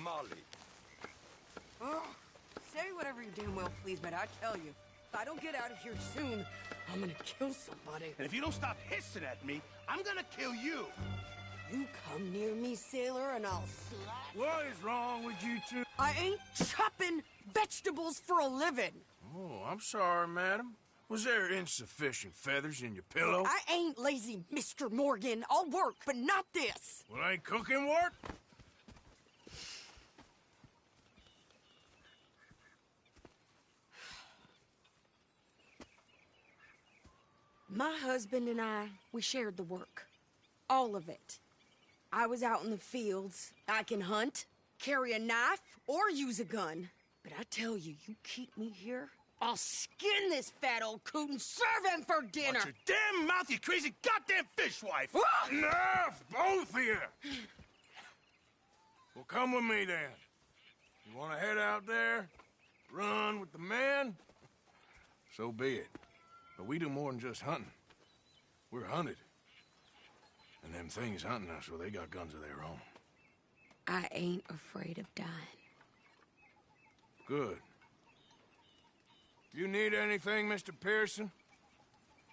Molly. Oh, say whatever you damn well please, but I tell you, if I don't get out of here soon, I'm gonna kill somebody. And if you don't stop hissing at me, I'm gonna kill you. You come near me, sailor, and I'll slap. What is wrong with you two? I ain't chopping vegetables for a living. Oh, I'm sorry, madam. Was there insufficient feathers in your pillow? I ain't lazy, Mr. Morgan. I'll work, but not this. Well, ain't cooking work? My husband and I, we shared the work. All of it. I was out in the fields. I can hunt, carry a knife, or use a gun. But I tell you, you keep me here, I'll skin this fat old coot and serve him for dinner. Watch your damn mouth, you crazy goddamn fishwife! Enough, both of you! Well, come with me, then. You want to head out there, run with the men? So be it. But we do more than just hunting. We're hunted. And them things hunting us, well, they got guns of their own. I ain't afraid of dying. Good. You need anything, Mr. Pearson?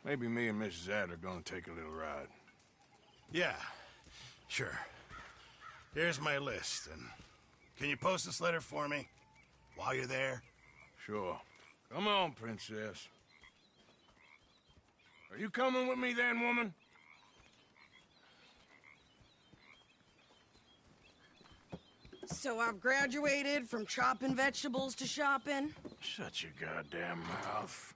Maybe me and Mrs. Adler gonna take a little ride. Yeah, sure. Here's my list, and can you post this letter for me while you're there? Sure. Come on, Princess. Are you coming with me then, woman? So I've graduated from chopping vegetables to shopping? Shut your goddamn mouth.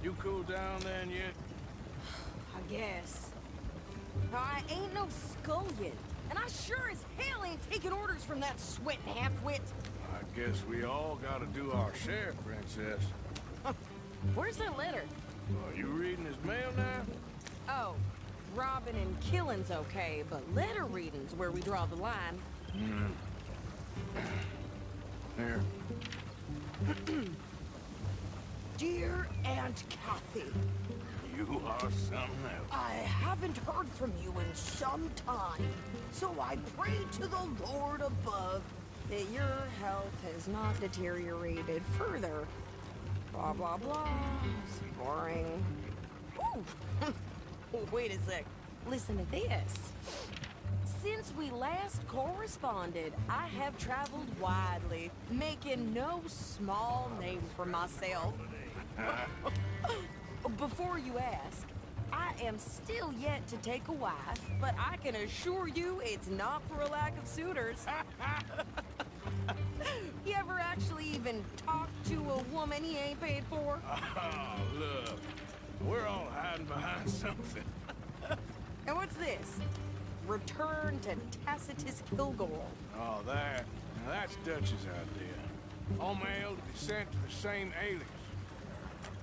You cool down then yet? I guess. I ain't no scullion, and I sure as hell ain't taking orders from that sweating half-wit. I guess we all gotta do our share, Princess. Where's that letter? Are you reading his mail now? Oh, robbing and killing's okay, but letter reading's where we draw the line. Here. Dear Aunt Kathy, You are something else. I haven't heard from you in some time, so I pray to the Lord above that your health has not deteriorated further. Blah, blah, blah. It's boring. Ooh! Wait a sec. Listen to this. Since we last corresponded, I have traveled widely, making no small name for myself. Before you ask, I am still yet to take a wife, but I can assure you it's not for a lack of suitors. You ever actually even talk to a woman he ain't paid for? Oh, look. We're all hiding behind something. And what's this? Return to Tacitus Kilgore. Oh, that. Now, that's Dutch's idea. All mail to be sent to the same alias.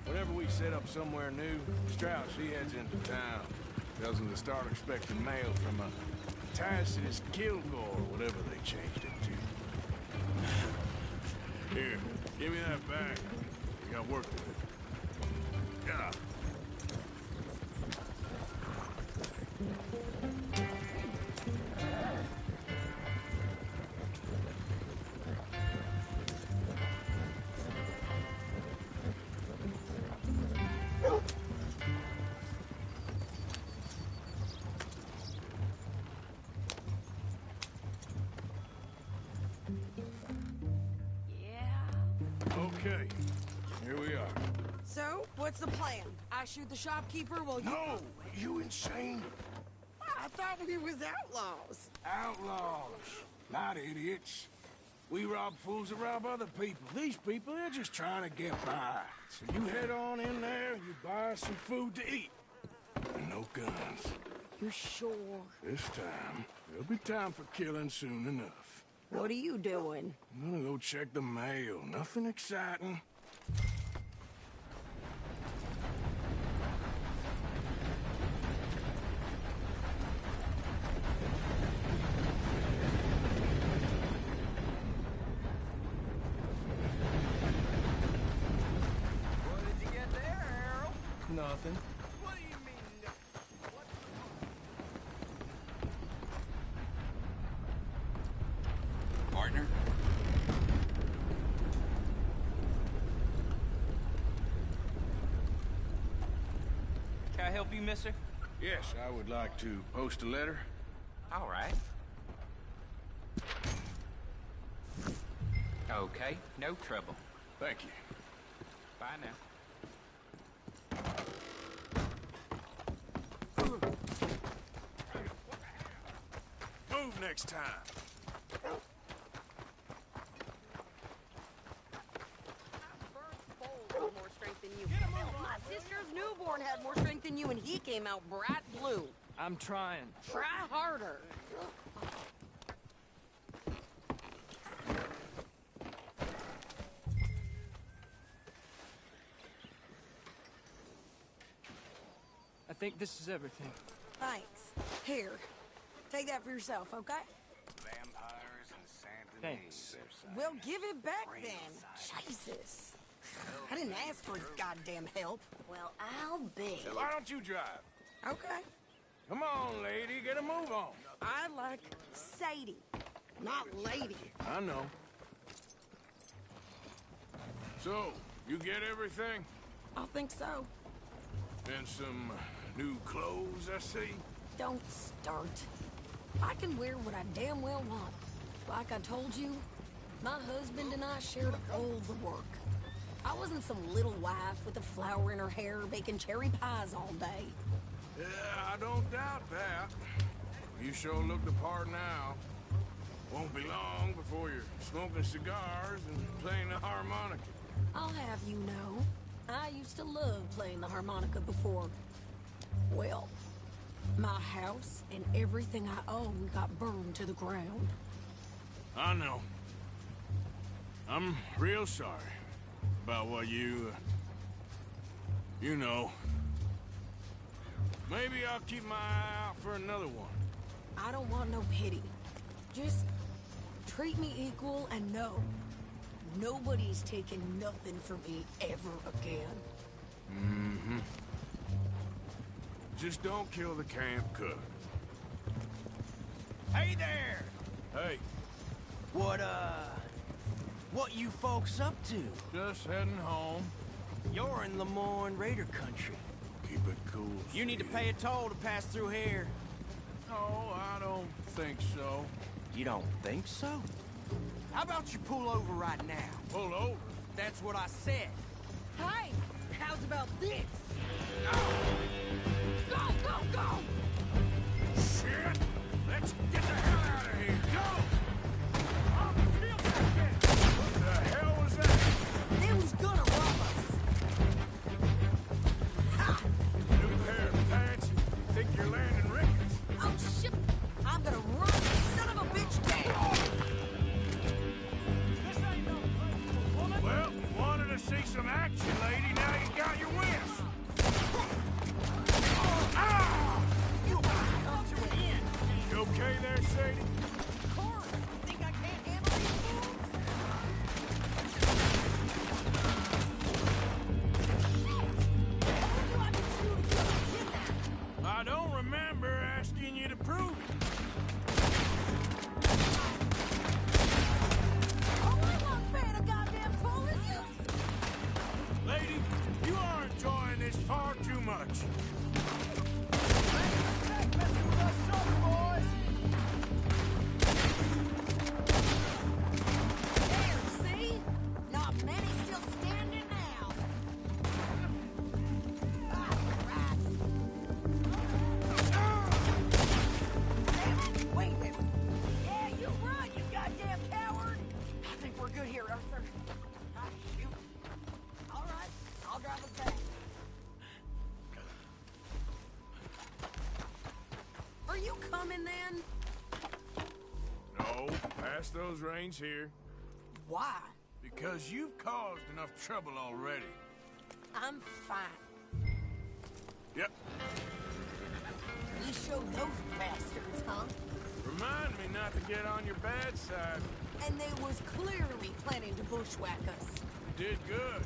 Whenever we set up somewhere new, Strauss, he heads into town. Tells them to start expecting mail from a Tacitus Kilgore, whatever they changed it to. Here, give me that bag. We got work to do. Yeah. Okay, here we are. So, what's the plan? I shoot the shopkeeper while you... No, you insane? I thought we was outlaws. Outlaws, not idiots. We rob fools that rob other people. These people, they're just trying to get by. So you head on in there and you buy some food to eat. And no guns. You sure? This time, there'll be time for killing soon enough. What are you doing? I'm gonna go check the mail. Nothing exciting. nothing. What do you mean? What? Partner? Can I help you, mister? Yes, I would like to post a letter. All right. Okay, no trouble. Thank you. Bye now. Move next time. More strength than you. My sister's newborn had more strength than you, and he came out bright blue. I'm trying. Try harder. I think this is everything. Thanks. Here, take that for yourself, okay? Vampires and Santa Thanks. Well, give it back then. Jesus. I didn't ask for goddamn help. Well, I'll be. Why don't you drive? Okay. Come on, lady, get a move on. I like Sadie, not lady. I know. So, you get everything? I think so. And some new clothes, I see? Don't start. I can wear what I damn well want. Like I told you, my husband and I shared all the work. I wasn't some little wife with a flower in her hair baking cherry pies all day. Yeah, I don't doubt that. You sure look the part now. Won't be long before you're smoking cigars and playing the harmonica. I'll have you know, I used to love playing the harmonica before. Well, my house and everything I own got burned to the ground. I know. I'm real sorry about what you know. Maybe I'll keep my eye out for another one. I don't want no pity. Just treat me equal and know nobody's taking nothing from me ever again. Mm-hmm. Just don't kill the camp cook. Hey there! Hey, What you folks up to? just heading home. You're in Lemoyne Raider country. Keep it cool. You need to sweetie. pay a toll to pass through here. No, I don't think so. You don't think so? How about you pull over right now? Pull over. That's what I said. Hey, how's about this? Go, go, go! Shit! Let's get the hell out of here. Go! What the hell was that? They was gonna rob us. Ha! New pair of pants? Think you're landing Ricketts? Oh, shit! I'm gonna run this son of a bitch down! Well, you wanted to see some action, lady. Now you got your wish. Ah! Come to an end. You okay there, Sadie? Of course. You think I can't handle these fools? Told you I could shoot if you were kidnapped. I don't remember asking you to prove it. All I want's paying a goddamn toll is you. Lady, you are enjoying this far too much. There, see? Not many still standing now. Ah, rats. Damn it! Wait a minute. Yeah, you run, you goddamn coward! I think we're good here, Arthur. Ah, shoot. All right, I'll drive us back. Are you coming then? No, pass those reins here. Why? Because you've caused enough trouble already. I'm fine. Yep. We showed those bastards, huh? Remind me not to get on your bad side. And they was clearly planning to bushwhack us. You did good.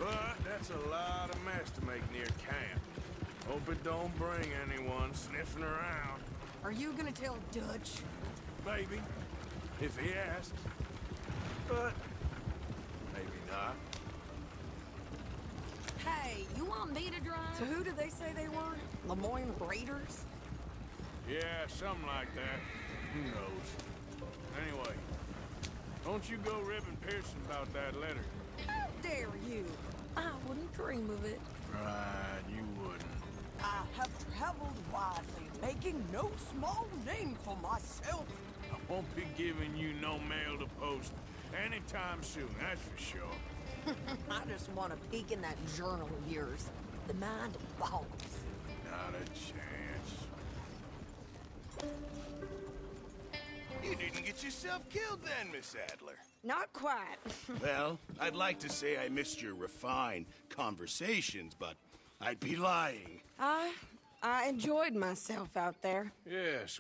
But that's a lot of mess to make near camp. Hope it don't bring anyone sniffing around. Are you gonna tell Dutch? Maybe, if he asks. But maybe not. Hey, you want me to drive? So who did they say they were? Lemoyne Raiders? Yeah, something like that. Who knows? Anyway, don't you go ribbing Pearson about that letter. How dare you? I wouldn't dream of it. Right, you wouldn't. I have traveled widely, making no small name for myself. I won't be giving you no mail to post anytime soon, that's for sure. I just want to peek in that journal of yours. The mind boggles. Not a chance. You didn't get yourself killed then, Miss Adler. Not quite. Well, I'd like to say I missed your refined conversations, but I'd be lying. I enjoyed myself out there. Yes,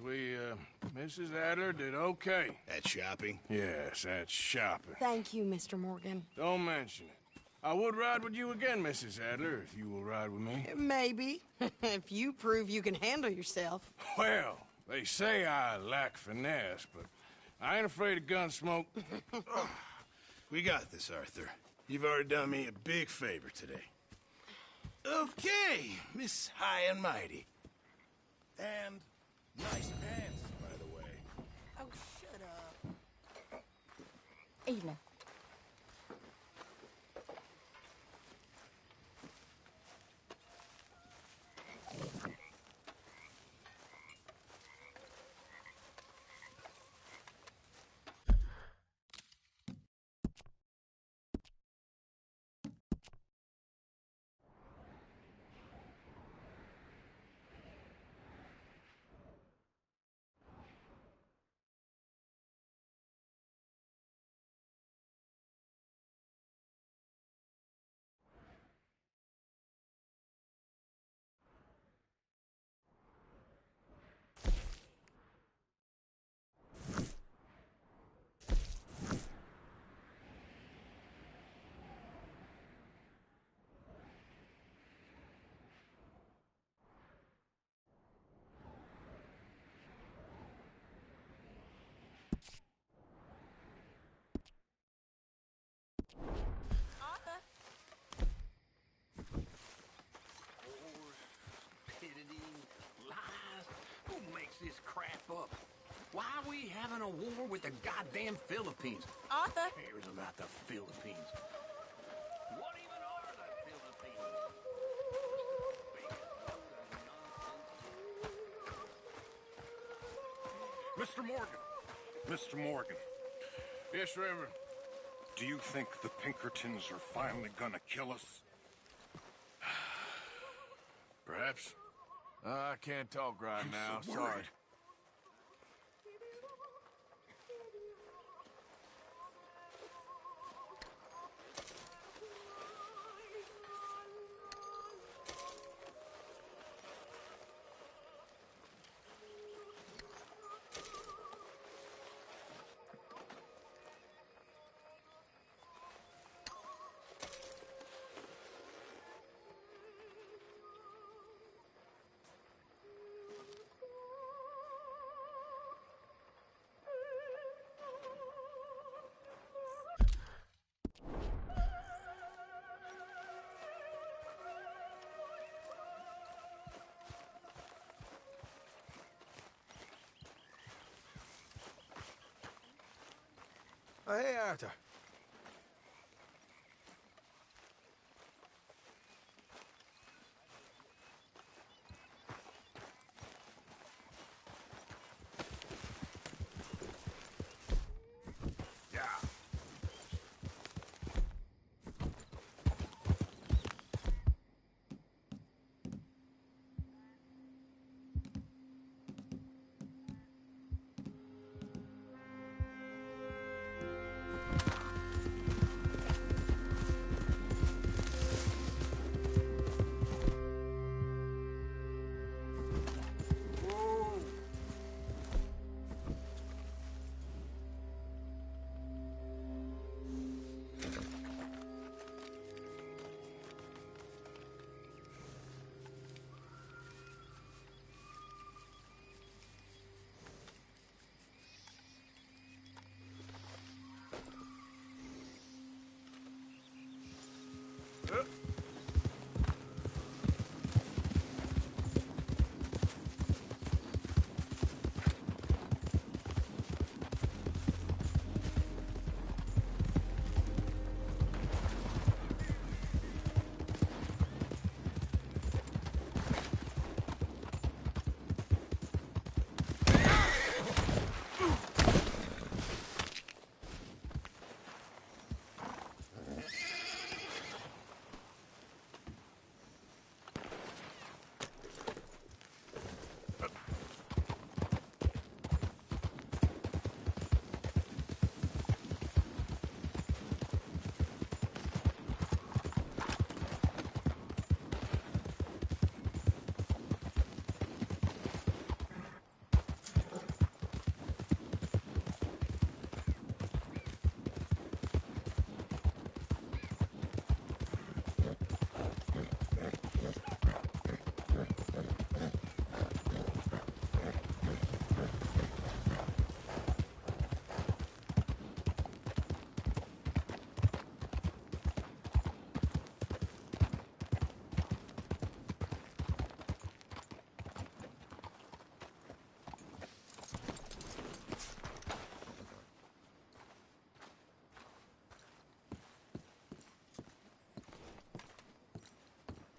Mrs. Adler did okay. At shopping? Yes, that's shopping. Thank you, Mr. Morgan. Don't mention it. I would ride with you again, Mrs. Adler, if you will ride with me. Maybe. If you prove you can handle yourself. Well, they say I lack finesse, but I ain't afraid of gun smoke. We got this, Arthur. You've already done me a big favor today. Okay, Miss High and Mighty. And nice pants, by the way. Oh, shut up. Evening. This crap up. Why are we having a war with the goddamn Philippines? Arthur? Who cares about the Philippines? What even are the Philippines? Mr. Morgan. Mr. Morgan. Yes, Reverend. Do you think the Pinkertons are finally gonna kill us? Perhaps. I can't talk right now, so sorry. worried. Oh, hey, Arthur.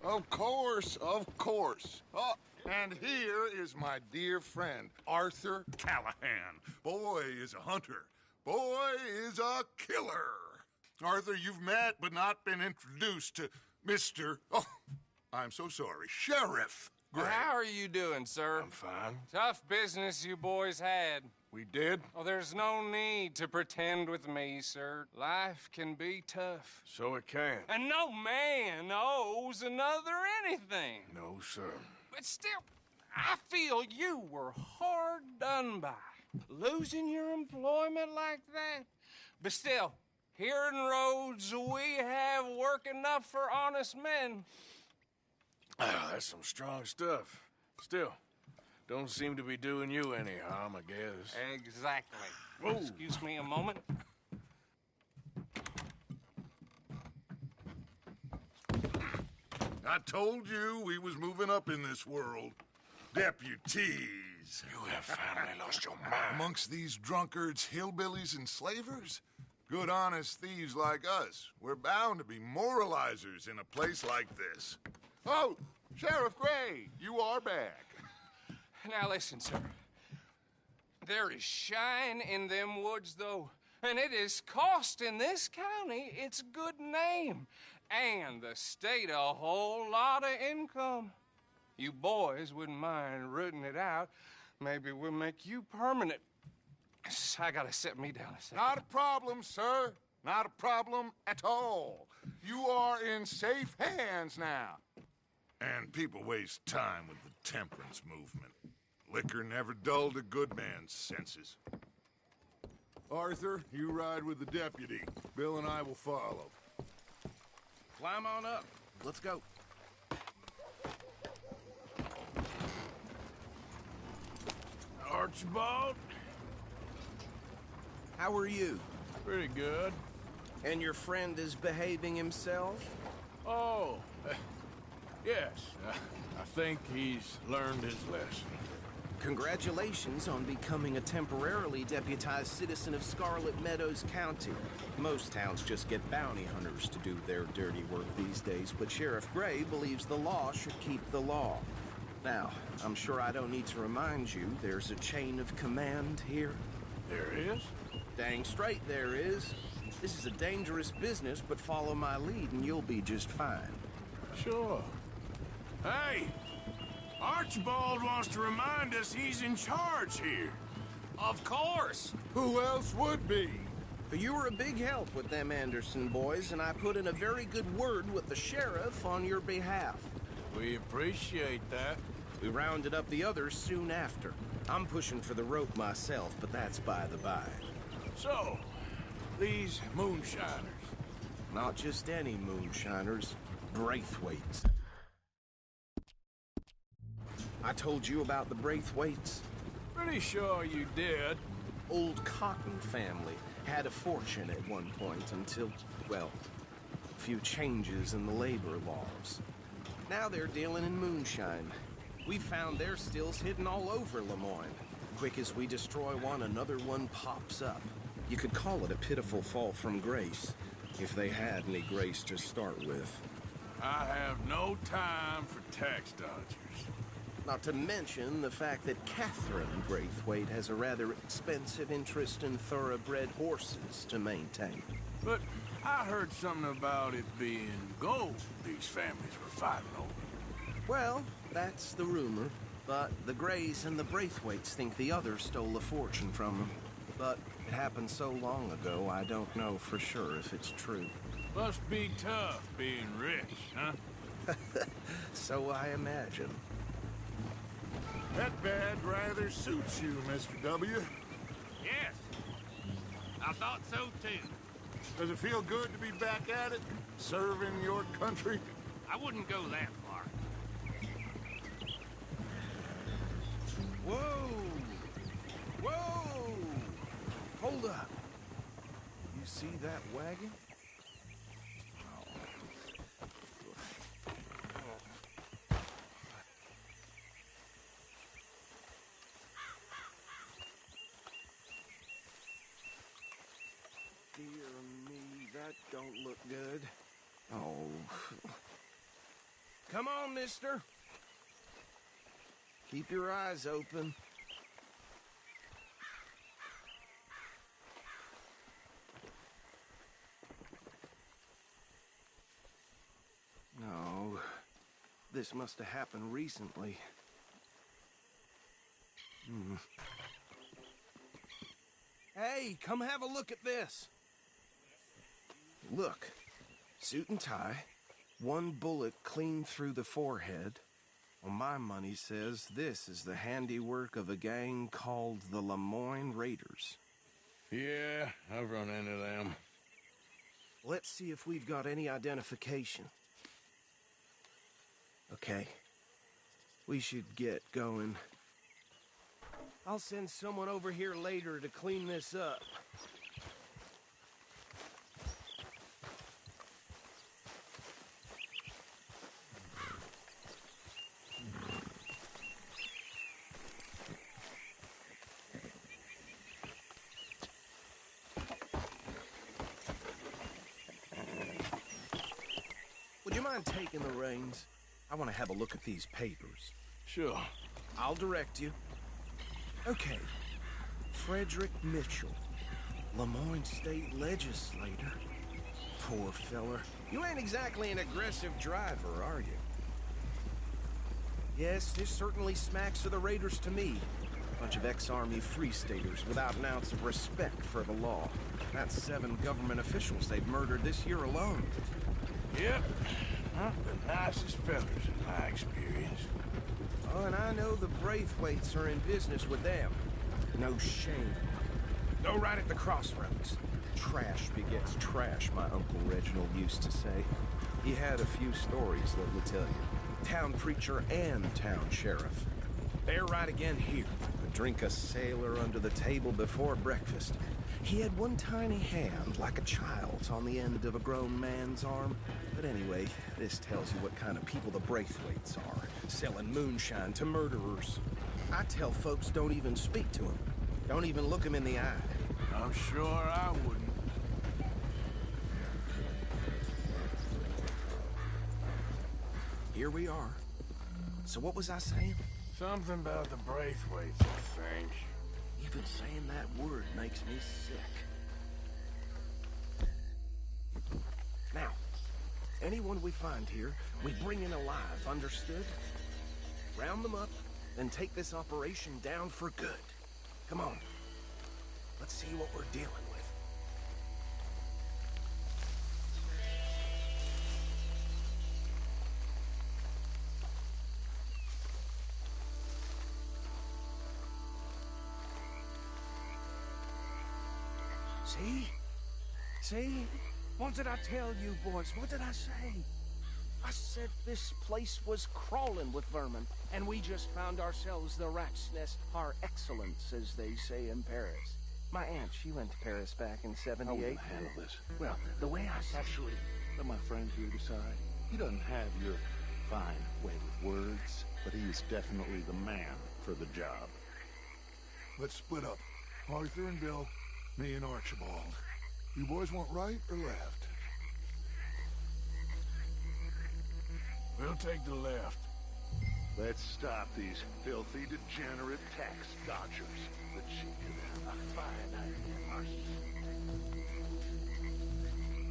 Of course, of course. Oh, and here is my dear friend, Arthur Callahan. Boy is a hunter. Boy is a killer. Arthur, you've met but not been introduced to Mr. Oh, I'm so sorry, Sheriff Gray. How are you doing, sir? I'm fine. Tough business you boys had. We did? Oh, there's no need to pretend with me, sir. Life can be tough. So it can. And no man owes another anything. No, sir. But still, I feel you were hard done by. Losing your employment like that. But still, here in Rhodes, we have work enough for honest men. Ah, that's some strong stuff. Still, don't seem to be doing you any harm, I guess. Exactly. Whoa. Excuse me a moment. I told you we was moving up in this world. Deputies. You have finally lost your mind. Amongst these drunkards, hillbillies, and slavers? Good, honest thieves like us. We're bound to be moralizers in a place like this. Oh, Sheriff Gray, you are back. Now listen, sir. There is shine in them woods, though, and it is costing this county its good name and the state a whole lot of income. You boys wouldn't mind rooting it out. Maybe we'll make you permanent. I gotta sit me down a second. Not a problem, sir. Not a problem at all. You are in safe hands now. And people waste time with the temperance movement. Liquor never dulled a good man's senses. Arthur, you ride with the deputy. Bill and I will follow. Climb on up. Let's go. Archibald? How are you? Pretty good. And your friend is behaving himself? Oh, yes. I think he's learned his lesson. Congratulations on becoming a temporarily deputized citizen of Scarlet Meadows County. Most towns just get bounty hunters to do their dirty work these days, but Sheriff Gray believes the law should keep the law. Now, I'm sure I don't need to remind you, there's a chain of command here. There is? Dang straight there is. This is a dangerous business, but follow my lead and you'll be just fine. Sure. Hey! Archibald wants to remind us he's in charge here. Of course. Who else would be? You were a big help with them Anderson boys, and I put in a very good word with the sheriff on your behalf. We appreciate that. We rounded up the others soon after. I'm pushing for the rope myself, but that's by the by. So, these moonshiners. Not just any moonshiners, Braithwaites. I told you about the Braithwaites? Pretty sure you did. Old Cotton family had a fortune at one point until, well, a few changes in the labor laws. Now they're dealing in moonshine. We found their stills hidden all over Lemoyne. Quick as we destroy one, another one pops up. You could call it a pitiful fall from grace, if they had any grace to start with. I have no time for tax dodgers. Not to mention the fact that Catherine Braithwaite has a rather expensive interest in thoroughbred horses to maintain. But I heard something about it being gold these families were fighting over. Well, that's the rumor. But the Grays and the Braithwaites think the others stole a fortune from them. But it happened so long ago, I don't know for sure if it's true. Must be tough being rich, huh? So I imagine. That badge rather suits you, Mr. W. Yes. I thought so, too. Does it feel good to be back at it, serving your country? I wouldn't go that far. Whoa! Whoa! Hold up. You see that wagon? Dear me, that don't look good. Oh. Come on, mister. Keep your eyes open. No, this must have happened recently. Hey, come have a look at this. Look, suit and tie, one bullet clean through the forehead. Well, my money says this is the handiwork of a gang called the Lemoyne Raiders. Yeah, I've run into them. Let's see if we've got any identification. Okay. We should get going. I'll send someone over here later to clean this up. Would you mind taking the reins? I want to have a look at these papers. Sure. I'll direct you. Okay. Frederick Mitchell, Lemoyne State Legislator. Poor feller. You ain't exactly an aggressive driver, are you? Yes, this certainly smacks of the Raiders to me. Bunch of ex-Army Free Staters without an ounce of respect for the law. That's 7 government officials they've murdered this year alone. Yep. Not the nicest fellas in my experience. Oh, and I know the Braithwaites are in business with them. No shame. Go right at the crossroads. Trash begets trash, my Uncle Reginald used to say. He had a few stories, let me tell you. Town preacher and town sheriff. They're right again here. Drink a sailor under the table before breakfast. He had one tiny hand, like a child's, on the end of a grown man's arm. But anyway, this tells you what kind of people the Braithwaites are. Selling moonshine to murderers. I tell folks don't even speak to them. Don't even look them in the eye. I'm sure I wouldn't. Here we are. So what was I saying? Something about the Braithwaites, I think. Even saying that word makes me sick. Now, anyone we find here, we bring in alive, understood? Round them up, then take this operation down for good. Come on. Let's see what we're dealing with. See? See? What did I tell you, boys? What did I say? I said this place was crawling with vermin, and we just found ourselves the rat's nest par excellence, as they say in Paris. My aunt, she went to Paris back in '78. How will you handle this? Well, the way I Actually, let my friend here decide. He doesn't have your fine way with words, but he is definitely the man for the job. Let's split up. Arthur and Bill, me and Archibald. You boys want right or left? We'll take the left. Let's stop these filthy, degenerate tax dodgers. The chief of them, a fine idea,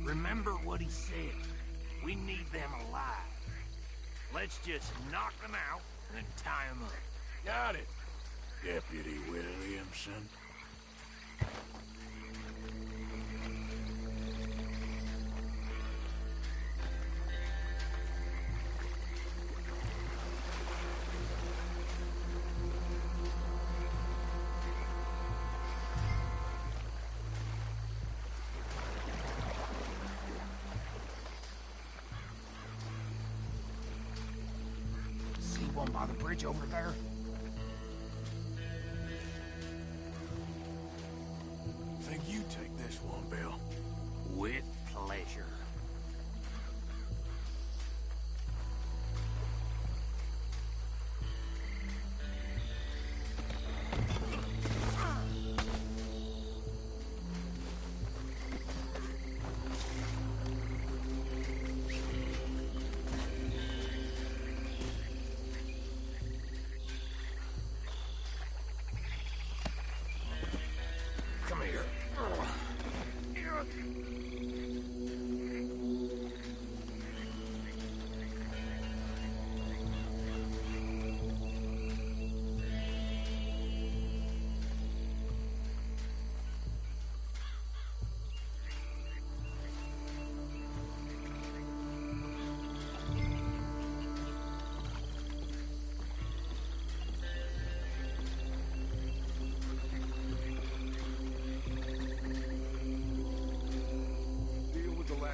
Remember what he said. We need them alive. Let's just knock them out and then tie them up. Got it, Deputy Williamson. See one by the bridge over there? Think you take this one, Bill? With pleasure.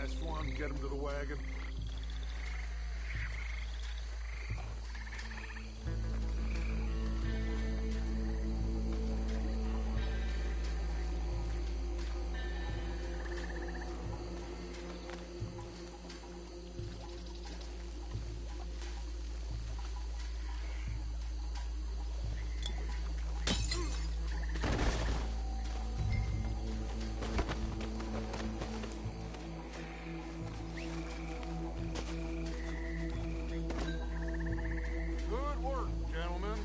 last one, get him to the wagon. Good work, gentlemen.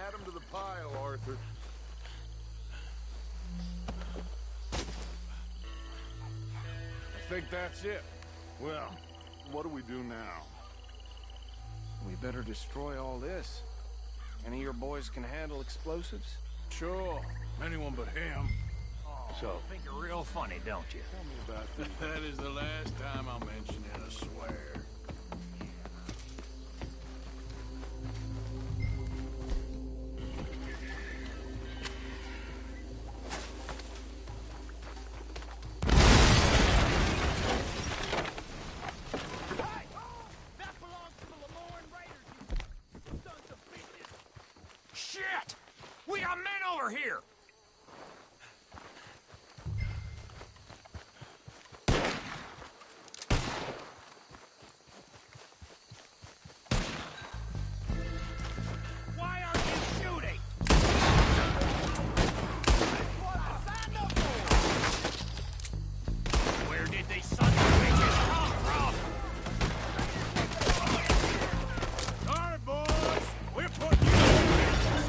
Add him to the pile, Arthur. I think that's it. Well, what do we do now? We better destroy all this. Any of your boys can handle explosives? Sure. Anyone but him. So, Think you're real funny, don't you? tell me about this. That is the last time I'll mention it, I swear. Shit! We got men over here! Why aren't you shooting? What I signed up for! Where did these sons of bitches come from? All right, boys. We're putting you in business.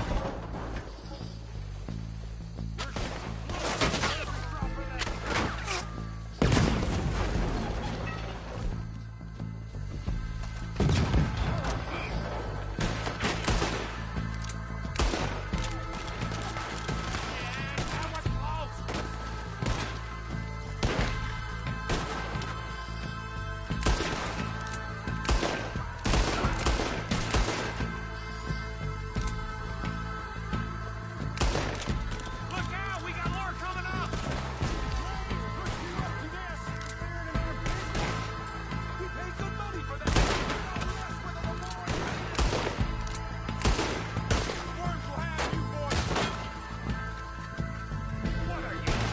That was close! Look out! We got more coming up! We pay good money for that. Worms will have you, boys! What are you doing?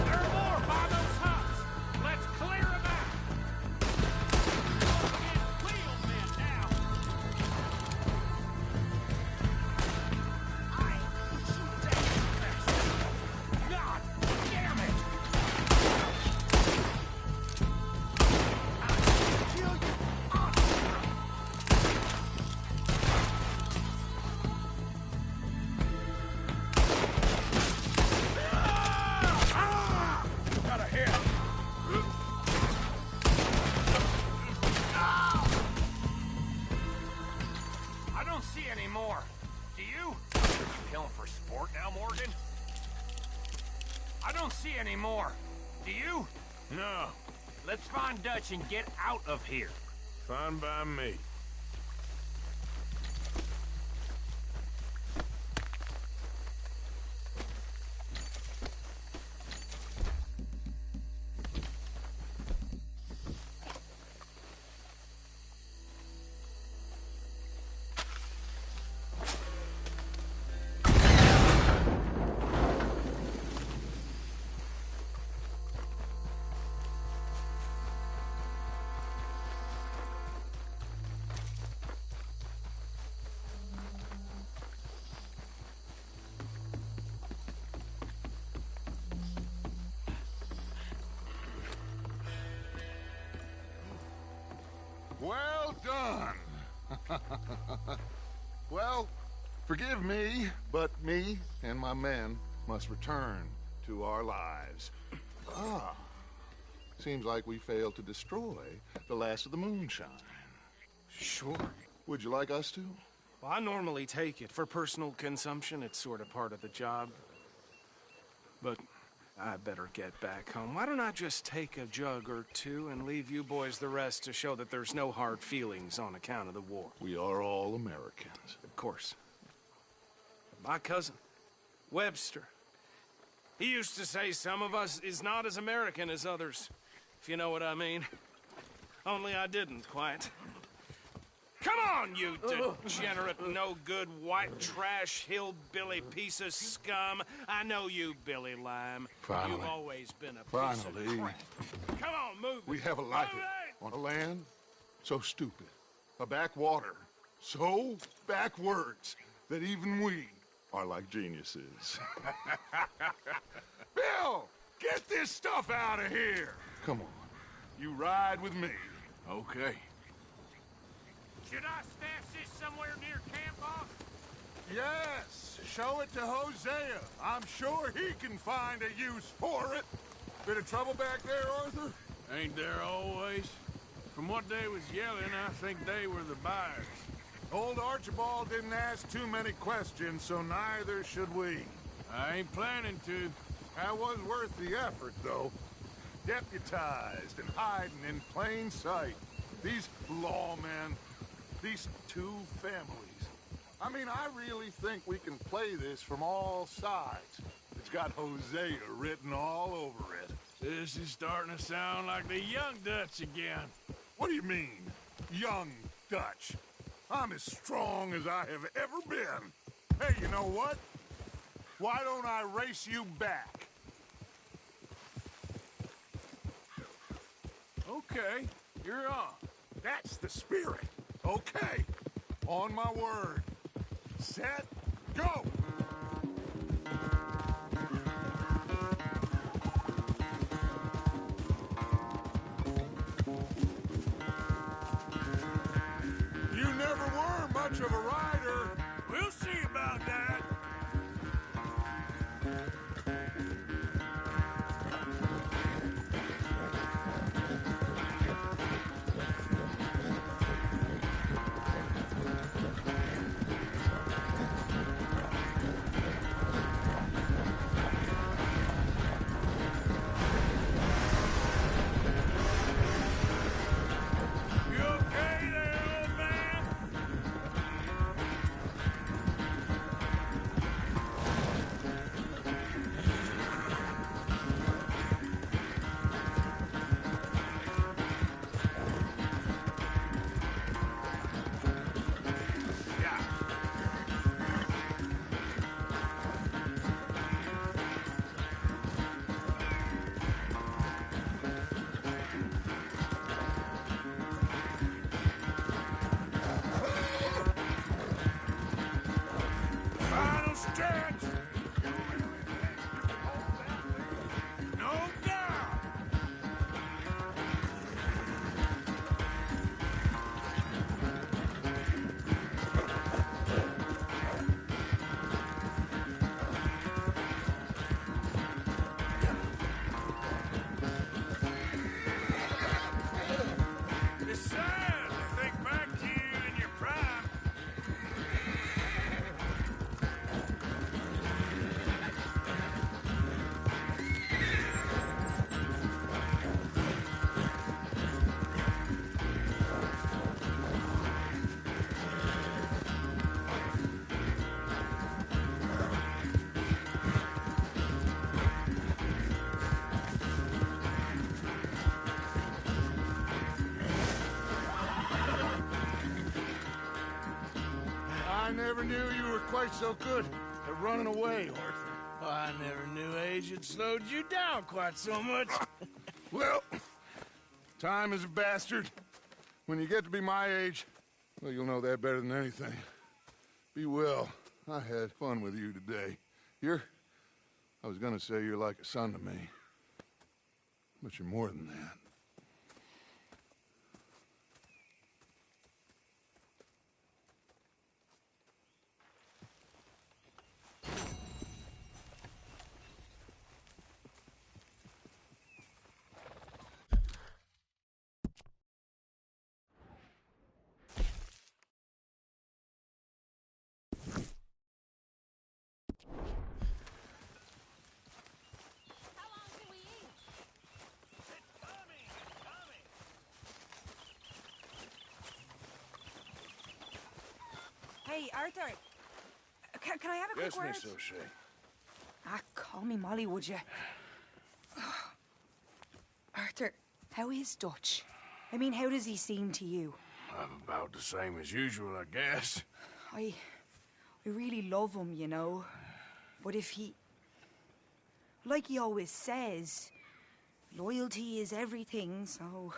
There are more by those huts! Let's clear them out! Get wheels in now! I ain't shoot that. God damn it! I'll kill you! Got a hit. I don't see any more. Do you? You killing for sport now, Morgan? I don't see any more. Do you? No. Let's find Dutch and get out of here. Fine by me. Well done. Well, Forgive me, but me and my men must return to our lives. Ah. Seems like we failed to destroy the last of the moonshine. Sure. Would you like us to? Well, I normally take it for personal consumption. It's sort of part of the job. But I better get back home. Why don't I just take a jug or two and leave you boys the rest to show that there's no hard feelings on account of the war? We are all Americans. Of course. My cousin, Webster, he used to say some of us is not as American as others, if you know what I mean. Only I didn't quite. Come on, you degenerate, no-good, white trash, hillbilly piece of scum. I know you, Billy Lime. Finally. You've always been a piece Finally. of crap. Come on, move it. We have a life Move it! on a land so stupid, a backwater so backwards that even we are like geniuses. Bill, get this stuff out of here. Come on, you ride with me. Okay. Should I stash this somewhere near camp, boss? Yes, show it to Hosea. I'm sure he can find a use for it. Bit of trouble back there, Arthur? Ain't there always? From what they was yelling, I think they were the buyers. Old Archibald didn't ask too many questions, so neither should we. I ain't planning to. That was worth the effort, though. Deputized and hiding in plain sight. These lawmen, these two families. I mean, I really think we can play this from all sides. It's got Hosea written all over it. This is starting to sound like the Young Dutch again. What do you mean, young Dutch? I'm as strong as I have ever been. Hey, you know what? Why don't I race you back? Okay, you're on. That's the spirit. Okay. On my word. Set, go! You never were much of a rider. We'll see about that. You okay there, old man? Final stretch! No doubt! It's sad to think back to you in your prime. I never knew you were quite so good at running away, Arthur. I never knew age had slowed you down quite so much. Well, time is a bastard. When you get to be my age, well, you'll know that better than anything. Be well. I had fun with you today. I was gonna say you're like a son to me. But you're more than that. Hey, Arthur. Can I have a quick Yes, word? Miss O'Shea. Ah, call me Molly, would you? Arthur, how is Dutch? I mean, how does he seem to you? I'm about the same as usual, I guess. I really love him, you know. But if he... Like he always says, loyalty is everything, so...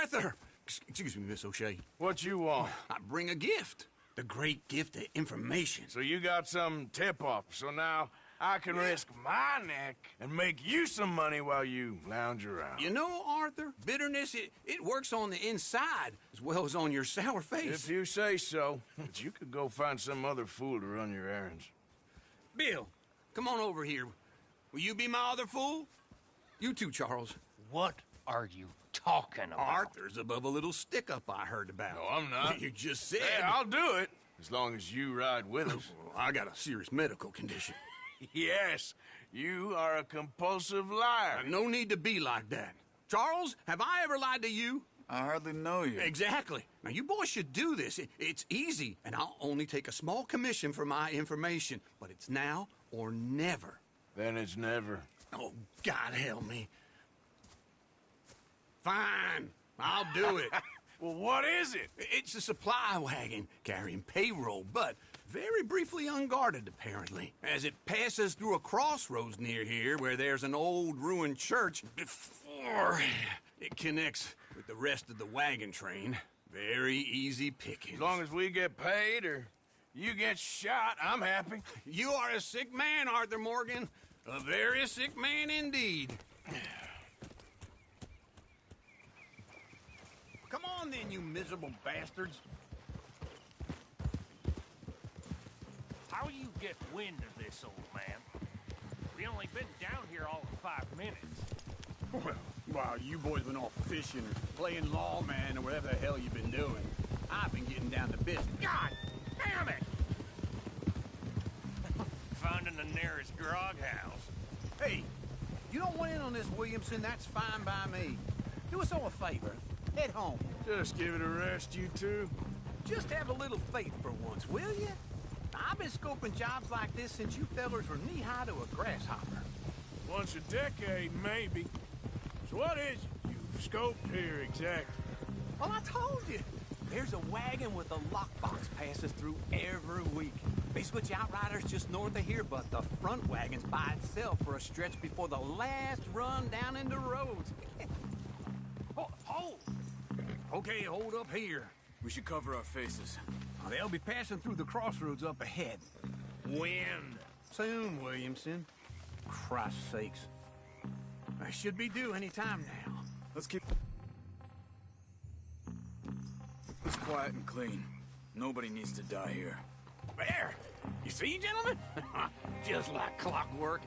Arthur! Excuse me, Miss O'Shea. What you want? I bring a gift. The great gift of information. So you got some tip-off, so now I can risk my neck and make you some money while you lounge around. You know, Arthur, bitterness, it works on the inside as well as on your sour face. If you say so. But you could go find some other fool to run your errands. Bill, come on over here. Will you be my other fool? You too, Charles. What are you talking about? Arthur's above a little stick-up I heard about. No, I'm not. You just said... Yeah, I'll do it, as long as you ride with us. I got a serious medical condition. Yes, you are a compulsive liar. No need to be like that. Charles, have I ever lied to you? I hardly know you. Exactly. Now, you boys should do this. It's easy, and I'll only take a small commission for my information. But it's now or never. Then it's never. Oh, God help me. Fine. I'll do it. Well, what is it? It's a supply wagon carrying payroll, but very briefly unguarded, apparently, as it passes through a crossroads near here where there's an old ruined church before it connects with the rest of the wagon train. Very easy pickings. As long as we get paid or you get shot, I'm happy. You are a sick man, Arthur Morgan. A very sick man indeed. Come on then, you miserable bastards. How you get wind of this, old man? We only been down here all of 5 minutes. Well, while you boys been off fishing or playing lawman or whatever the hell you've been doing, I've been getting down to business. God damn it! Finding the nearest grog house. Hey, you don't want in on this, Williamson, that's fine by me. Do us all a favor. Head home. Just give it a rest, you two. Just have a little faith for once, will you? I've been scoping jobs like this since you fellers were knee-high to a grasshopper. Once a decade, maybe. So what is it you've scoped here exactly? Well, I told you. There's a wagon with a lockbox passes through every week. They switch outriders just north of here, but the front wagon's by itself for a stretch before the last run down into roads. Hold! Okay, hold up here. We should cover our faces. They'll be passing through the crossroads up ahead. When? Soon, Williamson. Christ's sakes. I should be due any time now. Let's keep... It's quiet and clean. Nobody needs to die here. There! You see, gentlemen? Just like clockwork.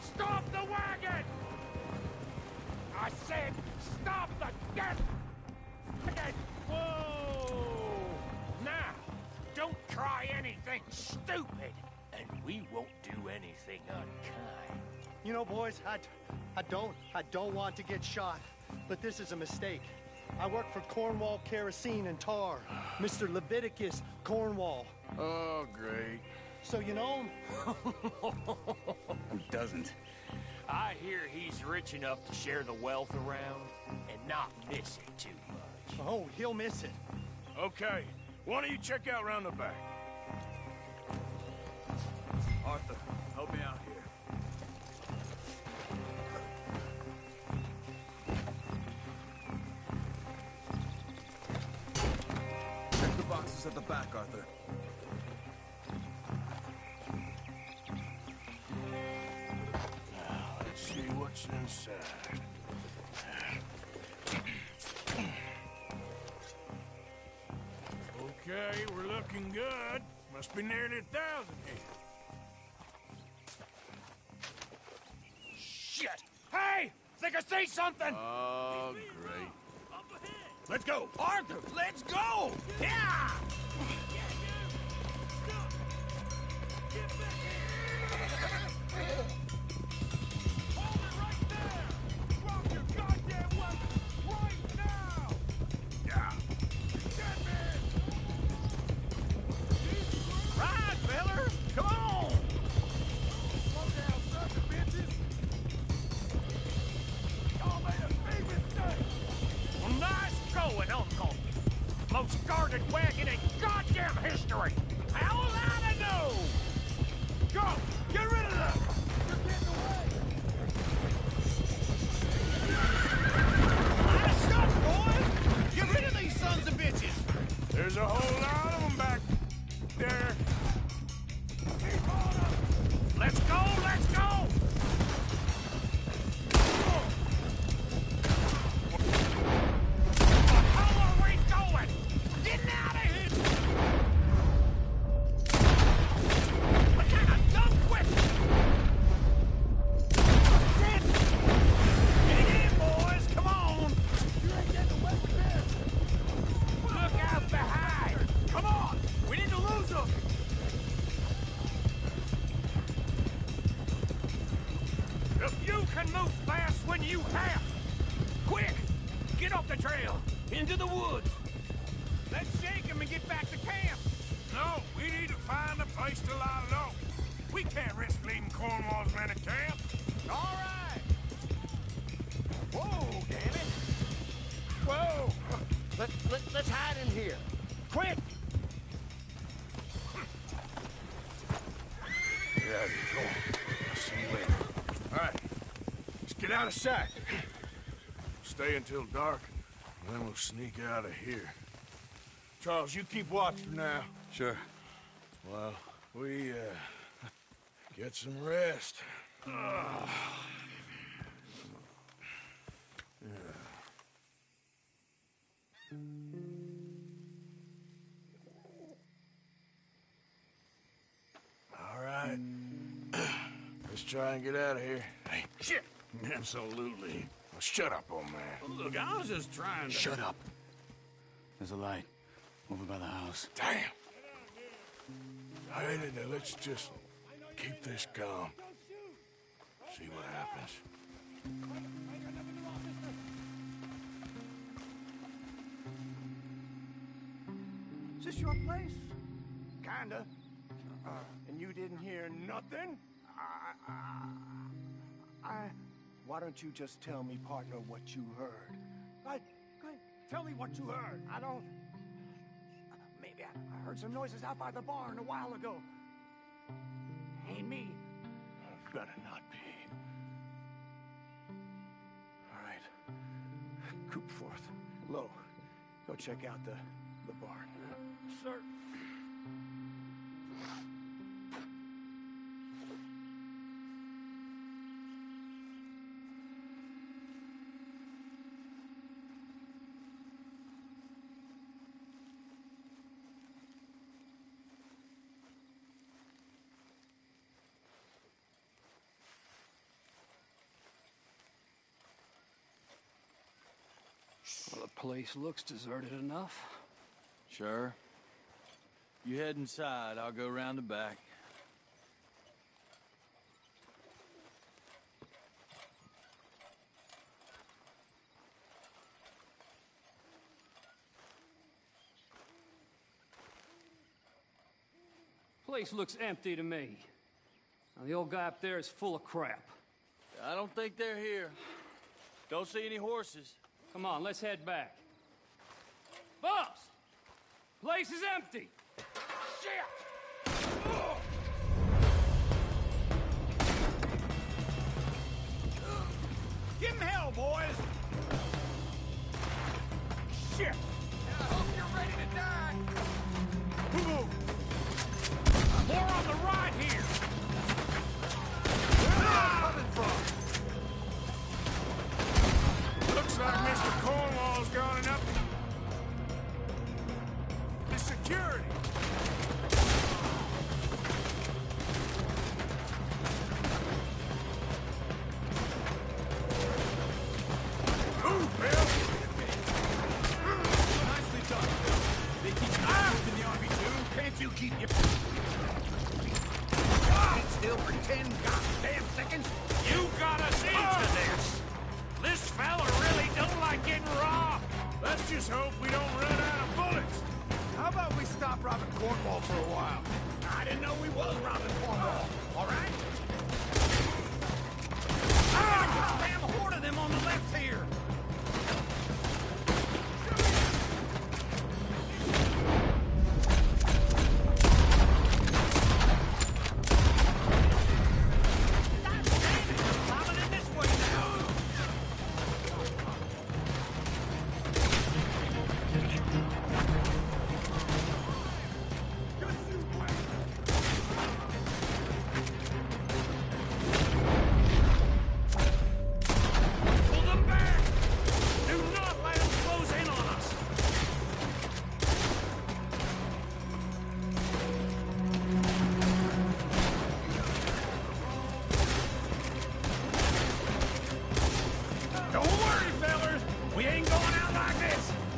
Stop the wagon! I said stop the damn wagon! Whoa! Now, don't try anything stupid, and we won't do anything unkind. You know, boys, I don't want to get shot, but this is a mistake. I work for Cornwall Kerosene and Tar, Mr. Leviticus Cornwall. Oh, great. So you know him? Who doesn't? I hear he's rich enough to share the wealth around and not miss it too much. Oh, he'll miss it. Okay, why don't you check out round the back? Arthur, help me out here. Check the boxes at the back, Arthur. Now, let's see what's inside. Okay, we're looking good. Must be nearly 1,000 here. Shit! Hey! Think I see something! Oh, great. Let's go! Arthur, let's go! Yeah! best guarded wagon in goddamn history! How will I know? Go! Get rid of them! You're getting away! Line of stuff, boys! Get rid of these sons of bitches! There's a whole lot of them back there. Keep on up! Let's go! Let's go! Into the woods! Let's shake him and get back to camp! No, we need to find a place to lie low. We can't risk leaving Cornwall's men at camp. All right! Whoa, damn it! Whoa! Let's hide in here. Quick! Get out of here, go on. I'll see you later. All right, let's get out of sight. Stay until dark. Then we'll sneak out of here. Charles, you keep watch for now. Sure. Well, we, get some rest. Yeah. All right. Let's try and get out of here. Hey, shit! Absolutely. Well, shut up, old man. Look, I was just trying to... Shut up. There's a light over by the house. Damn. All right, now let's just keep this calm. See what happens. Is this your place? Kinda. And you didn't hear nothing? Why don't you just tell me, partner, what you heard? Tell me what you heard. I don't... Maybe I heard some noises out by the barn a while ago. Ain't me. Better not be. All right. Coopforth. Low. Go check out the barn. Sir. Well, the place looks deserted enough. Sure. You head inside, I'll go round the back. Place looks empty to me. Now, the old guy up there is full of crap. I don't think they're here. Don't see any horses. Come on, let's head back. Boss! Place is empty! Shit! Give him hell, boys! Shit! I hope you're ready to die! More on the right here! Where are they coming from? Looks like Mr. Cornwall's gone up the security. Move, Bill! Nicely done, Bill. They keep you in the army too. Can't you keep your... Sit still for 10 goddamn seconds? You got us into this! This fella really don't like getting robbed! Let's just hope we don't run out of bullets. How about we stop robbing Cornwall for a while? I didn't know we was robbing Cornwall, all right? Damn horde of them on the left here!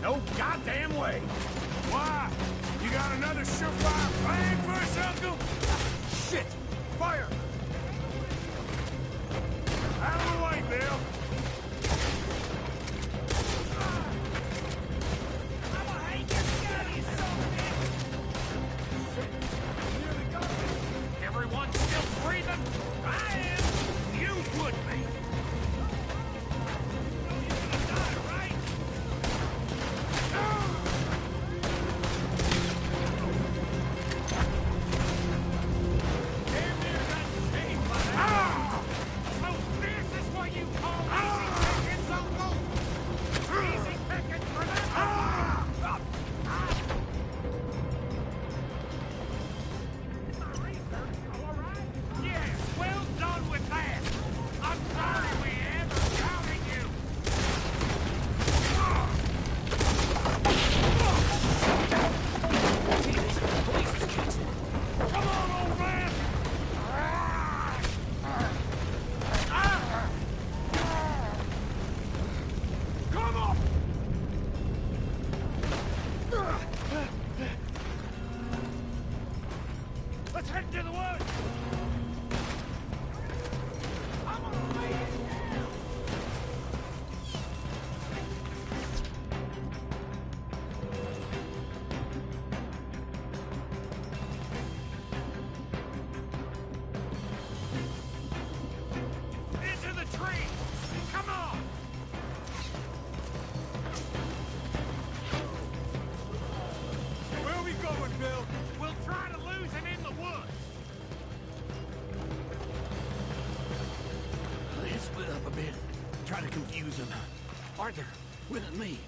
No goddamn way. Why? You got another surefire plan for us, Uncle? Shit! Fire! Out of the way, Bill. Everyone still breathing? I am. You would be. Let's head to the woods! I'm gonna lay it down! Into the tree! Come on! Where are we going, Bill? We'll try to lose him in the woods! Let's split up a bit. Try to confuse him. Arthur, with me.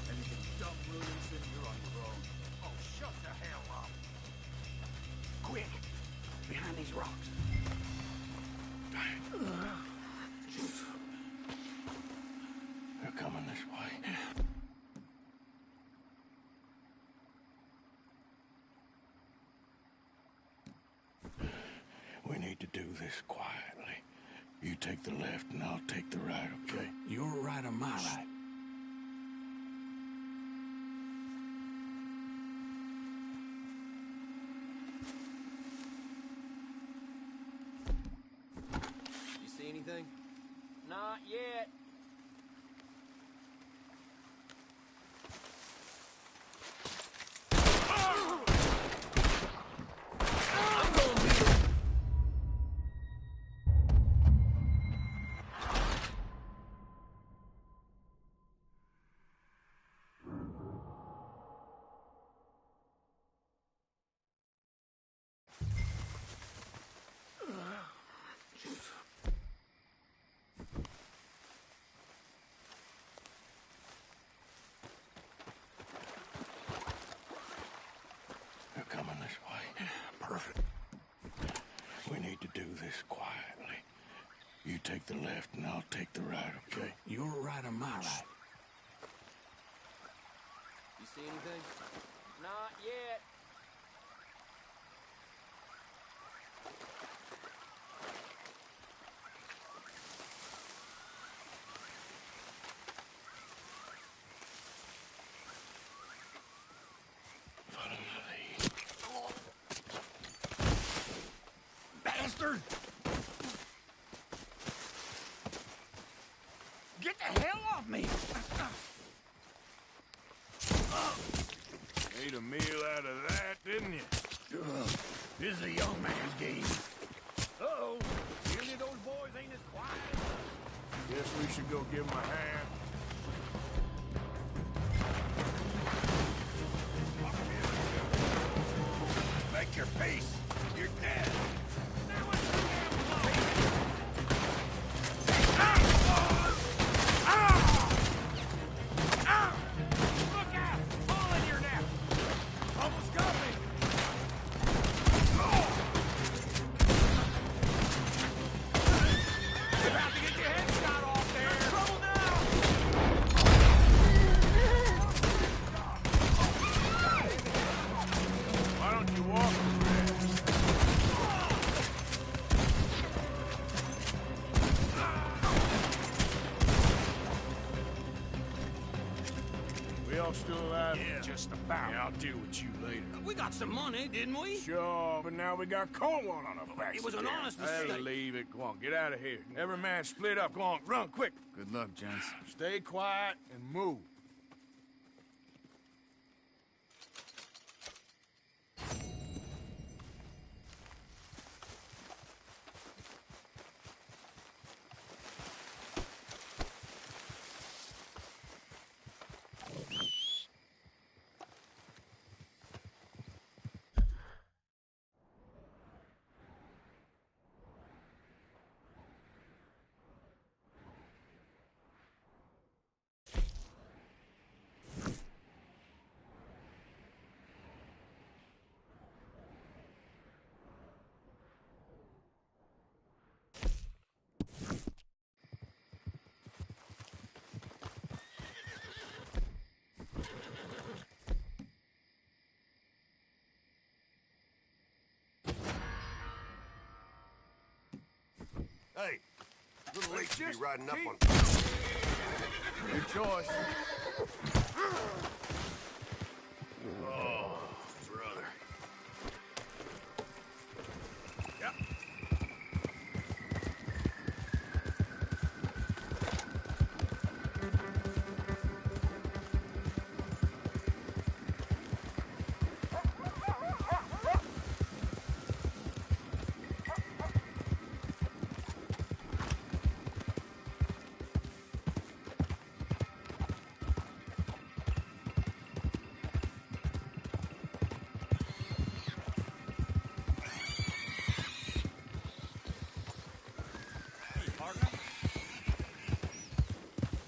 And you can dump Williamson, you're on your own. Oh, shut the hell up! Quick! Behind these rocks. They're coming this way. We need to do this quietly. You take the left and I'll take the right, okay? Your right or my right? You see anything? Not yet. They're coming this way. Perfect. We need to do this quietly. You take the left and I'll take the right, okay? Your right or my right? You see anything? Not yet. Follow my lead. Bastard! Get the hell off me! Made a meal out of that, didn't you? This is a young man's game. Uh-oh. Any of those boys ain't as quiet. Guess we should go give him a hand. Make your peace. You're dead. About to get your head shot off there. Trouble now. y'all still alive? Yeah, just about. Yeah, I'll deal with you later. We got some money, didn't we? Sure, but now we got Cornwall on our backs. It was an again. honest Hey, mistake. leave it. Go on, get out of here. Every man split up. Go on, run, quick. Good luck, gents. Stay quiet and move. Hey, a little late to be riding up on... Good choice. Oh, brother. Yep.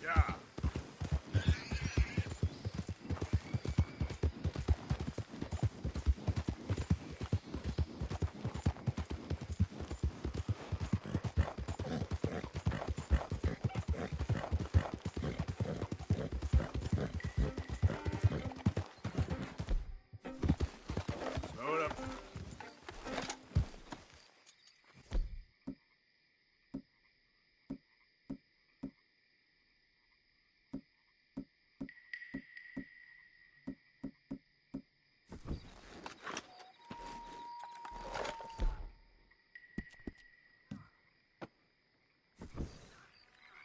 Yeah. Slow it up.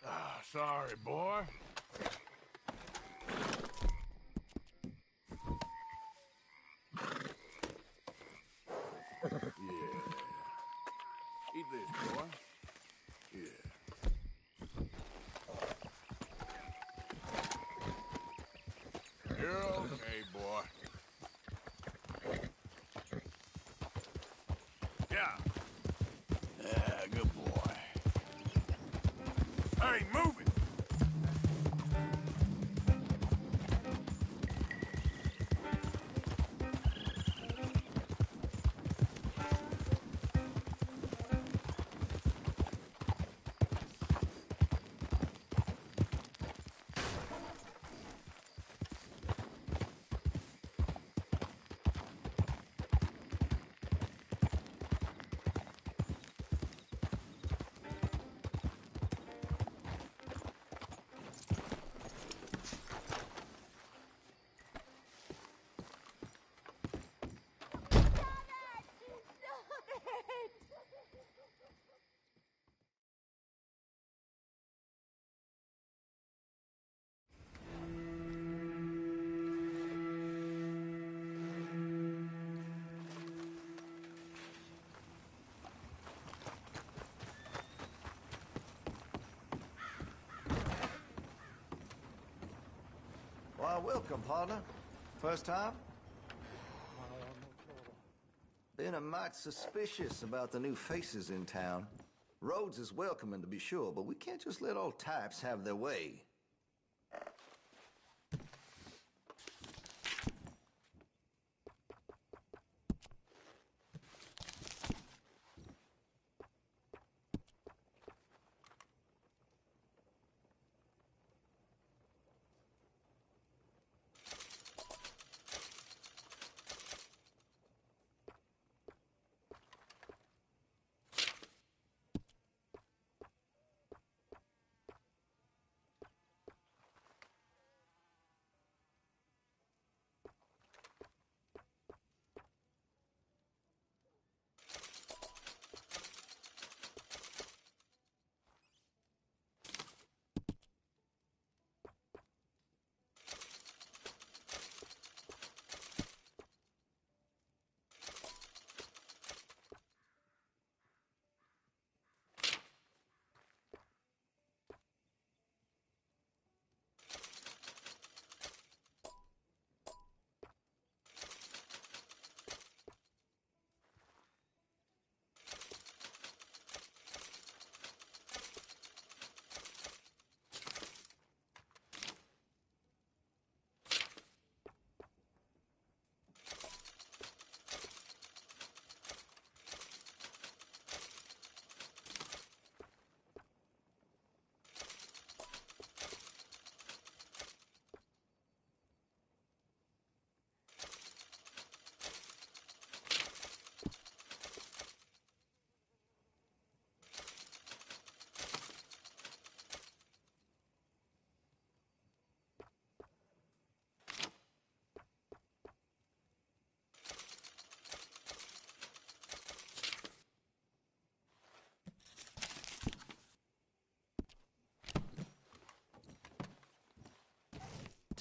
Ah, sorry, boy. Yeah. Eat this, boy. Yeah. You're okay, boy. Yeah. Yeah, good boy. Hey, move it! Why, welcome, partner. First time? Been a mite suspicious about the new faces in town. Rhodes is welcoming, to be sure, but we can't just let all types have their way.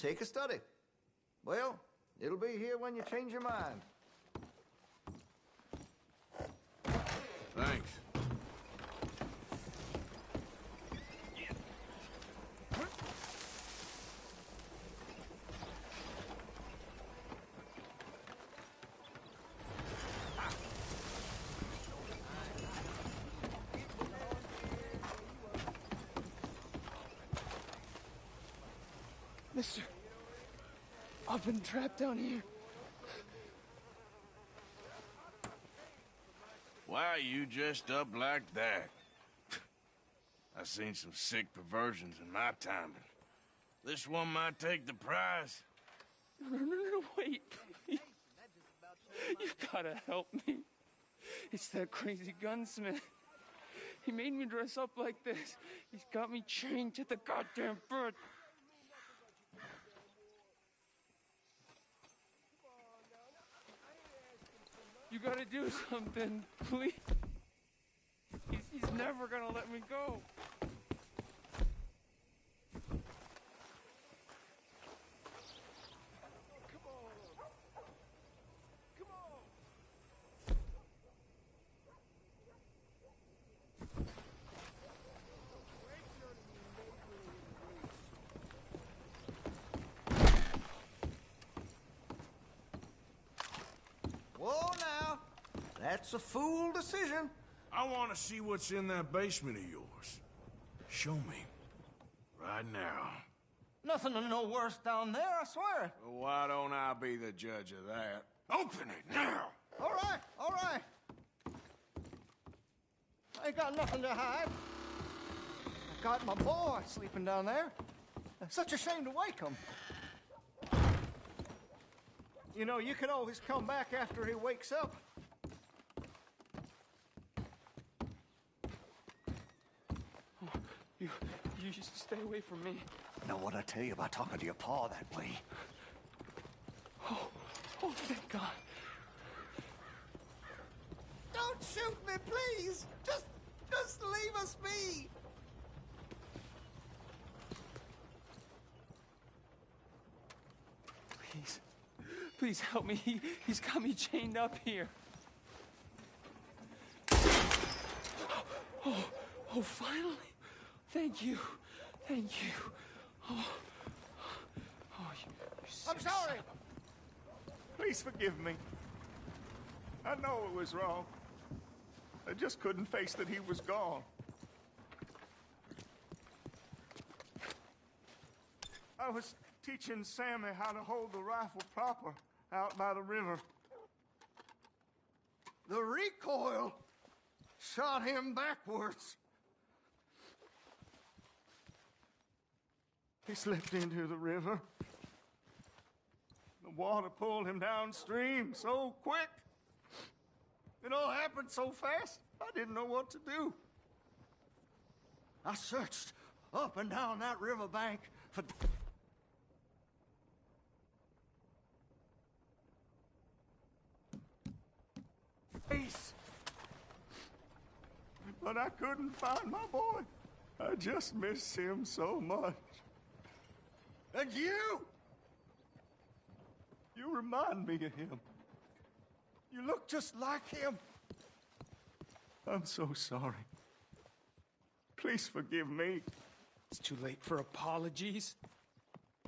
take a study. Well, it'll be here when you change your mind. Thanks. Mister, I've been trapped down here. Why are you dressed up like that? I've seen some sick perversions in my time. This one might take the prize. No, wait, please. You've gotta help me. It's that crazy gunsmith. He made me dress up like this. He's got me chained to the goddamn bed. You gotta do something, please. He's never gonna let me go. Whoa, now. That's a fool decision. I want to see what's in that basement of yours. Show me. Right now. Nothing to no worse down there, I swear. Well, why don't I be the judge of that? Open it now! All right, all right. I ain't got nothing to hide. I got my boy sleeping down there. Such a shame to wake him. You know, you can always come back after he wakes up. You just stay away from me. Know what I tell you about talking to your pa that way? Oh, thank God. Don't shoot me, please. Just leave us be. Please help me. He's got me chained up here. Oh, finally. Thank you. Thank you. Oh, I'm sorry. Please forgive me. I know it was wrong. I just couldn't face that he was gone. I was teaching Sammy how to hold the rifle proper out by the river. The recoil shot him backwards. He slipped into the river. The water pulled him downstream so quick. It all happened so fast, I didn't know what to do. I searched up and down that riverbank for... Peace. But I couldn't find my boy. I just miss him so much. And you remind me of him. You look just like him. I'm so sorry. Please forgive me. It's too late for apologies.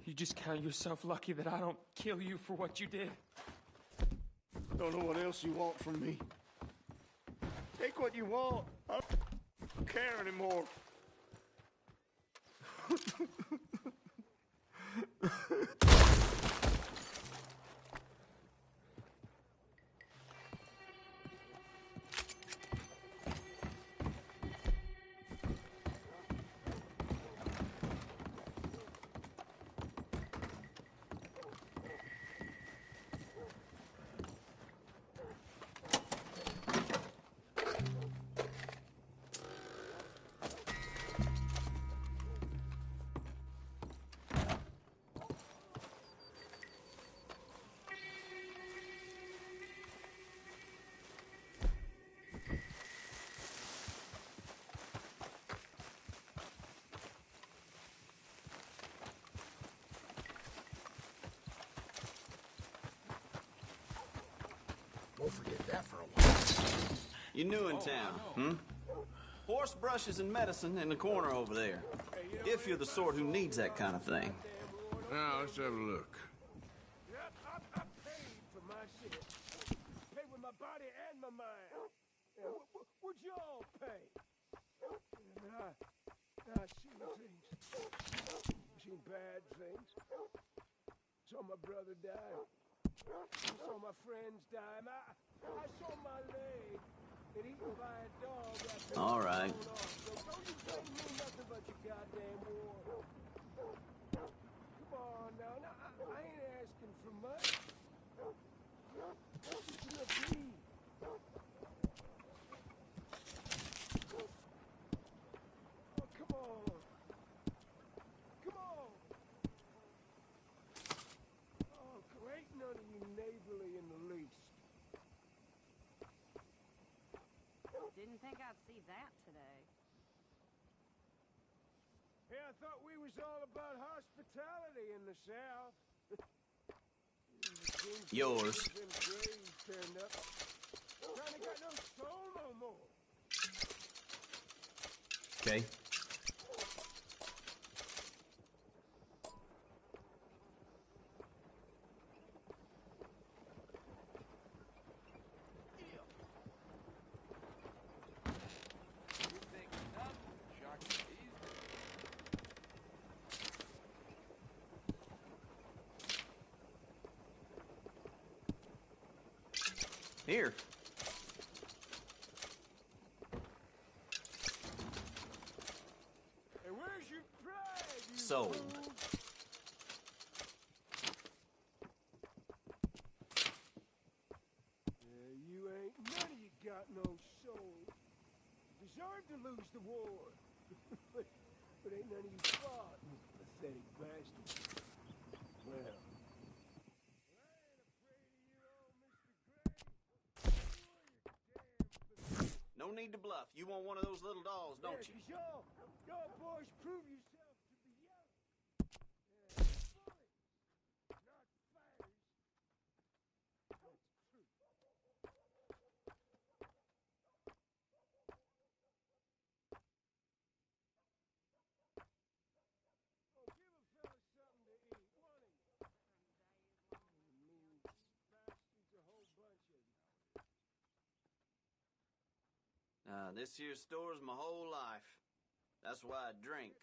You just count yourself lucky that I don't kill you for what you did. Don't know what else you want from me. Take what you want. I don't care anymore. Won't forget that for a while. You new in town, hmm? Horse brushes and medicine in the corner over there. If you're the sort who needs that kind of thing. Now, let's have a look. Yep, I paid for my shit. Paid with my body and my mind. Yeah, would y'all pay? And I seen things. Seen bad things. Saw my brother die. Saw my friends die. And I saw my leg get eaten by a dog. All right. So don't you blame me nothing but your goddamn war. Come on now. I ain't asking for much. Just enough to eat. Oh, come on. Come on. Oh, great, none of you neighborly in the least. Didn't think I'd see that today. Hey, I thought we was all about hospitality in the South. Yours. Them graves turned up. Kinda got no soul no more. Okay. Here. Hey, where's your pride, you Sold. fool? Yeah, you ain't none of you got no soul. Deserve to lose the war. but ain't none of you fought, you pathetic bastard. Well. No need to bluff. You want one of those little dolls, don't you? Yeah, 'cause y'all boys prove yourself to be yellow. Yeah, bullets, not fighters. That's true. Oh, give a fella something to eat, one of you. Mean bastards, a whole bunch of you. This here store's my whole life. That's why I drink.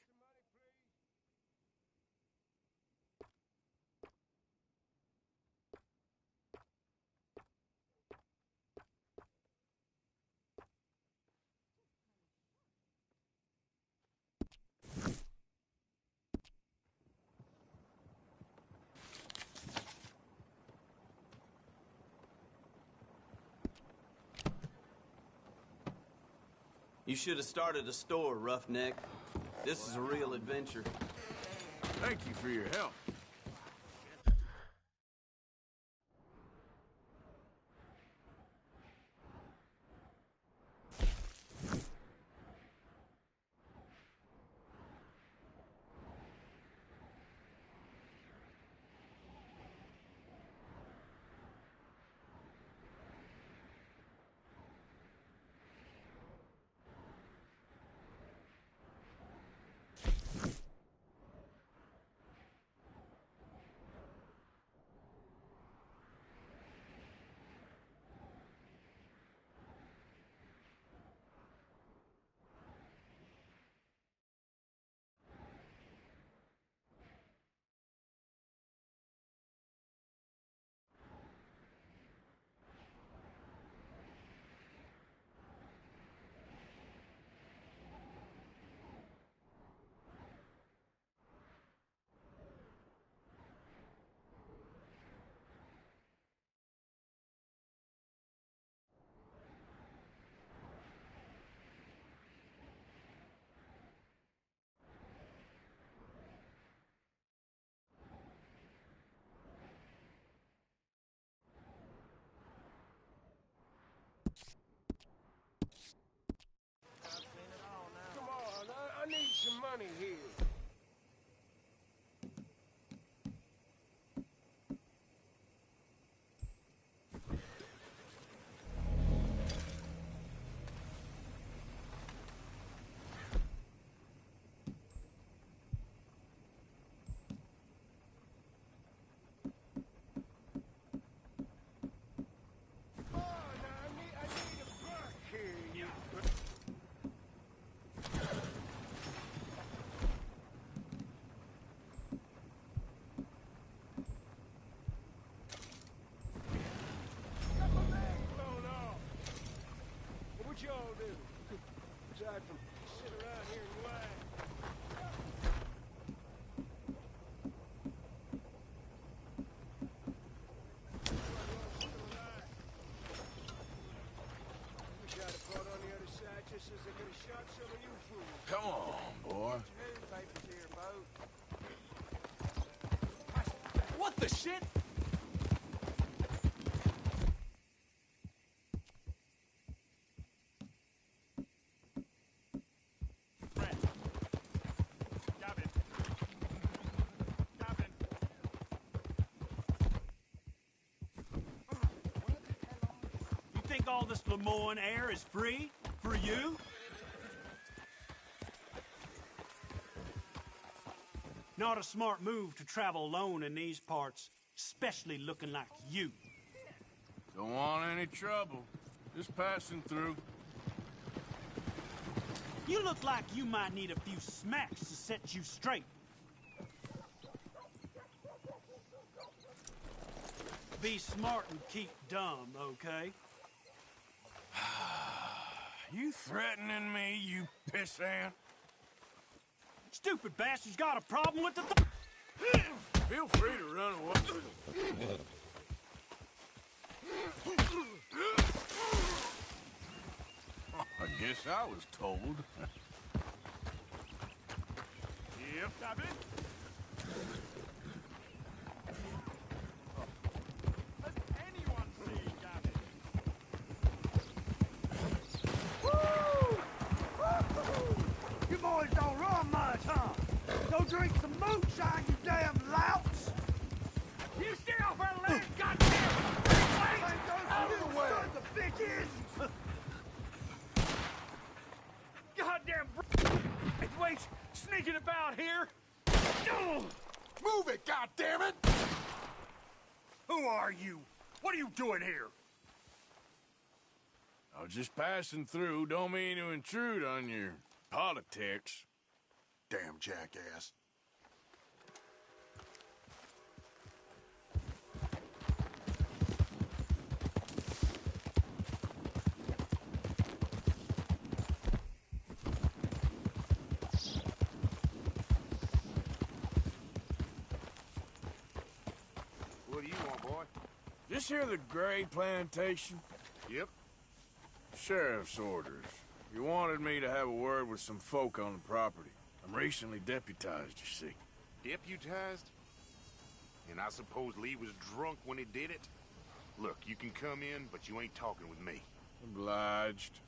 You should have started a store, Roughneck. This is a real adventure. Thank you for your help. Come on, I need some money here. the shit? You think all this Lemoyne air is free? For you? Not a smart move to travel alone in these parts, especially looking like you. Don't want any trouble. Just passing through. You look like you might need a few smacks to set you straight. Be smart and keep dumb, okay? You threatening me, you pissant? Stupid bastard's got a problem with the Feel free to run away. I guess I was told. Yep. Stop it. You boys don't run much, huh? Go drink some moonshine, you damn louts! You stay off our land, goddamn! Out of the way! Sons of bitches! Goddamn wait, sneaking about here! Move it, goddammit! Who are you? What are you doing here? I was just passing through. Don't mean to intrude on your politics. Damn jackass. What do you want, boy? This here the Gray Plantation? Yep. Sheriff's orders. You wanted me to have a word with some folk on the property. I'm recently deputized, you see. Deputized? And I suppose Lee was drunk when he did it? Look, you can come in, but you ain't talking with me. Obliged.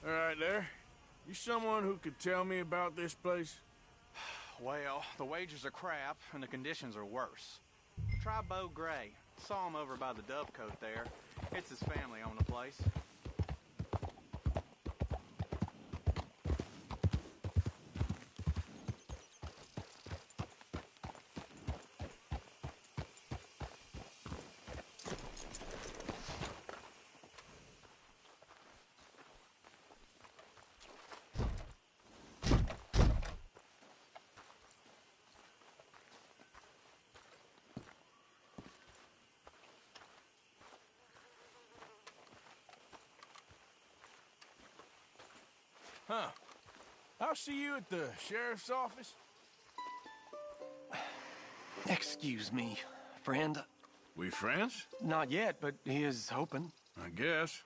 All right, there. You someone who could tell me about this place? Well, the wages are crap, and the conditions are worse. Try Bo Gray. Saw him over by the Dovecote there. It's his family own the place. Huh. I'll see you at the sheriff's office. Excuse me, friend. We friends? Not yet, but he is hoping. I guess.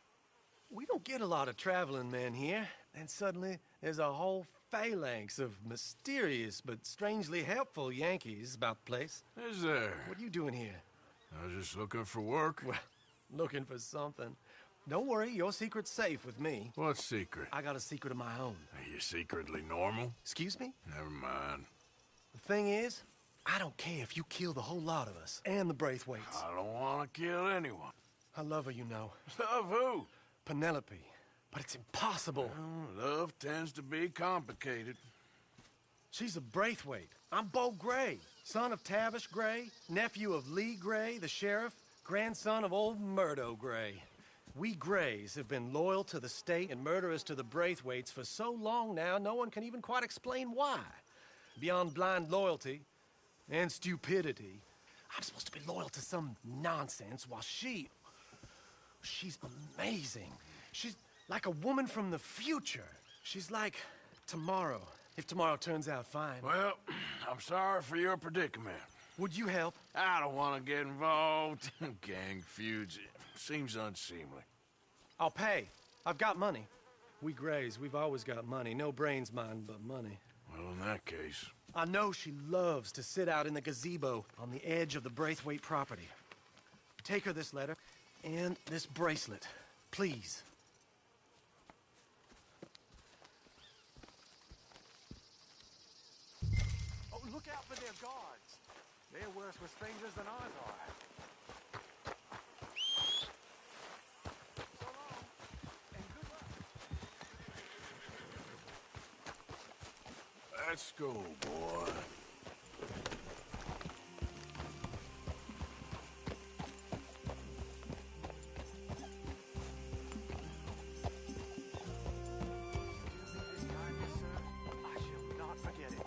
We don't get a lot of traveling men here. And suddenly, there's a whole phalanx of mysterious but strangely helpful Yankees about the place. Is there? What are you doing here? I was just looking for work. Well, looking for something. Don't worry, your secret's safe with me. What secret? I got a secret of my own. Are you secretly normal? Excuse me? Never mind. The thing is, I don't care if you kill the whole lot of us and the Braithwaites. I don't want to kill anyone. I love her, you know. Love who? Penelope. But it's impossible. Well, love tends to be complicated. She's a Braithwaite. I'm Beau Gray, son of Tavish Gray, nephew of Lee Gray, the sheriff, grandson of old Murdo Gray. We Grays have been loyal to the state and murderers to the Braithwaites for so long now, no one can even quite explain why. Beyond blind loyalty and stupidity, I'm supposed to be loyal to some nonsense while she's amazing. She's like a woman from the future. She's like tomorrow, if tomorrow turns out fine. Well, I'm sorry for your predicament. Would you help? I don't want to get involved in gang feuds. Seems unseemly. I'll pay. I've got money. We Grays, we've always got money. No brains, mind, but money. Well, in that case... I know she loves to sit out in the gazebo on the edge of the Braithwaite property. Take her this letter and this bracelet, please. Oh, look out for their guards. They're worse with strangers than ours are. So long, and good luck. Let's go, boy. I shall not forget it.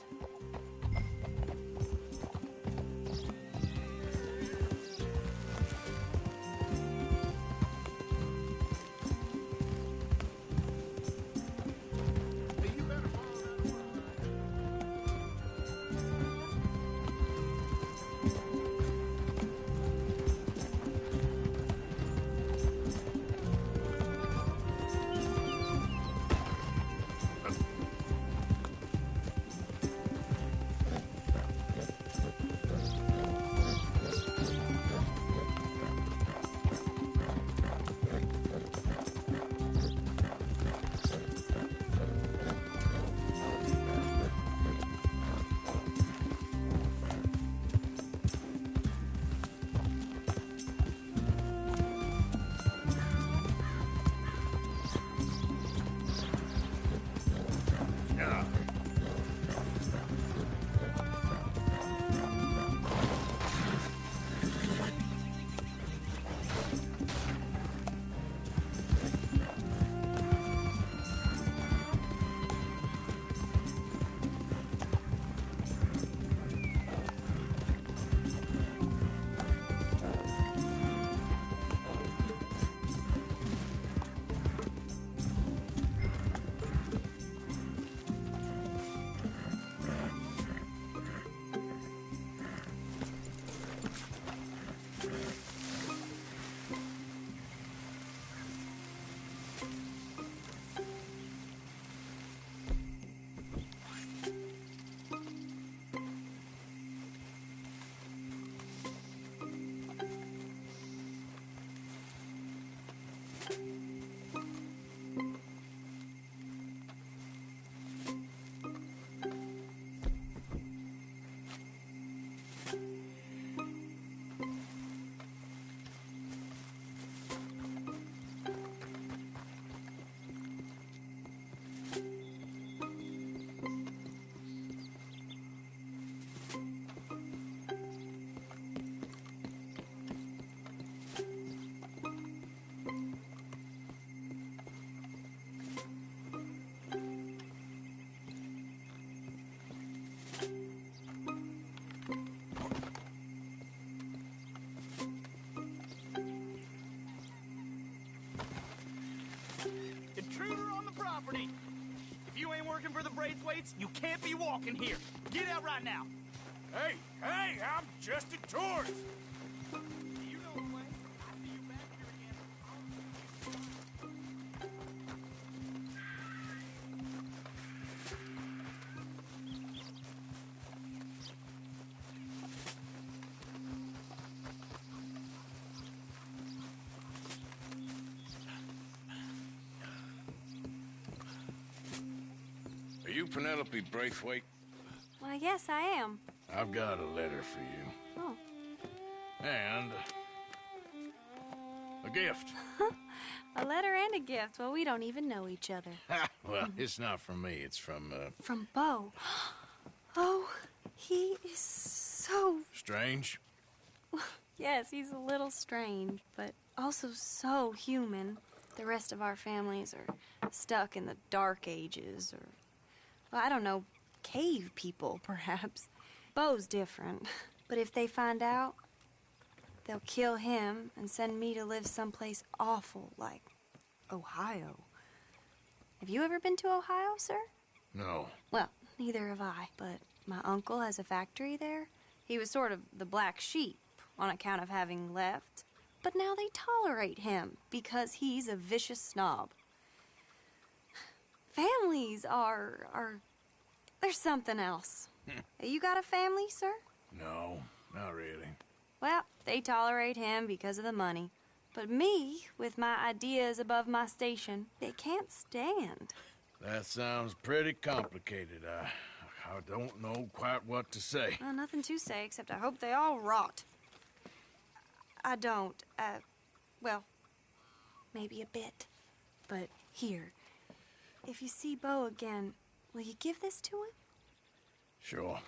working for the Braithwaites, you can't be walking here. Get out right now. Hey, I'm just a tourist. You know the way. I'll see you back here again. Are you Penelope Braithwaite? Well, yes, I am. I've got a letter for you. Oh. And a A gift. A letter and a gift. Well, we don't even know each other. Well, it's not from me. It's from, From Beau. Oh, he is so... Strange. Yes, he's a little strange, but also so human. The rest of our families are stuck in the Dark Ages, or, well, I don't know, cave people, perhaps. Beau's different. But if they find out, they'll kill him and send me to live someplace awful like Ohio. Have you ever been to Ohio, sir? No. Well, neither have I, but my uncle has a factory there. He was sort of the black sheep on account of having left. But now they tolerate him because he's a vicious snob. Families are there's something else. You got a family, sir? No, not really. Well, they tolerate him because of the money. But me, with my ideas above my station, they can't stand. That sounds pretty complicated. I don't know quite what to say. Well, nothing to say, except I hope they all rot. I don't, well, maybe a bit. But here, if you see Beau again, will you give this to him? Sure.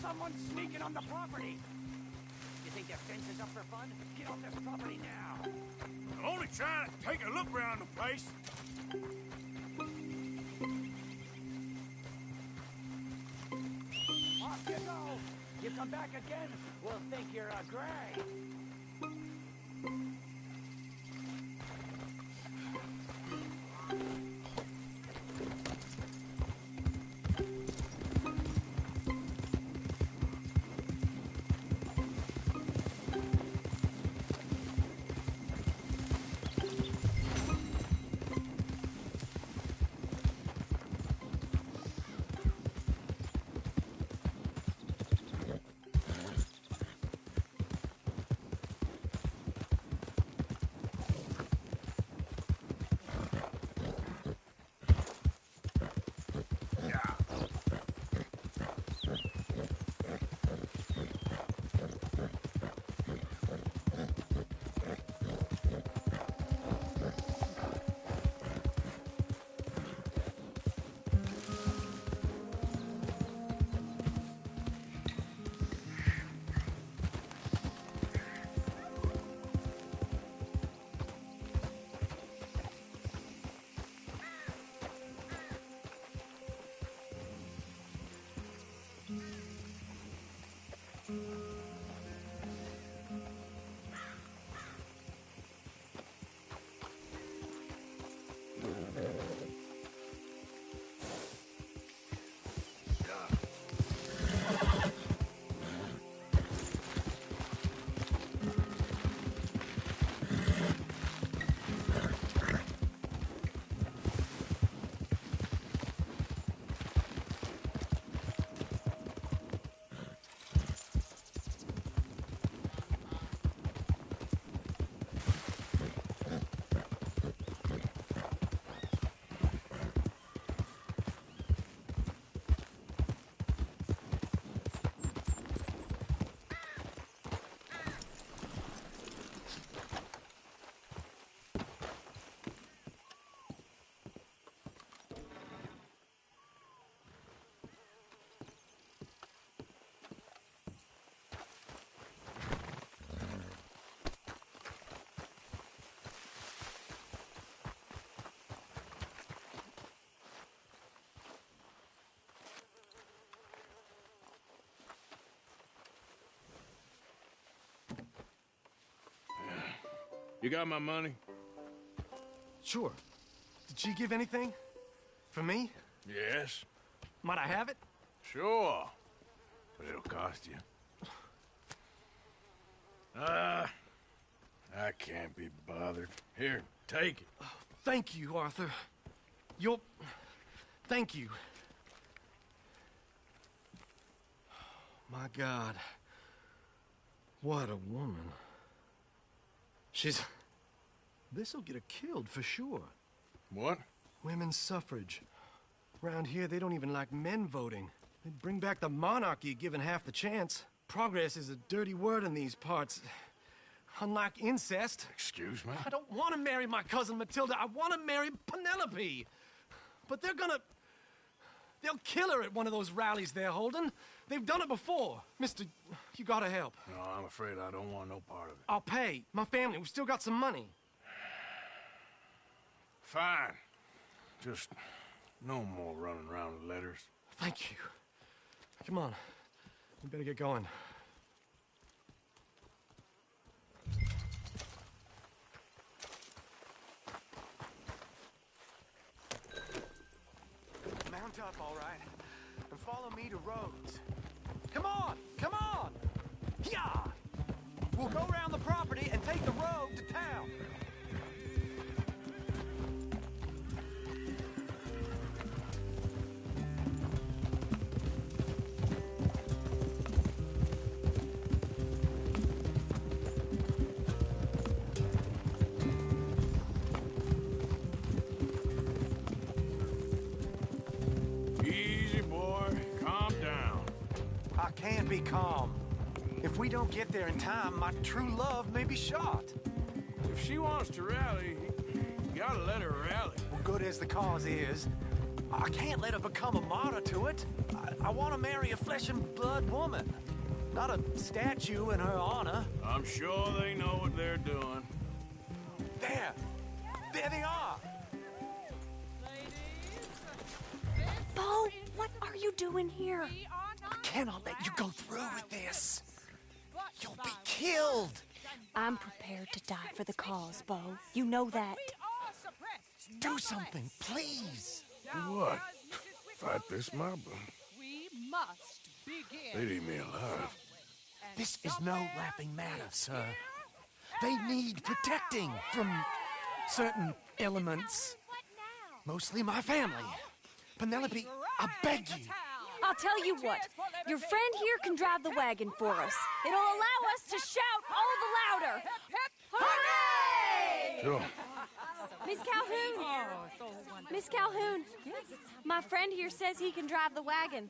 Someone's sneaking on the property. You think their fence is up for fun? Get off this property now. I'm only trying to take a look around the place. Off you go. You come back again, we'll think you're a gray. You got my money? Sure. Did she give anything? For me? Yes? Might I have it? Sure. But it'll cost you. I can't be bothered. Here, take it. Thank you, Arthur. Thank you. My God. What a woman. This'll get her killed for sure. What? Women's suffrage. Around here, they don't even like men voting. They'd bring back the monarchy given half the chance. Progress is a dirty word in these parts. Unlike incest. Excuse me? I don't want to marry my cousin Matilda. I want to marry Penelope. But they'll kill her at one of those rallies they're holding. They've done it before. Mister, you gotta help. No, I'm afraid I don't want no part of it. I'll pay. My family, we've still got some money. Fine. Just no more running around with letters. Thank you. Come on. We better get going. Mount up, all right, and follow me to Rhodes. Come on! Come on! Yeah! We'll go around the property and take the road to town. Easy, boy. Calm down. I can't be calm. If we don't get there in time, my true love may be shot. If she wants to rally, you gotta let her rally. Well, good as the cause is, I can't let her become a martyr to it. I want to marry a flesh and blood woman, not a statue in her honor. I'm sure they know what they're doing. There! There they are! Bo, what are you doing here? I cannot let you go through with this. You'll be killed. I'm prepared to die for the cause, Bo. You know that. Do something, please. What? Fight this mob? We must begin. They'd eat me alive. This is no laughing matter, sir. They need protecting from certain elements. Mostly my family. Penelope, I beg you. I'll tell you what. Your friend here can drive the wagon for us. It'll allow us to shout all the louder. Hooray! Sure. Miss Calhoun. Miss Calhoun. My friend here says he can drive the wagon.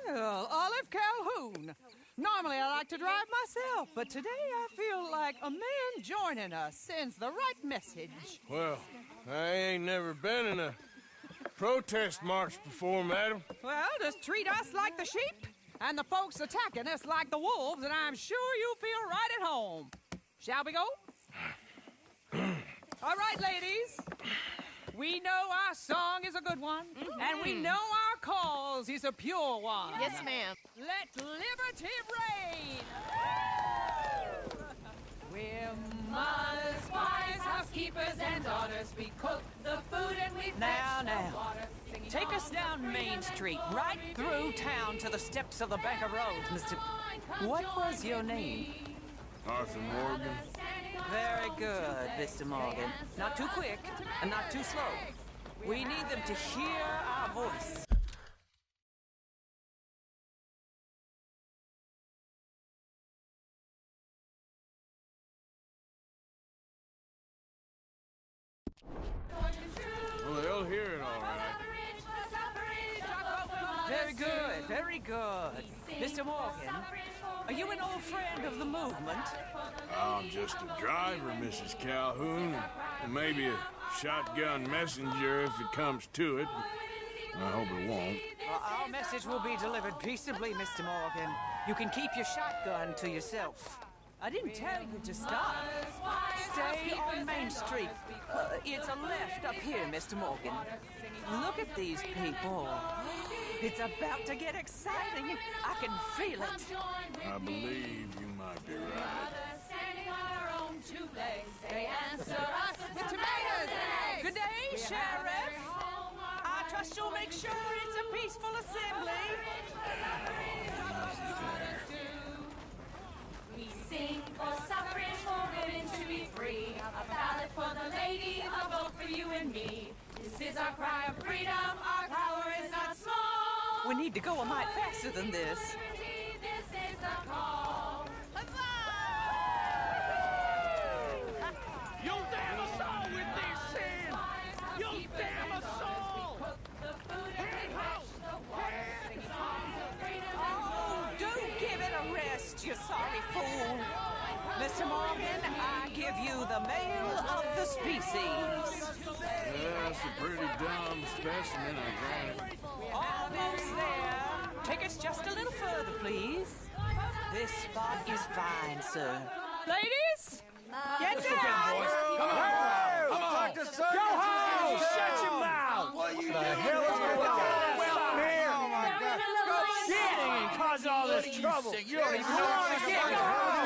Well, Olive Calhoun. Normally I like to drive myself, but today I feel like a man joining us sends the right message. Well, I ain't never been in a protest march before, madam. Well, just treat us like the sheep, and the folks attacking us like the wolves, and I'm sure you'll feel right at home. Shall we go? All right, ladies. We know our song is a good one, and we know our cause is a pure one. Yes, ma'am. Let liberty reign! We're mothers, wives, housekeepers, and daughters. We cook the food and we fetch the water. Take us down Main Street, right through town to the steps of the Bank of Rhodes, Mr. What was your name? Arthur Morgan. Very good, Mr. Morgan. Not too quick and not too slow. We need them to hear our voice. Well, they'll hear it all right. Very good, very good. Mr. Morgan, are you an old friend of the movement? I'm just a driver, Mrs. Calhoun, and maybe a shotgun messenger if it comes to it. I hope it won't. Well, our message will be delivered peaceably, Mr. Morgan. You can keep your shotgun to yourself. I didn't tell you to stop. Stay on Main Street. It's a left up here, Mr. Morgan. Look at these people. It's about to get exciting. I can feel it. I believe you might be right. They answer us with tomatoes and eggs. Good day, Sheriff. I trust you'll make sure it's a peaceful assembly. We sing for suffrage, for women to be free. A ballot for the lady, a vote for you and me. This is our cry of freedom, our power is not small. We need to go a mite faster than this. This is the call. You damn us all with this sin! You damn us all! Oh, do give it a rest, you sorry fool. Mr. Morgan, I give you the male of the species. That's a pretty dumb specimen, I grant it. Almost there. Take us just a little further, please. This spot is fine, sir. Ladies, get down! Come on! Go home! Shut your mouth! What you the hell is going on? Well, here! Oh, my God. Go shit! And cause all this trouble. You don't even know what to get. Go home!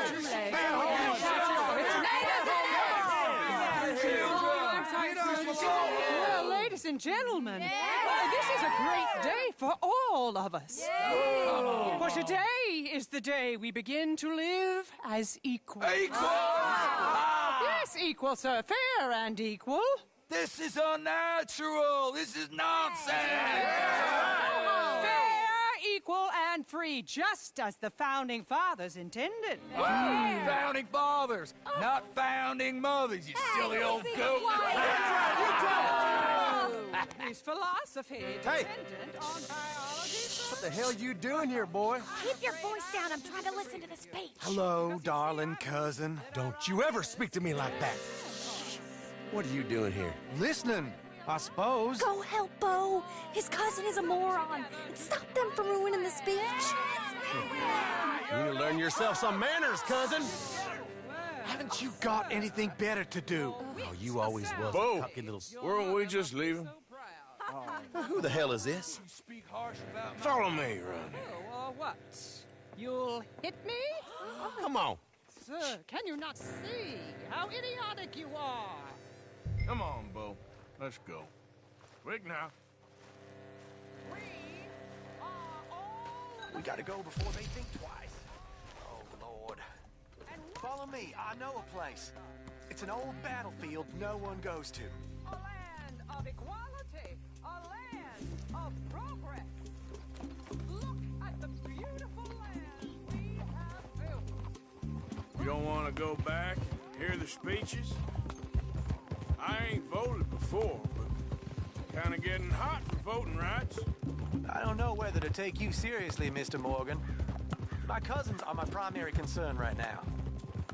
Well, ladies and gentlemen, this is a great day for all of us. For today is the day we begin to live as equals. Yes, equal, sir. Fair and equal. This is unnatural. This is nonsense. Fair, equal, and free, just as the Founding Fathers intended. Founding fathers, not founding mothers, you silly old goat. His philosophy dependent on biology. What the hell you doing here, boy? Keep your voice down. I'm trying to listen to the speech. Hello, darling cousin. Don't you ever speak to me like that. What are you doing here? Listening, I suppose. Go help Bo. His cousin is a moron. And stop them from ruining the speech. You need to learn yourself some manners, cousin. Haven't you got anything better to do? Oh, you always was Bo, a cocky little... weren't we just leaving? Who the hell is this? Follow me around here. What? You'll hit me? Come on. Sir, can you not see how idiotic you are? Come on, Bo. Let's go. Quick now. We gotta go before they think twice. Oh, Lord. Follow me. I know a place. It's an old battlefield no one goes to. A land of equality. A land of progress. Look at the beautiful land we have built. You don't want to go back and hear the speeches? I ain't voted before, but kind of getting hot for voting rights. I don't know whether to take you seriously, Mr. Morgan. My cousins are my primary concern right now.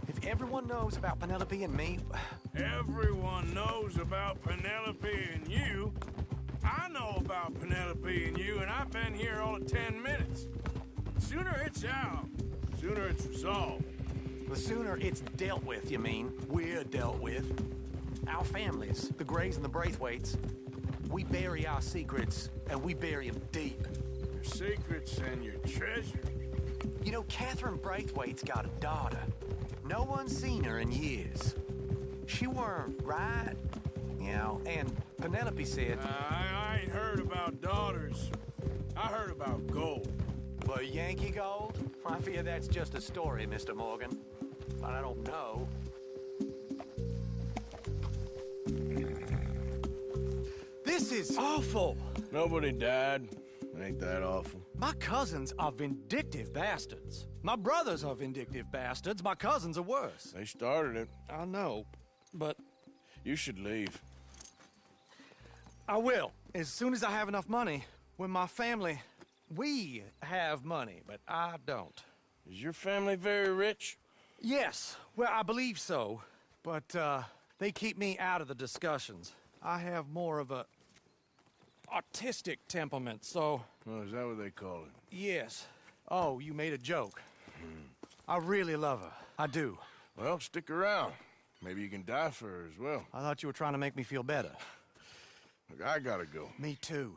If everyone knows about Penelope and me... Everyone knows about Penelope and you. I know about Penelope and you, and I've been here all of 10 minutes. Sooner it's out, sooner it's resolved. The sooner it's dealt with, you mean? We're dealt with. Our families, the Grays and the Braithwaites, we bury our secrets, and we bury them deep. Your secrets and your treasure. You know, Catherine Braithwaite's got a daughter. No one's seen her in years. She weren't right, you know, and Penelope said... I ain't heard about daughters. I heard about gold. But Yankee gold? I fear that's just a story, Mr. Morgan. But I don't know. This is awful. Nobody died. Ain't that awful? My cousins are vindictive bastards. My brothers are vindictive bastards. My cousins are worse. They started it. I know, but... You should leave. I will, as soon as I have enough money. When my family... We have money, but I don't. Is your family very rich? Yes, well, I believe so. But, they keep me out of the discussions. I have more of a... artistic temperament, so... Oh, is that what they call it? Yes. Oh, you made a joke. I really love her. I do. Well, stick around. Maybe you can die for her as well. I thought you were trying to make me feel better. Look, I gotta go. Me too.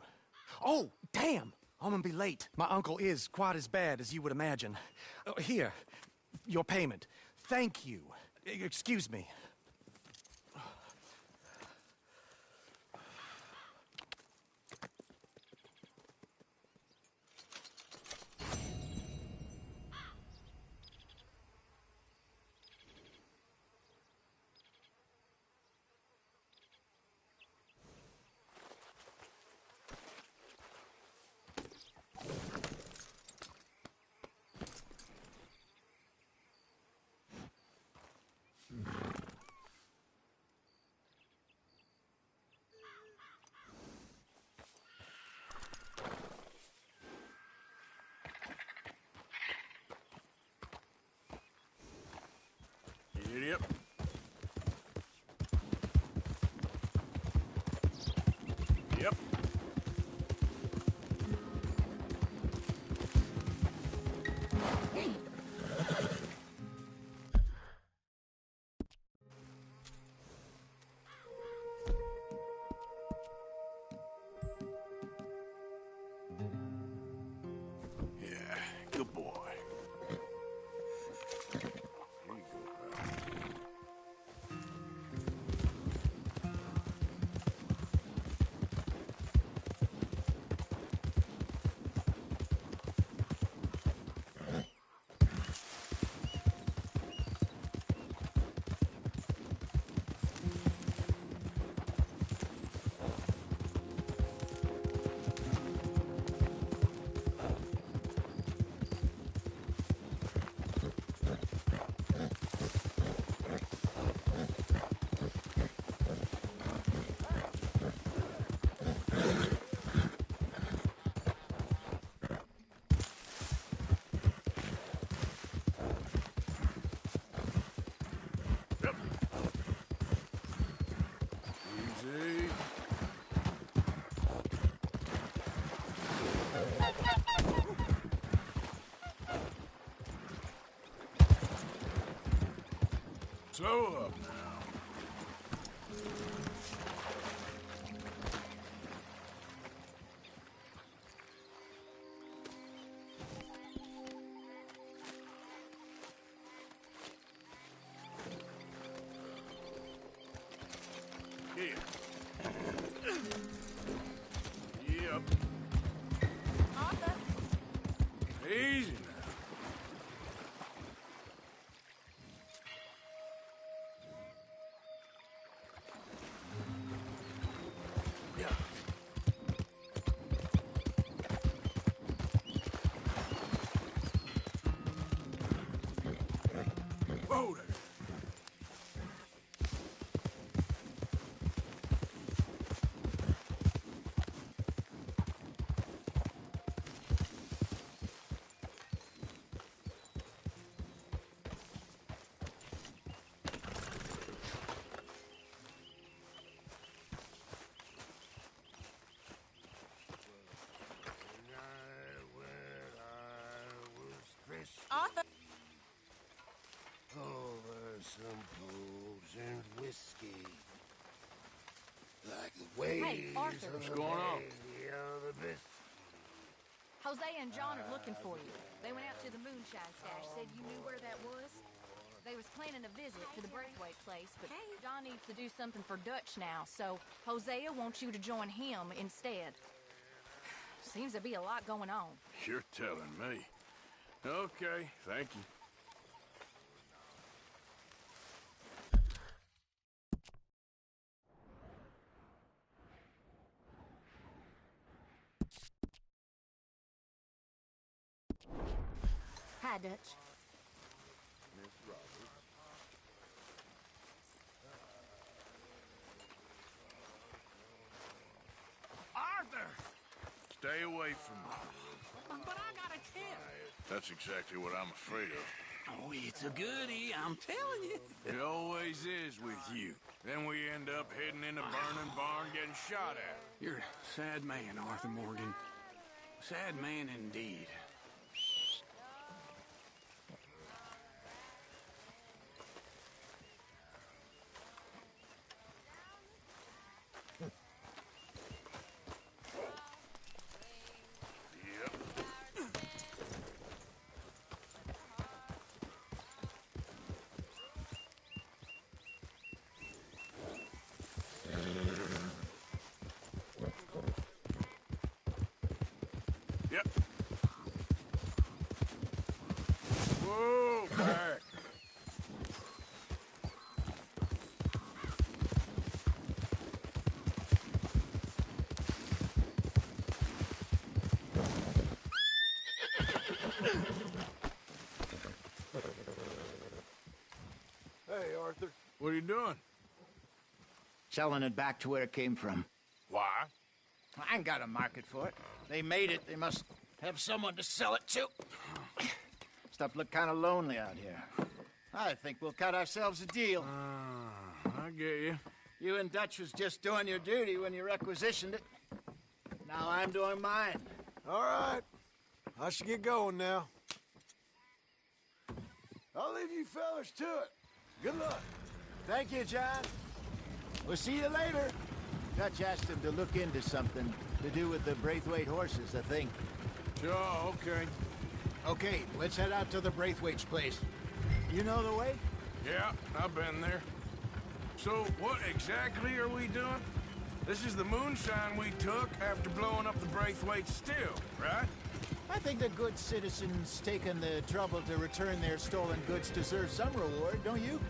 Oh, damn! I'm gonna be late. My uncle is quite as bad as you would imagine. Here, your payment. Thank you. Excuse me. Yeah, good boy. Easy. Slow up now. Here. Yep. Arthur. Easy now. Whoa there. Arthur. Over some poisoned whiskey. Like the waves Hey, Arthur. of What's going on? the abyss. Hosea and John are looking for you. They went out to the moonshine stash, said you knew where that was. They was planning a visit to the Braithwaite place, but John needs to do something for Dutch now, so Hosea wants you to join him instead. Seems to be a lot going on. You're telling me. Okay, thank you. Hi, Dutch. Miss Roberts. Arthur! Stay away from me. But I got a tip. That's exactly what I'm afraid of. Oh, it's a goodie, I'm telling you. It always is with you. Then we end up heading in a burning barn getting shot at. You're a sad man, Arthur Morgan. Sad man indeed. Yep. Whoa, back. Hey, Arthur. What are you doing? Selling it back to where it came from. Why? I ain't got a market for it. They made it. They must have someone to sell it to. Stuff look kind of lonely out here. I think we'll cut ourselves a deal. I get you. You and Dutch was just doing your duty when you requisitioned it. Now I'm doing mine. All right. I should get going now. I'll leave you fellas to it. Good luck. Thank you, John. We'll see you later. Dutch asked him to look into something to do with the Braithwaite horses, I think. Sure, okay. Okay, let's head out to the Braithwaite's place. You know the way? Yeah, I've been there. So, what exactly are we doing? This is the moonshine we took after blowing up the Braithwaite still, right? I think the good citizens taking the trouble to return their stolen goods deserve some reward, don't you?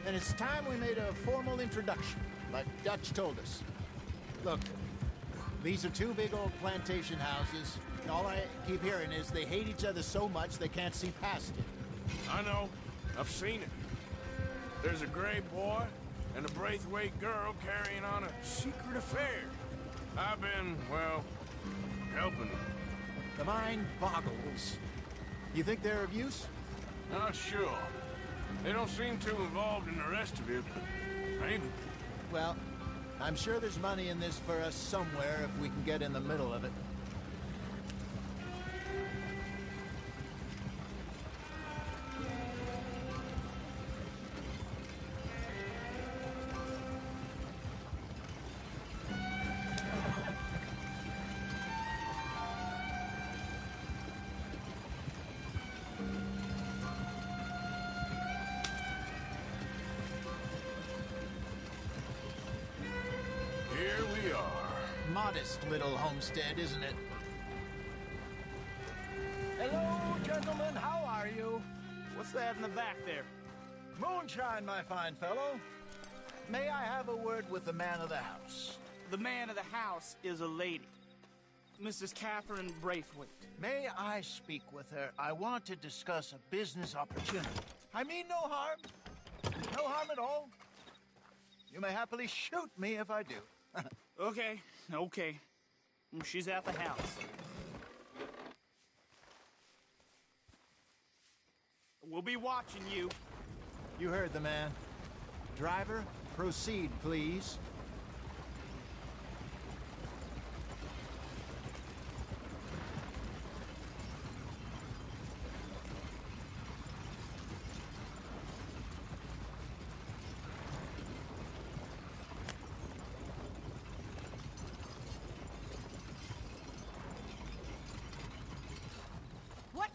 And it's time we made a formal introduction, like Dutch told us. Look, these are two big old plantation houses. All I keep hearing is they hate each other so much they can't see past it. I know. I've seen it. There's a gray boy and a Braithwaite girl carrying on a secret affair. I've been, well, helping them. The mind boggles. You think they're of use? Not sure. They don't seem too involved in the rest of it, but maybe. Well, I'm sure there's money in this for us somewhere if we can get in the middle of it. Modest little homestead, isn't it? Hello, gentlemen. How are you? What's that in the back there? Moonshine, my fine fellow. May I have a word with the man of the house? The man of the house is a lady. Mrs. Catherine Braithwaite. May I speak with her? I want to discuss a business opportunity. I mean no harm. No harm at all. You may happily shoot me if I do. Okay. She's at the house. We'll be watching you. You heard the man. Driver, proceed, please.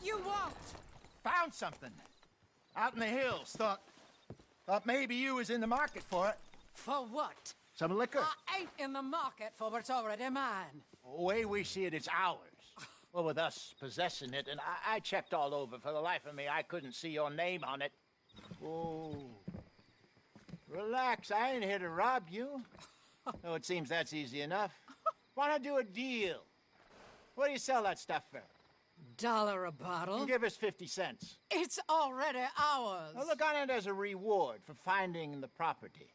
You want? Found something. Out in the hills. Thought maybe you was in the market for it. For what? Some liquor. I ain't in the market for what's already mine. The way we see it, it's ours. Well, with us possessing it, and I checked all over. For the life of me, I couldn't see your name on it. Oh. Relax, I ain't here to rob you. Oh, it seems that's easy enough. Why not do a deal? What do you sell that stuff for? $1 a bottle? Give us 50 cents. It's already ours. Well, look on it as a reward for finding the property.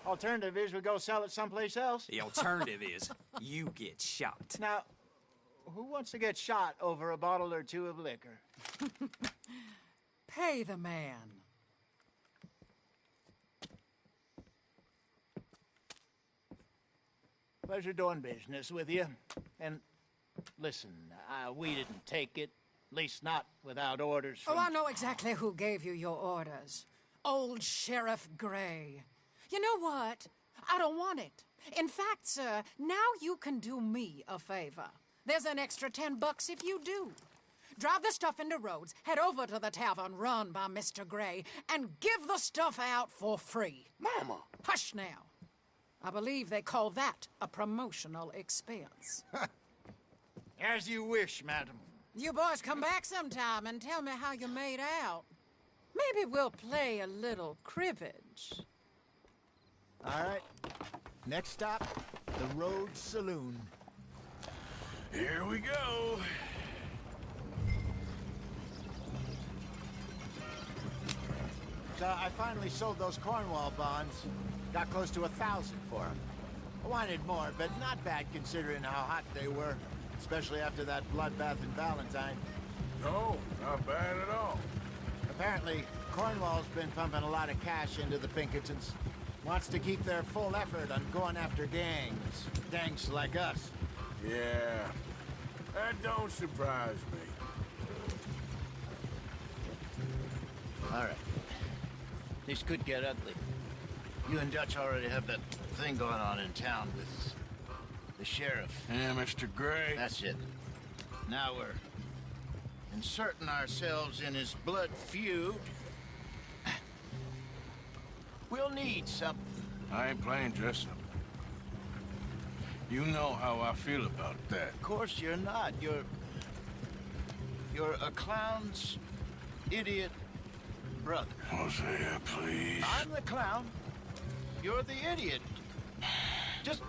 Alternative is we go sell it someplace else. The alternative is you get shot. Now, who wants to get shot over a bottle or two of liquor? Pay the man. Pleasure doing business with you. And listen, we didn't take it. At least not without orders from... Oh, I know exactly who gave you your orders. Old Sheriff Gray. You know what? I don't want it. In fact, sir, now you can do me a favor. There's an extra $10 if you do. Drive the stuff into Rhodes, head over to the tavern run by Mr. Gray, and give the stuff out for free. Mama! Hush now. I believe they call that a promotional expense. As you wish, madam. You boys come back sometime and tell me how you made out. Maybe we'll play a little cribbage. All right. Next stop, the Rhodes Saloon. Here we go. So I finally sold those Cornwall bonds. Got close to 1,000 for them. I wanted more, but not bad considering how hot they were. Especially after that bloodbath in Valentine. No, not bad at all. Apparently, Cornwall's been pumping a lot of cash into the Pinkertons. Wants to keep their full effort on going after gangs. Gangs like us. Yeah, that don't surprise me. All right. This could get ugly. You and Dutch already have that thing going on in town with the sheriff. Yeah, Mr. Gray. That's it. Now we're inserting ourselves in his blood feud. We'll need something. I ain't playing dress-up. You know how I feel about that. Of course you're not. You're a clown's idiot brother. Hosea, please. I'm the clown. You're the idiot. Just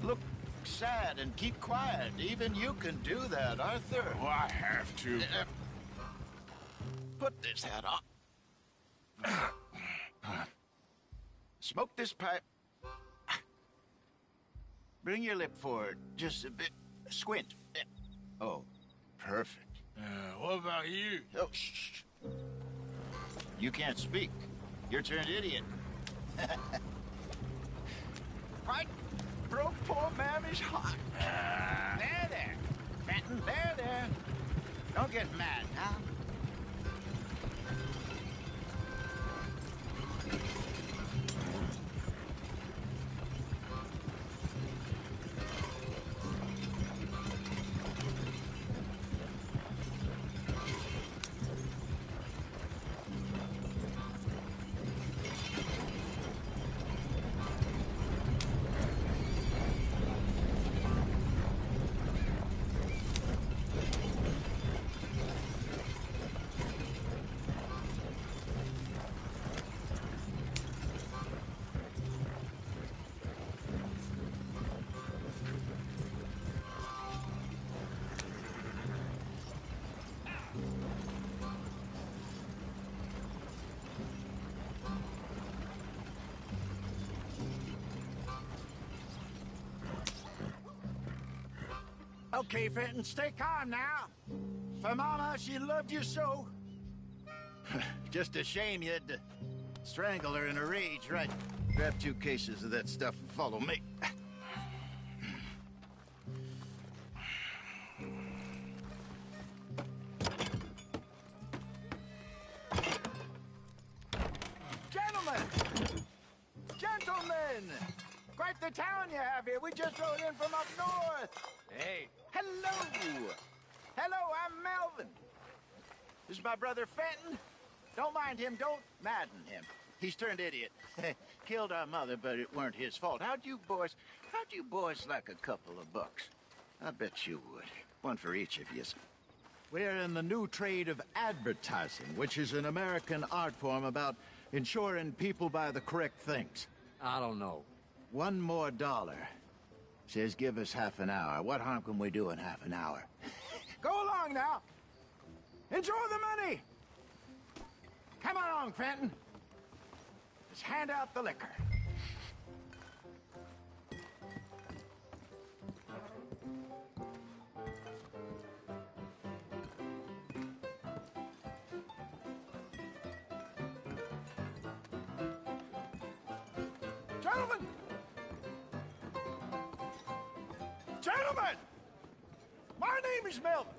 look sad and keep quiet. Even you can do that, Arthur. Oh, I have to. Put this hat on. Smoke this pipe. Bring your lip forward just a bit. Squint. Oh, perfect. What about you? Oh, shh. You can't speak. You're turned idiot. Right? Broke poor Mammy's heart. There. Fenton, there. Don't get mad now. Okay, Fenton, stay calm now. For Mama, she loved you so. Just a shame you had to strangle her in a rage, right? Grab 2 cases of that stuff and follow me. Gentlemen! Quite the town you have here. We just rode in from up north. Hey. Hello. I'm Melvin. This is my brother Fenton. Don't mind him. Don't madden him. He's turned idiot. Killed our mother, but it weren't his fault. How'd you boys like a couple of bucks? I bet you would. One for each of you. We're in the new trade of advertising, which is an American art form about ensuring people buy the correct things. I don't know. $1 more. Says give us half an hour. What harm can we do in half an hour? Go along now. Enjoy the money. Come along, Fenton. Let's hand out the liquor. Gentlemen! My name is Melvin.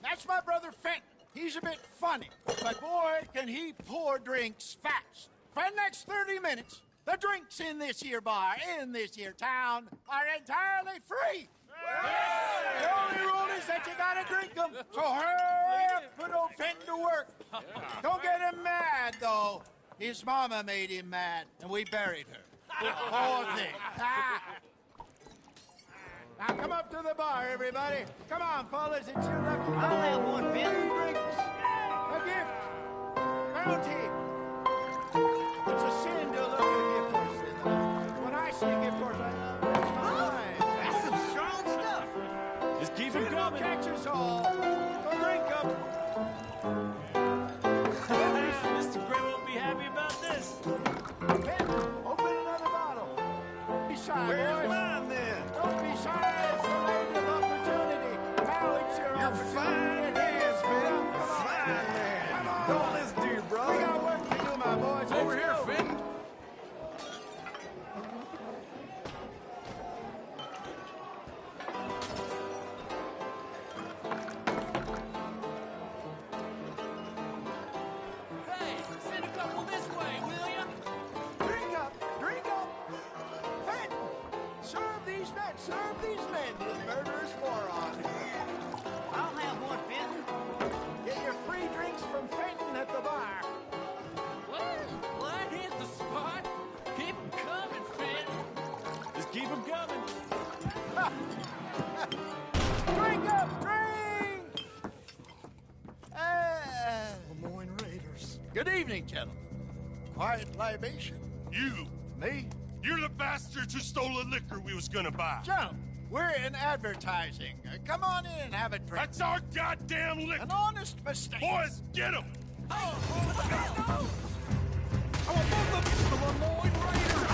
That's my brother Fenton. He's a bit funny, but boy, can he pour drinks fast. For the next 30 minutes, the drinks in this here bar, in this here town, are entirely free. The only rule is that you gotta drink them, so hurry up, put old Fenton to work. Don't get him mad, though. His mama made him mad, and we buried her. Poor thing. Now come up to the bar, everybody. Come on, fellas, it's your lucky. I'll have one, Fenton. Drinks. A gift. Bounty. It's a sin to look at a gift horse. When I see a gift horse, that's some strong stuff. Just keep it coming. Catch us all. Go drink up. Mr. Gray won't be happy about this. Fenton, open another bottle. Be shy, Where's boys. mine, then? Don't be shy. It's the land of opportunity. Now it's your opportunity. fine, It is, man. Come on. Fine, man. Come on. Don't listen to your brother. We got work to do, my boys. Over Let's here, go. Fenton. Hey, send a couple this way, will ya? Drink up. Drink up. Good evening, gentlemen. Quiet libation? You. Me? You're the bastards who stole the liquor we was gonna buy. Gentlemen, we're in advertising. Come on in and have a drink. That's our goddamn liquor. An honest mistake. Boys, get him! Oh, what the hell? I want both of you, the Lemoyne Raiders!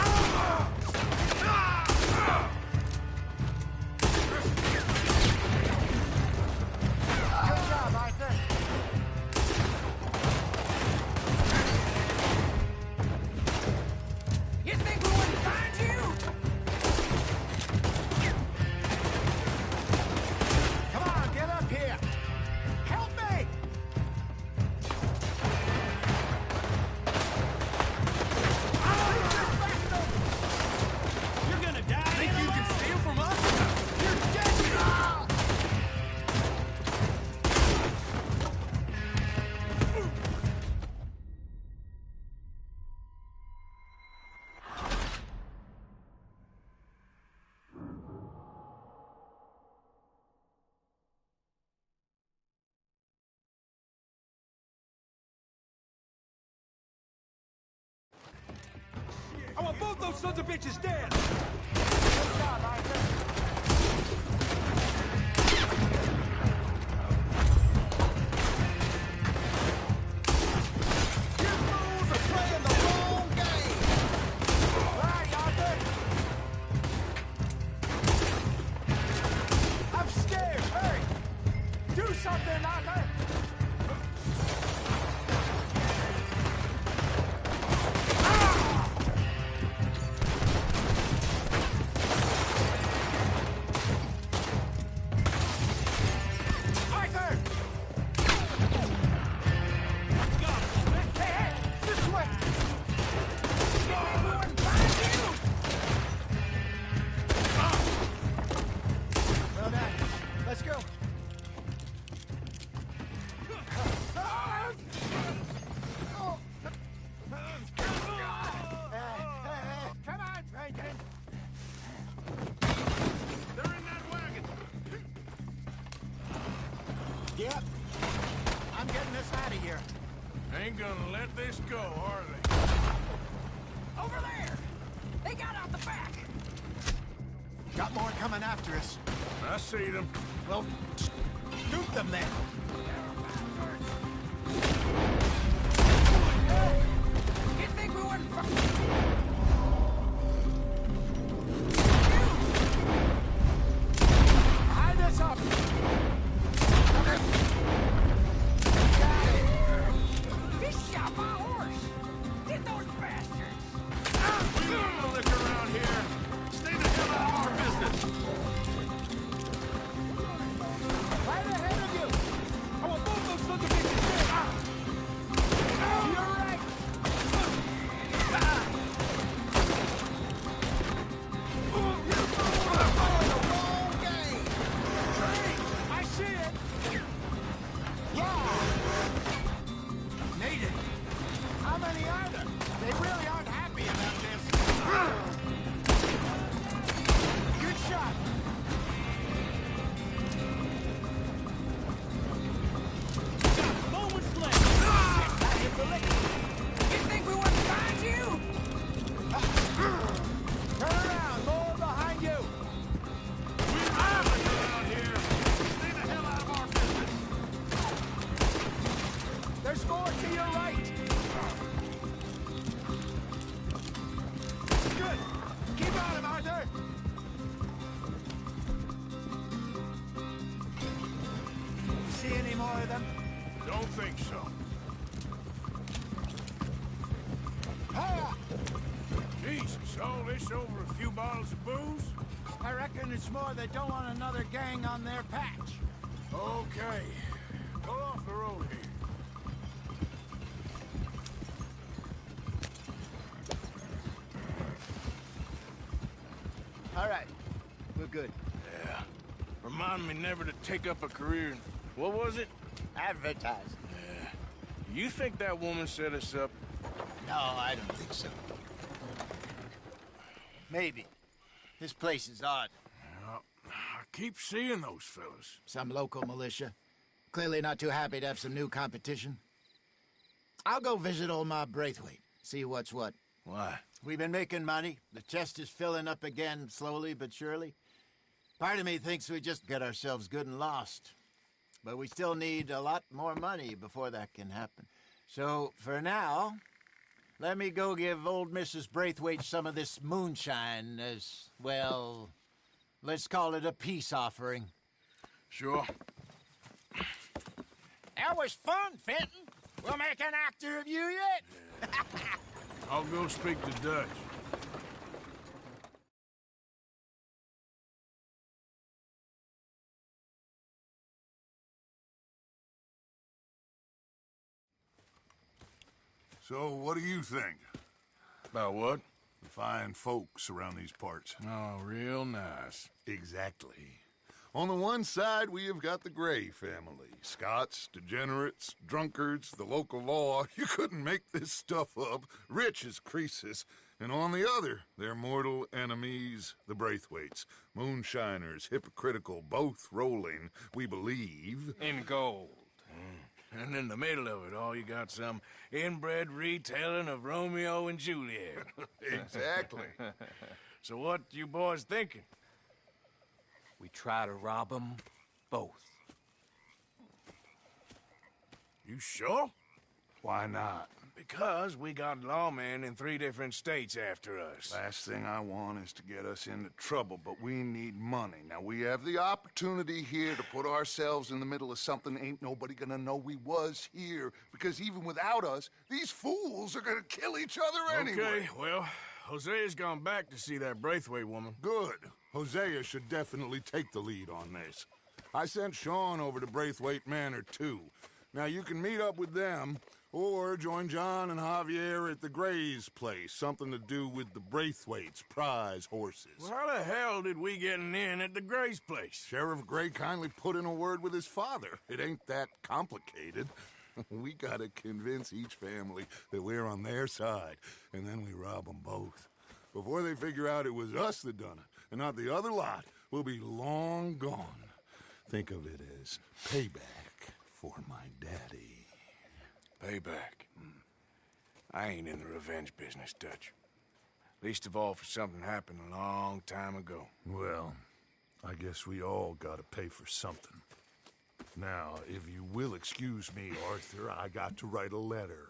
Good job, Arthur. You think we wouldn't find you? Come on, get up here. Help me! You're gonna die. Think you can steal from us? You're dead! Ah! I want both those sons of bitches dead. Good job, Arthur. You fools are playing the wrong game! Right, Arthur? Upstairs, hurry! Do something, Arthur! Arthur! Hey, hey, this way! Well done. Let's go. Come on, Franklin. They're in that wagon. Yep. I'm getting us out of here. Ain't gonna let this go, are they? Over there! They got out the back! Got more coming after us. I see them. Well, shoot them then. You think we wouldn't Hide this up. He shot my horse! Get those bastards! We want no liquor around here. Stay the hell out of our business. Right ahead of you. I want both those sons of bitches dead. You're right. I see it. Yeah. Native. How many are there? They really aren't happy about this. Good shot. Moments left. You think we wouldn't find you? Turn around. More behind you. We want no liquor around here. Stay the hell out of our business. There's more to your right. Good. Keep on him, Arthur. See any more of them? Don't think so. Hiya! Jesus, all this over a few bottles of booze? I reckon it's more they don't want another gang on their patch. Okay. Go off the road here. All right. We're good. Yeah. Remind me never to take up a career in... What was it? Advertising. Yeah. You think that woman set us up? No, I don't think so. Maybe. This place is odd. Well, I keep seeing those fellas. Some local militia. Clearly not too happy to have some new competition. I'll go visit old Ma Braithwaite, see what's what. Why? We've been making money. The chest is filling up again, slowly but surely. Part of me thinks we just got ourselves good and lost. But we still need a lot more money before that can happen. So, for now, let me go give old Mrs. Braithwaite some of this moonshine as, well, let's call it a peace offering. Sure. That was fun, Fenton. We'll make an actor of you yet. I'll go speak to Dutch. So, what do you think? About what? The fine folks around these parts. Oh, real nice. Exactly. On the one side, we have got the Gray family. Scots, degenerates, drunkards, the local law. You couldn't make this stuff up. Rich as Croesus. And on the other, their mortal enemies, the Braithwaites. Moonshiners, hypocritical, both rolling, we believe. In gold. And in the middle of it all, you got some inbred retelling of Romeo and Juliet. Exactly. So what you boys thinking? We try to rob them both. You sure? Why not? Because we got lawmen in 3 different states after us. Last thing I want is to get us into trouble, but we need money. Now, we have the opportunity here to put ourselves in the middle of something ain't nobody gonna know we was here, because even without us, these fools are gonna kill each other anyway. Okay, well, Hosea's gone back to see that Braithwaite woman. Good. Hosea should definitely take the lead on this. I sent Sean over to Braithwaite Manor, too. Now, you can meet up with them, or join John and Javier at the Gray's place. Something to do with the Braithwaites' prize horses. Well, how the hell did we get in at the Gray's place? Sheriff Gray kindly put in a word with his father. It ain't that complicated. We gotta convince each family that we're on their side, and then we rob them both. Before they figure out it was us that done it, and not the other lot, we'll be long gone. Think of it as payback for my daddy. Payback. I ain't in the revenge business, Dutch. Least of all for something happened a long time ago. Well, I guess we all gotta pay for something. Now, if you will excuse me, Arthur, I got to write a letter.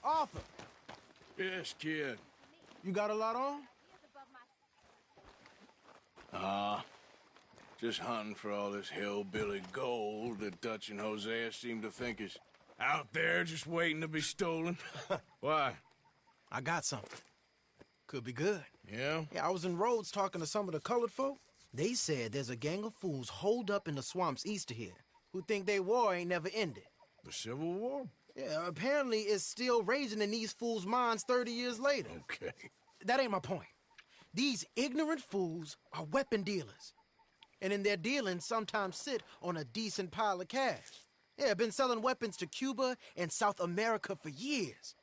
Arthur, Yes, kid. you got a lot on? Just hunting for all this hillbilly gold that Dutch and Hosea seem to think is out there just waiting to be stolen. Why? I got something. Could be good. Yeah? Yeah, I was in Rhodes talking to some of the colored folk. They said there's a gang of fools holed up in the swamps east of here who think their war ain't never ended. The Civil War? Yeah, apparently it's still raging in these fools' minds 30 years later. Okay. That ain't my point. These ignorant fools are weapon dealers. And in their dealing, sometimes sit on a decent pile of cash. Yeah, been selling weapons to Cuba and South America for years.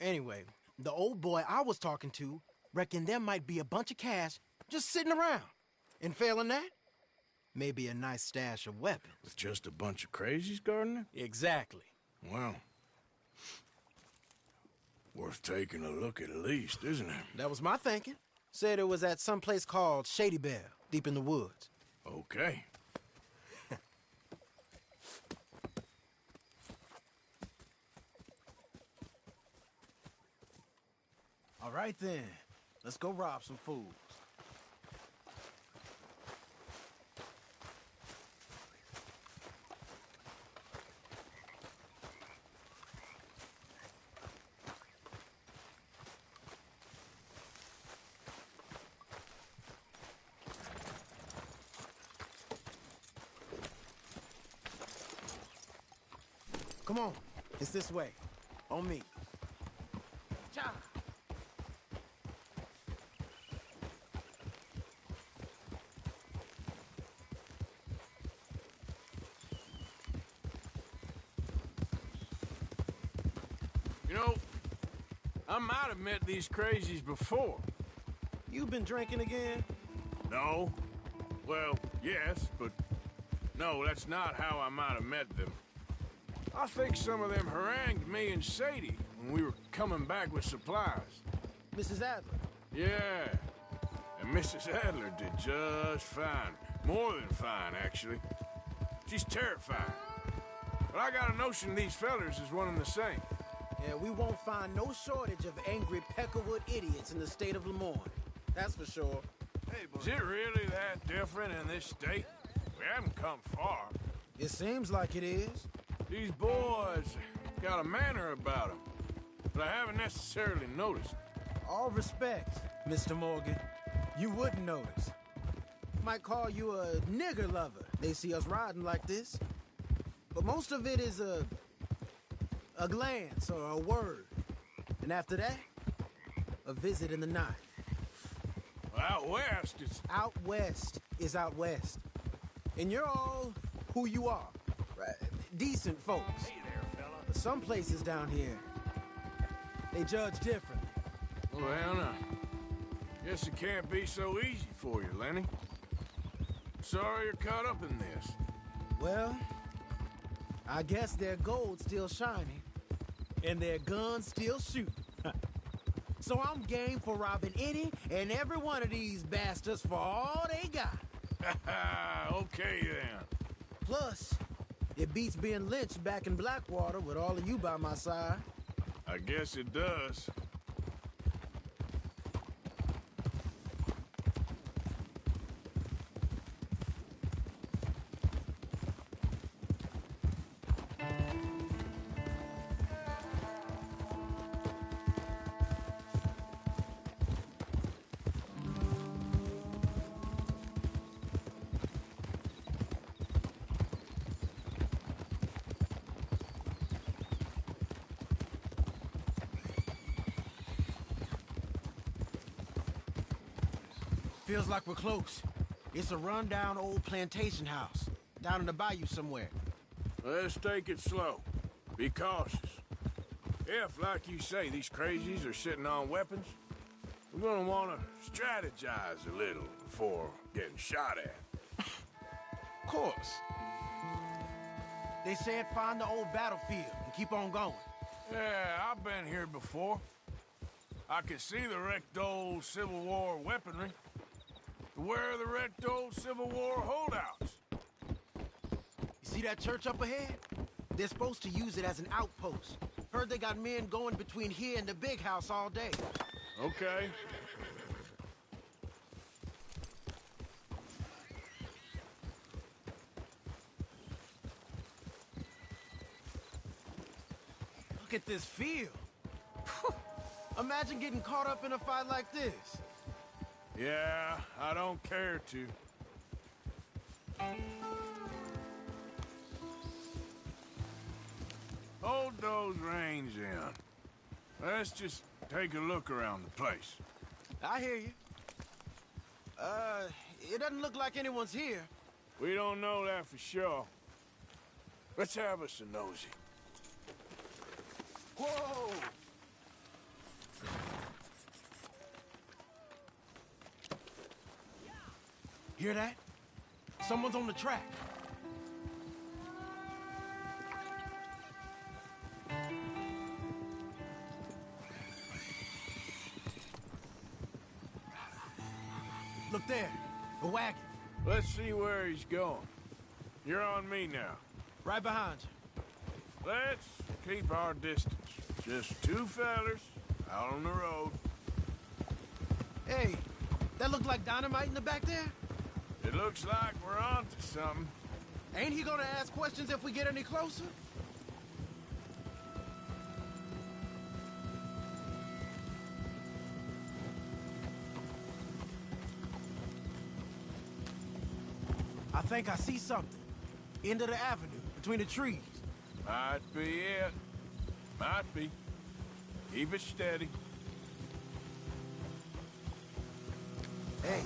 Anyway, the old boy I was talking to reckoned there might be a bunch of cash just sitting around. And failing that, maybe a nice stash of weapons. With just a bunch of crazies guarding it? Exactly. Well, worth taking a look at least, isn't it? That was my thinking. Said it was at some place called Shady Belle, deep in the woods. Okay. All right then, let's go rob some fools. Come on. It's this way. On me. Cha! You know, I might have met these crazies before. You been drinking again? No. Well, yes, but no, that's not how I might have met them. I think some of them harangued me and Sadie when we were coming back with supplies. Mrs. Adler? Yeah. And Mrs. Adler did just fine. More than fine, actually. She's terrifying. But I got a notion these fellers is one and the same. Yeah, we won't find no shortage of angry Peckerwood idiots in the state of Lemoyne. That's for sure. Hey, is it really that different in this state? We haven't come far. It seems like it is. These boys got a manner about them, but I haven't necessarily noticed. All respect, Mr. Morgan. You wouldn't notice. Might call you a nigger lover. They see us riding like this. But most of it is a glance or a word. And after that, a visit in the night. Well, out west, it's... Out west is out west. And you're all who you are. Right? Decent folks. Hey there, fella. But some places down here, they judge differently. Well, now, guess it can't be so easy for you, Lenny. Sorry you're caught up in this. Well, I guess their gold's still shining, and their guns still shoot. So I'm game for robbing any and every one of these bastards for all they got. Okay, then. Plus, it beats being lynched back in Blackwater with all of you by my side. I guess it does. Feels like we're close. It's a rundown old plantation house, down in the bayou somewhere. Let's take it slow. Be cautious. If, like you say, these crazies are sitting on weapons, we're gonna want to strategize a little before getting shot at. Of course. They said find the old battlefield and keep on going. Yeah, I've been here before. I can see the wrecked old Civil War weaponry. Where are the wrecked old Civil War holdouts? You see that church up ahead? They're supposed to use it as an outpost. Heard they got men going between here and the big house all day. Okay. Look at this field. Imagine getting caught up in a fight like this. Yeah, I don't care to. Hold those reins in. Let's just take a look around the place. I hear you. It doesn't look like anyone's here. We don't know that for sure. Let's have us a nosy. Whoa! Hear that? Someone's on the track. Look there, a wagon. Let's see where he's going. You're on me now. Right behind you. Let's keep our distance. Just two fellers out on the road. Hey, that look like dynamite in the back there? It looks like we're on to something. Ain't he gonna ask questions if we get any closer? I think I see something. End of the avenue, between the trees. Might be it. Might be. Keep it steady. Hey,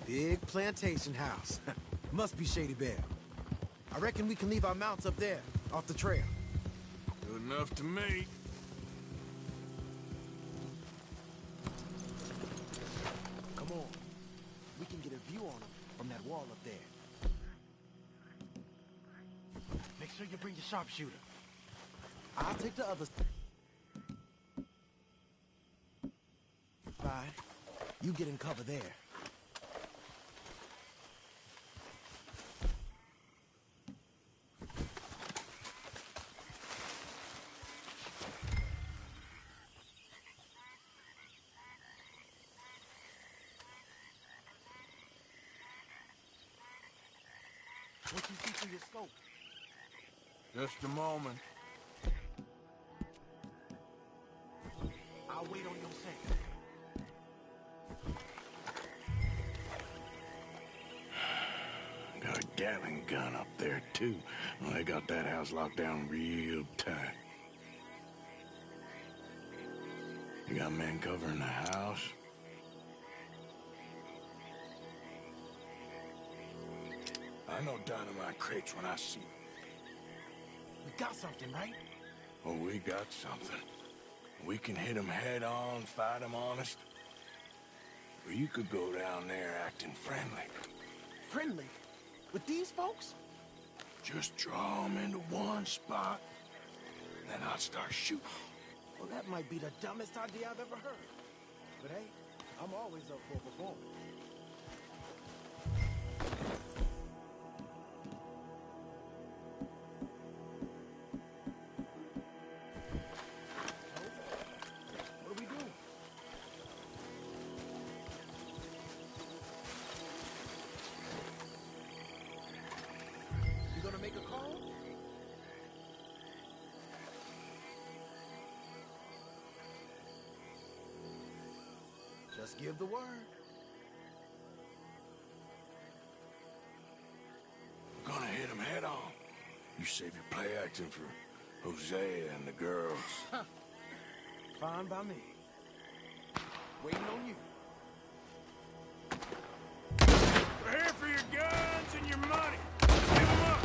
big plantation house. Must be Shady Belle. I reckon we can leave our mounts up there, off the trail. Good enough to me. Come on. We can get a view on them from that wall up there. Make sure you bring your sharpshooter. I'll take the others. Fine. You get in cover there. What you see through your scope? Just a moment. I'll wait on your scent. Got a Gatling gun up there, too. Well, they got that house locked down real tight. You got men covering the house? I know dynamite crates when I see them. We got something, right? Oh, we got something. We can hit them head on, fight them honest. Or you could go down there acting friendly. Friendly? With these folks? Just draw them into one spot, then I'll start shooting. Well, that might be the dumbest idea I've ever heard. But hey, I'm always up for a performance. What do we do? You gonna make a call? Just give the word. We're gonna hit them head on. You save your play acting for Hosea and the girls. Fine by me. Waiting on you. We're here for your guns and your money. Give them up.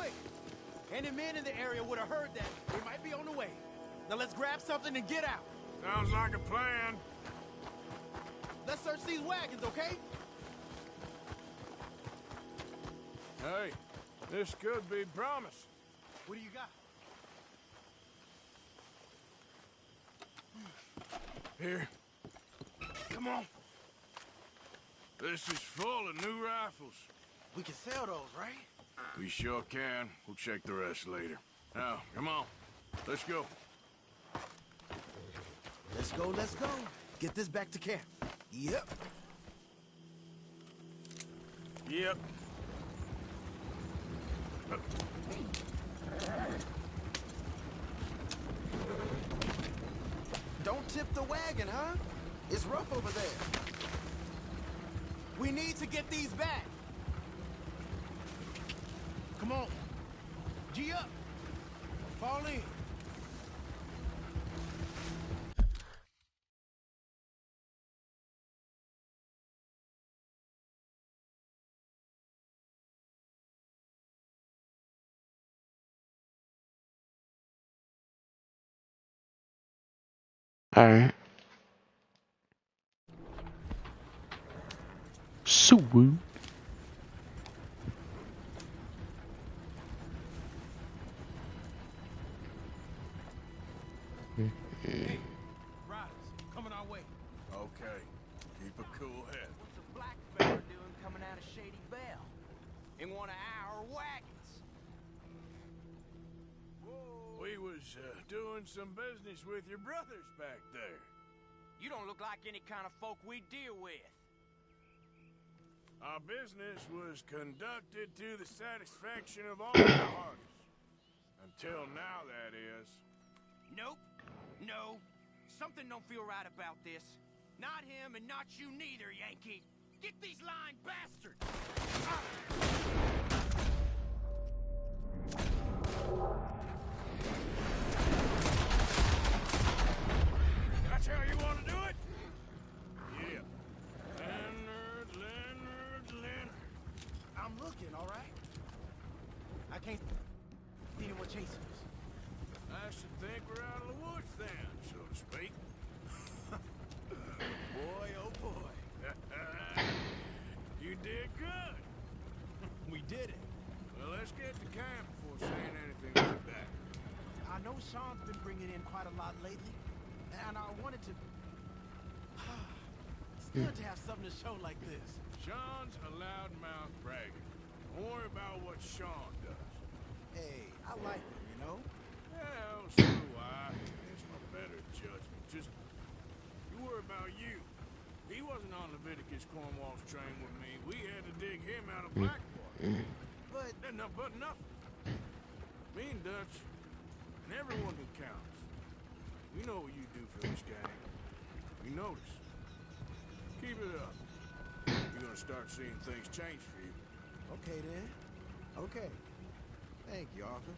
quick. Any men in the area would have heard that. They might be on the way. Now let's grab something and get out. Sounds like a plan. Let's search these wagons, okay? Hey, this could be promise. What do you got? Here. Come on. This is full of new rifles. We can sell those, right? We sure can. We'll check the rest later. Now, come on. Let's go. Let's go, let's go. Get this back to camp. Yep. Yep. Don't tip the wagon, huh? It's rough over there. We need to get these back. Come on. G up. Fall in. Alright. Sweet. Hey, riders, coming our way. Okay. Keep a cool head. What's a black fella doing coming out of Shady Belle? In one of our wagons? We was doing some business with your brothers back there. You don't look like any kind of folk we deal with. Our business was conducted to the satisfaction of all parties. Until now, that is. Nope. No. Something don't feel right about this. Not him and not you neither, Yankee. Get these lying bastards! That's how you want to do it? Yeah. Leonard. I'm looking, all right? I can't see anyone chasing us. I should think we're out of the woods then, so to speak. Boy, oh boy. You did good. We did it. Well, let's get to camp before saying anything like that. I know Sean's been bringing in quite a lot lately, and I wanted to... It's good to have something to show like this. Sean's a loudmouth bragger. Don't worry about what Sean does. Hey, I like him, you know? Well, so do I. It's my better judgment. Just, you worry about you. He wasn't on Leviticus Cornwall's train with me. We had to dig him out of Blackwater. But nothing. Me and Dutch, and everyone who counts, we know what you do for this gang. We notice. Keep it up. You're gonna start seeing things change for you. Okay, then. Okay. Thank you, Arthur.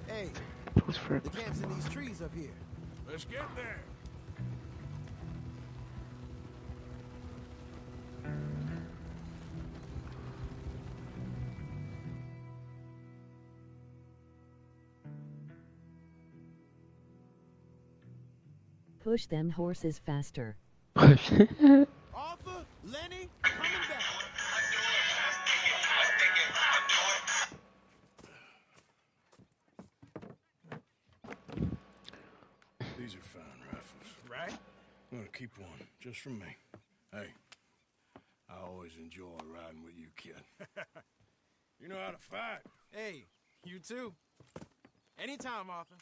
Hey, the camp's in these trees up here. Let's get there. Push them horses faster. Arthur, Lenny, coming back. These are fine rifles. Right? I'm gonna keep one, just for me. Hey, I always enjoy riding with you, kid. You know how to fight. Hey, you too. Anytime, Arthur.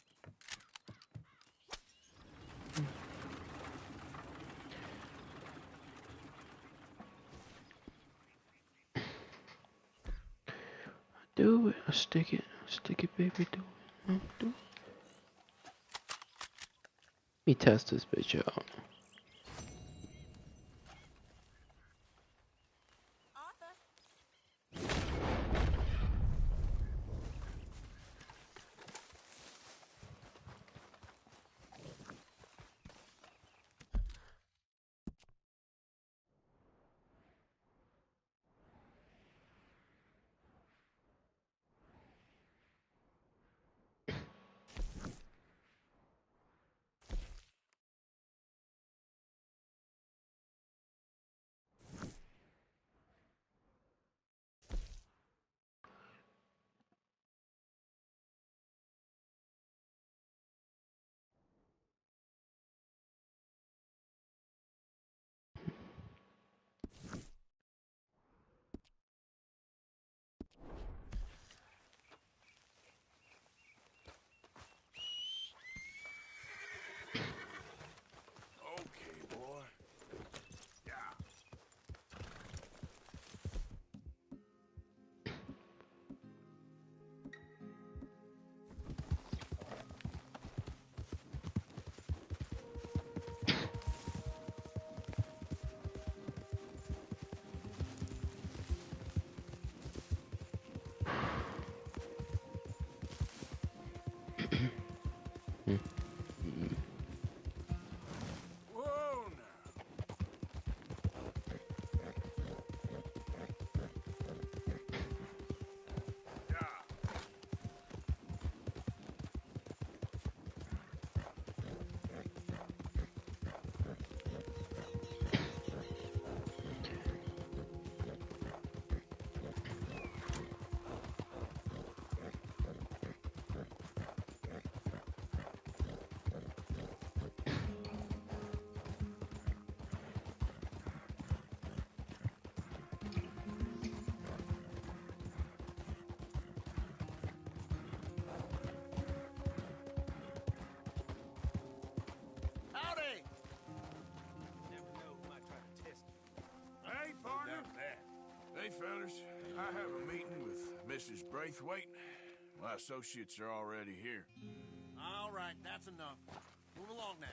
Do it. Stick it, baby. Do it. Do it. me test this bitch out. Hey, fellas, I have a meeting with Mrs. Braithwaite. My associates are already here. All right, that's enough. Move along now.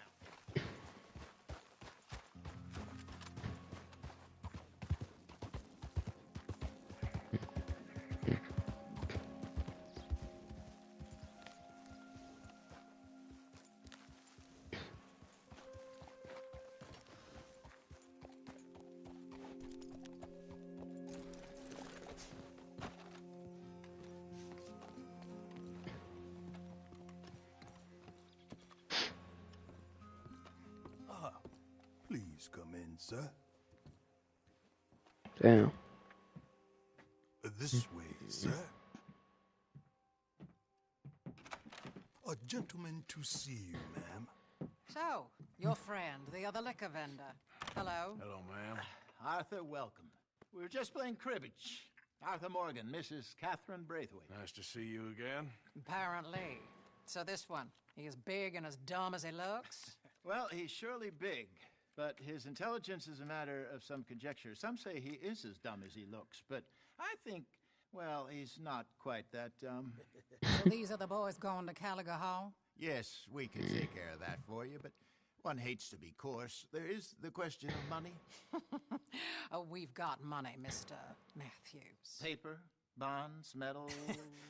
Please come in, sir. Damn. This way, sir. A gentleman to see you, ma'am. So, your friend, the other liquor vendor. Hello. Hello, ma'am. Arthur, welcome. We were just playing cribbage. Arthur Morgan, Mrs. Catherine Braithwaite. Nice to see you again. Apparently. So this one, he is big and as dumb as he looks? Well, he's surely big, but his intelligence is a matter of some conjecture. Some say he is as dumb as he looks, but I think, well, he's not quite that dumb. So these are the boys going to Caliga Hall? Yes, we can take care of that for you, but one hates to be coarse. There is the question of money. Oh, we've got money, Mr. Matthews. Paper, bonds, metal.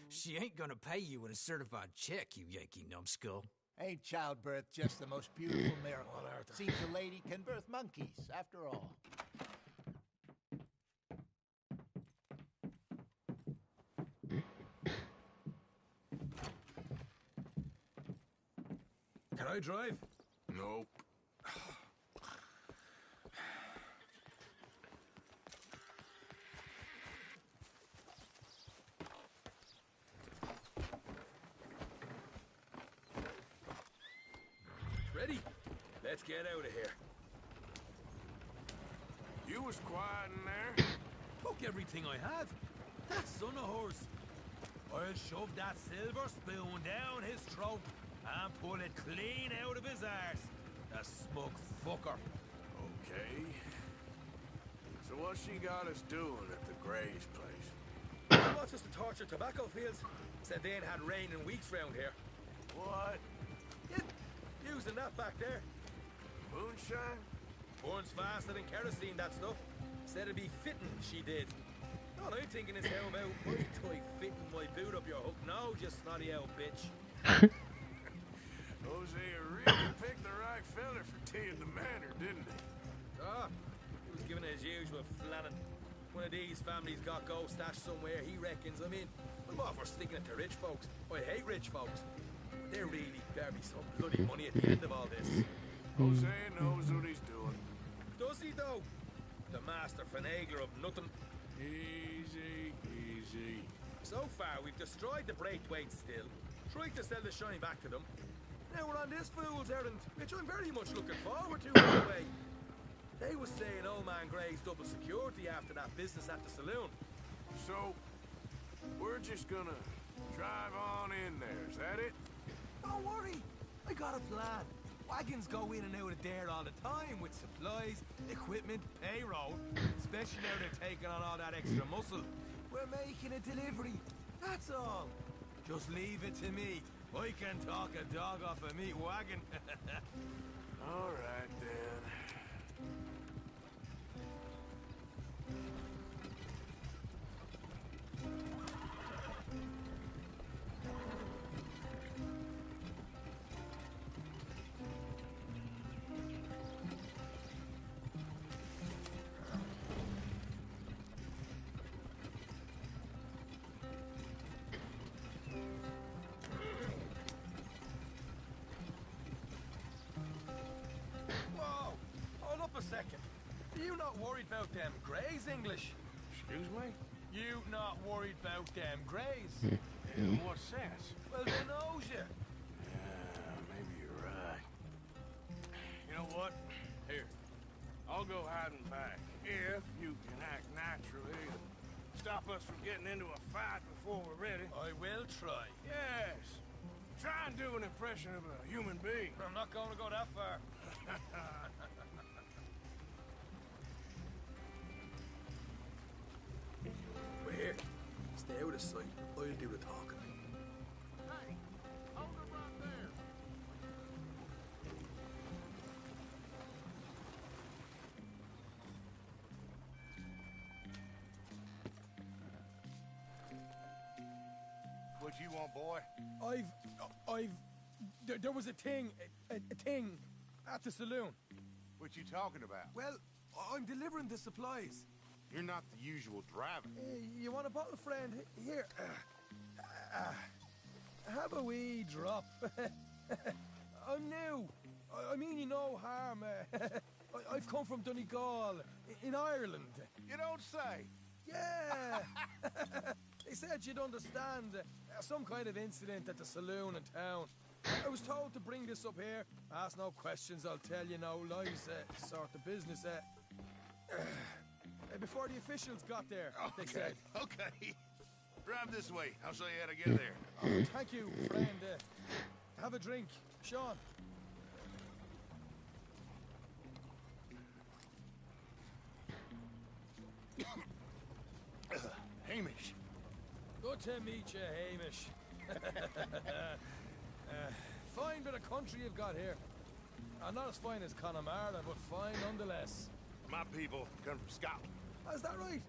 She ain't gonna pay you with a certified check, you Yankee numbskull. Ain't childbirth just the most beautiful miracle? Seems a lady can birth monkeys, after all. Can I drive? Nope. Ready? Let's get out of here. You was quiet in there? Took everything I had. That son of hers. I'll shove that silver spoon down his throat and pull it clean out of his arse. The smug fucker. Okay. So what she got us doing at the Gray's place? She wants us to torture tobacco fields. Said they ain't had rain in weeks round here. What? Yeah, using that that back there? Moonshine? Burns faster than kerosene, that stuff. Said it'd be fitting, she did. All I'm thinking is how about my toy fitting my boot up your hook now, you snotty old bitch. Hosea really picked the right fella for tea in the manor, didn't he? Ah, he was giving it his usual flannin'. One of these families got gold stashed somewhere, he reckons. I mean, I'm all for sticking it to rich folks. I hate rich folks. But there really better be some bloody money at the end of all this. Hosea knows what he's doing. Does he, though? The master finagler of nothing. Easy, easy. So far, we've destroyed the Braithwaite still, tried to sell the shine back to them. Now we're on this fool's errand, which I'm very much looking forward to, by the way. They was saying Old Man Gray's double security after that business at the saloon. So, we're just gonna drive on in there, is that it? Don't worry, I got a plan. Wagons go in and out of there all the time with supplies, equipment, payroll. Especially now they're taking on all that extra muscle. We're making a delivery, that's all. Just leave it to me. I can talk a dog off a meat wagon. All right, then. Second. You not worried about them Greys, English? Excuse me? You not worried about them Greys? In what sense? Well, they knows you. Yeah, maybe you're right. You know what? Here, I'll go hiding back. If you can act naturally and stop us from getting into a fight before we're ready. I will try. Yes. Try and do an impression of a human being. I'm not going to go that far. We're here. Stay out of sight. I'll do the talking. Hey, hold it right there. What you want, boy? There was a thing at the saloon. What you talking about? Well, I'm delivering the supplies. You're not the usual driver. You want a bottle, friend? Here. Have a wee drop. I'm new. I mean you no harm. I've come from Donegal, in Ireland. You don't say. Yeah. They said you'd understand. Some kind of incident at the saloon in town. I was told to bring this up here. Ask no questions, I'll tell you no lies. Sort of business. Before the officials got there, they said. Okay. Drive this way. I'll show you how to get there. Oh, thank you, friend. Have a drink. Sean. Hamish. Good to meet you, Hamish. Fine bit of country you've got here. Not as fine as Connemara, but fine nonetheless. My people come from Scotland. Is that right?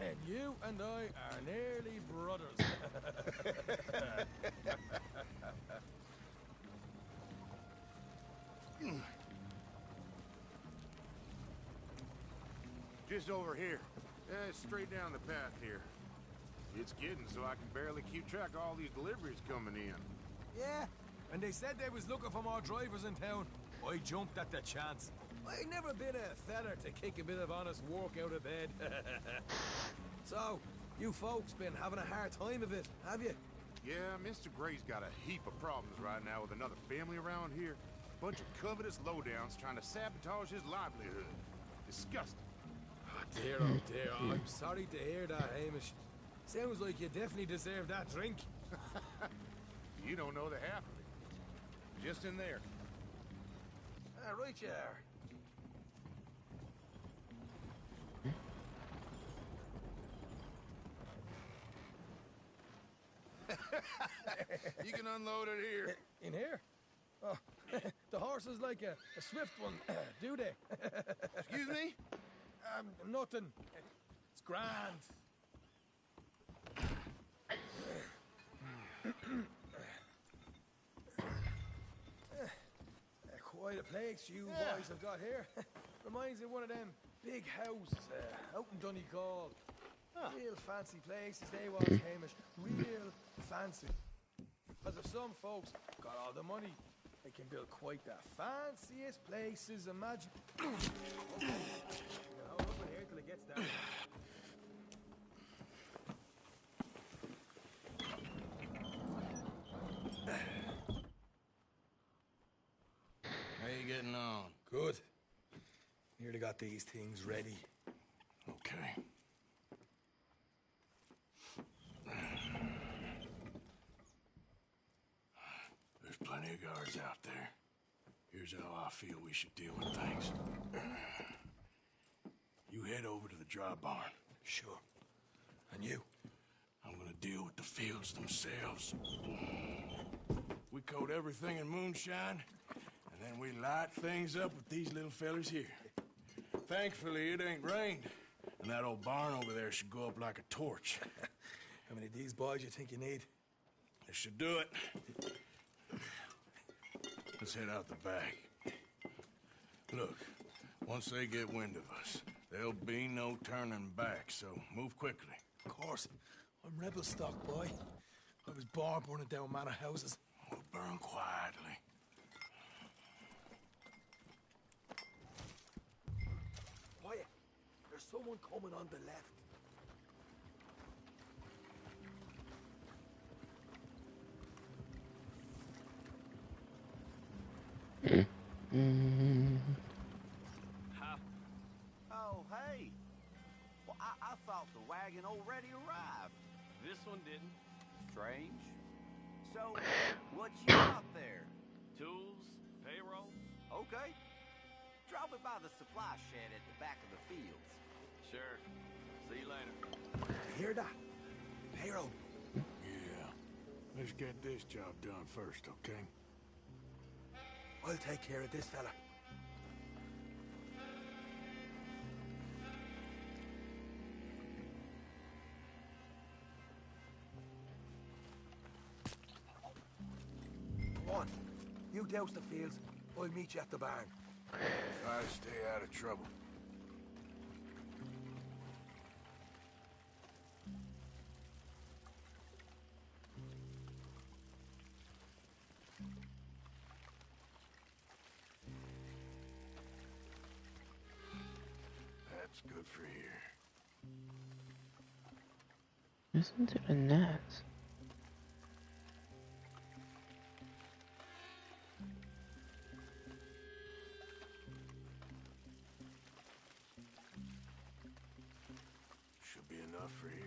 And you and I are nearly brothers. Just over here. Straight down the path here. It's getting so I can barely keep track of all these deliveries coming in. Yeah, and they said they was looking for more drivers in town. I jumped at the chance. I never been a feller to kick a bit of honest work out of bed. So, you folks been having a hard time of it, have you? Yeah, Mr. Gray's got a heap of problems right now with another family around here. Bunch of covetous lowdowns trying to sabotage his livelihood. Disgusting. Oh dear, I'm sorry to hear that, Hamish. Sounds like you definitely deserve that drink. You don't know the half of it. Just in there. Right you are. You can unload it here. In here? Oh, the horses like a swift one, do they? Excuse me? Nothing. It's grand. Quite a place you boys have got here. Reminds me of one of them big houses out in Donegal. Real fancy places they was, Hamish. Real fancy. Because if some folks got all the money, they can build quite the fanciest places. Imagine. Okay. Now, hold up in here till it gets down. How you getting on? Good. Nearly got these things ready. Okay. There's plenty of guards out there. Here's how I feel we should deal with things. You head over to the dry barn. Sure. And you? I'm gonna deal with the fields themselves. We coat everything in moonshine, and then we light things up with these little fellers here. Thankfully, it ain't rained, and that old barn over there should go up like a torch. How many of these boys you think you need? This should do it. Let's head out the back. Look, once they get wind of us, there'll be no turning back, so move quickly. Of course. I'm rebel stock, boy. I was born burning down manor houses. We'll burn quietly. Quiet. There's someone coming on the left. Oh, hey. Well, I thought the wagon already arrived. This one didn't. Strange. So, what you got there? Tools, payroll. Okay. Drop it by the supply shed at the back of the fields. Sure. See you later. Hear that? Payroll. Yeah. Let's get this job done first, okay? I'll take care of this fella. Come on. You douse the fields. I'll meet you at the barn. Try to stay out of trouble. That's good for here. Listen to the gnats. Should be enough for here.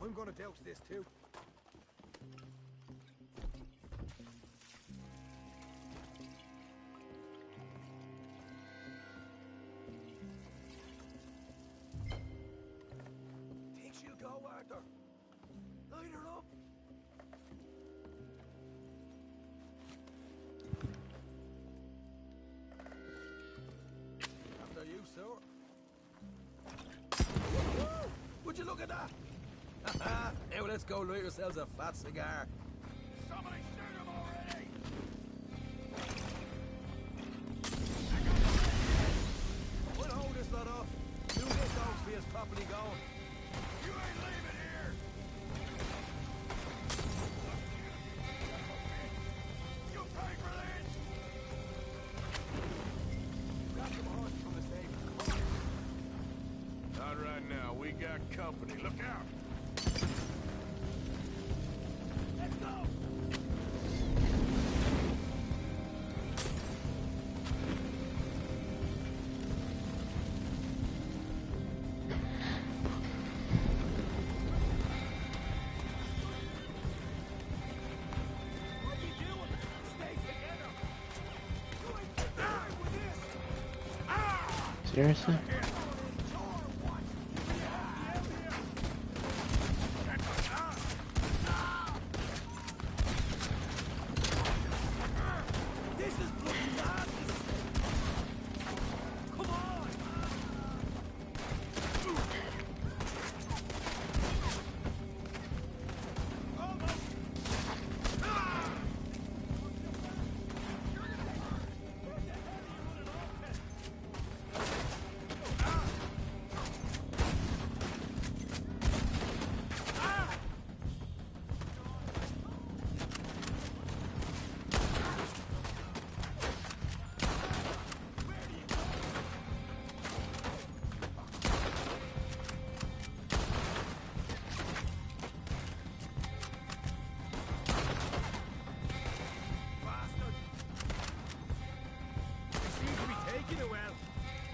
I'm gonna douse this too. Think she'll go, Arthur? Light her up. After you, sir. Would you look at that? Now let's go light ourselves a fat cigar. Somebody shoot him already! We'll hold this lot off. Do this dogs be as properly going. You ain't leaving here! You pay for this! Grab some horses from the stable. Not right now. We got company. Look out! Let's go! What you doing? Stay together. You ain't getting away with this. Seriously? This is bloody madness. Come on.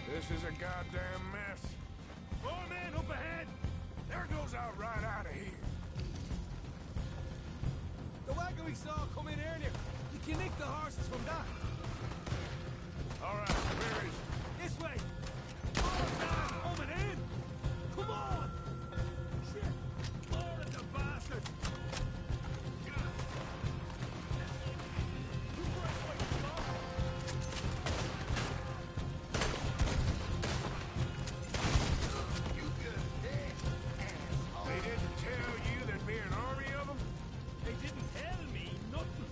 This is a goddamn mess. Four men up ahead. There goes out right out of here. The wagon we saw come in earlier. You can nick the horses from that. All right, where is it? This way. Oh, God, coming in. Come on. Shit. More of the bastards. They didn't tell you there'd be an army of them? They didn't tell me nothing.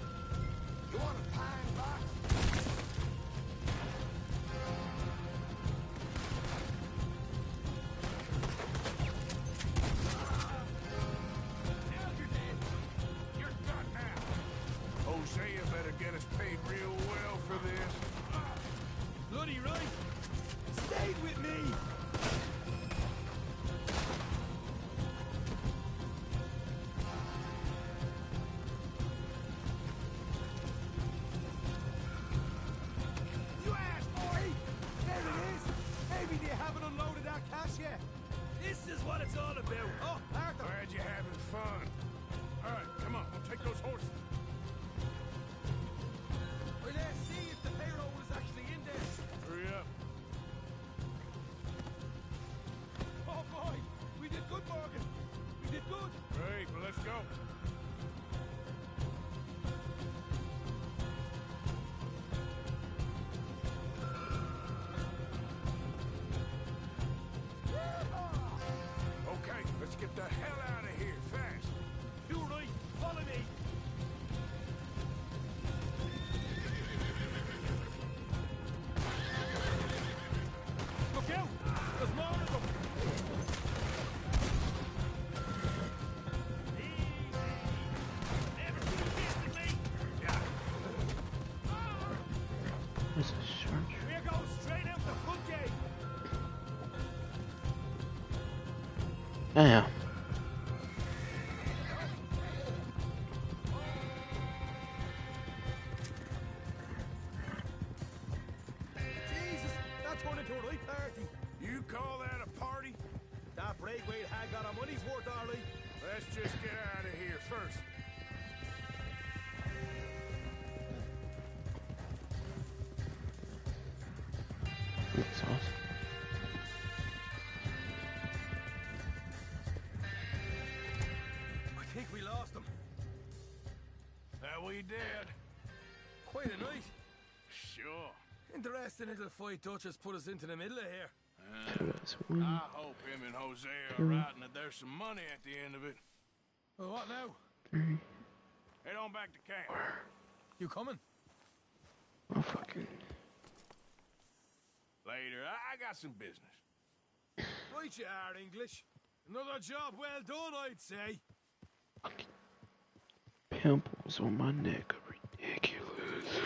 You want a pine box? You're done now. Hosea better get us paid real well for this. Bloody right. Stayed with me. You ass boy. There it is. Maybe they haven't unloaded that cash yet. This is what it's all about. Oh, Arthur. Glad you're having fun. All right, come on, we'll take those horses. Well, let's see if the payroll is actually in there. Hurry up. Oh boy, we did good, Morgan. We did good. Great, well, let's go. Okay, let's get the hell out of here fast. You're right. Follow me. Look out! There's more of them. Never seen this in me. Yeah. There's a shark. We're going straight out the front gate. Damn. Jesus, that turned into a right party. You call that a party? That Braithwaite had got our money's worth, all right. That first. That's awesome. I think we lost him. That we did. Quite a night. Sure. Interesting little fight Dutch has put us into the middle of here. I hope him and Jose are right and that there's some money at the end of it. Well, what now? Head on back to camp. You coming? Oh, fucking. Later. I got some business. Right you are, English. Another job well done, I'd say. Pimples on my neck are ridiculous.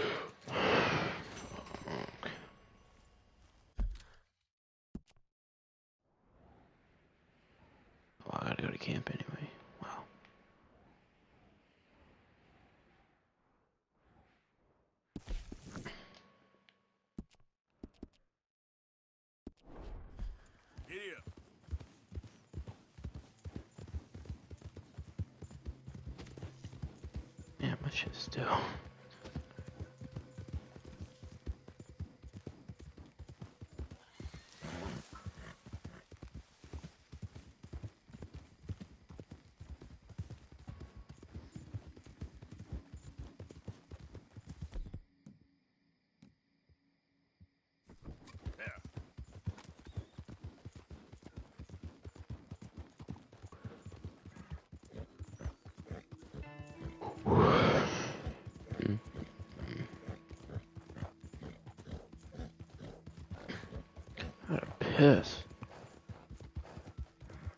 Oh, I gotta go to camp anyway. Wow. Giddy up. Yeah, my shit's still. What a piss.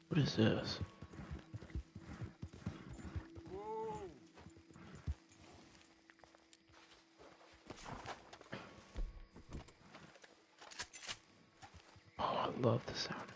What is this? Oh, I love the sound of it.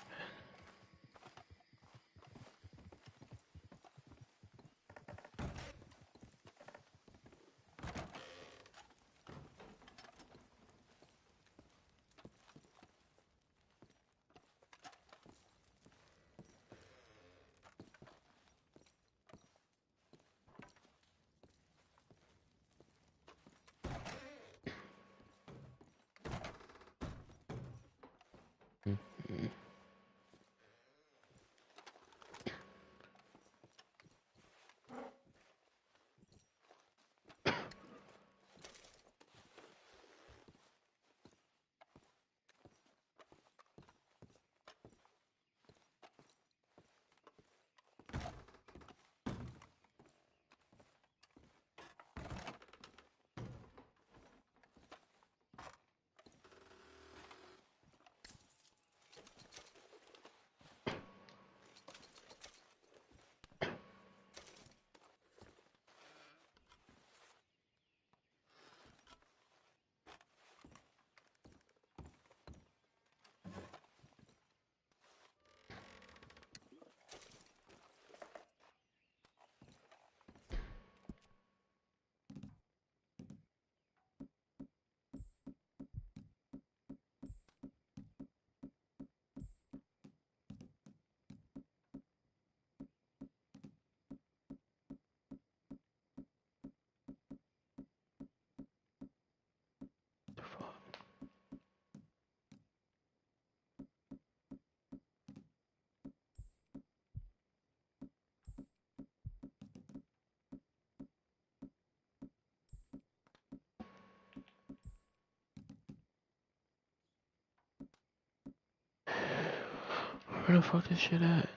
Where the fuck is shit at?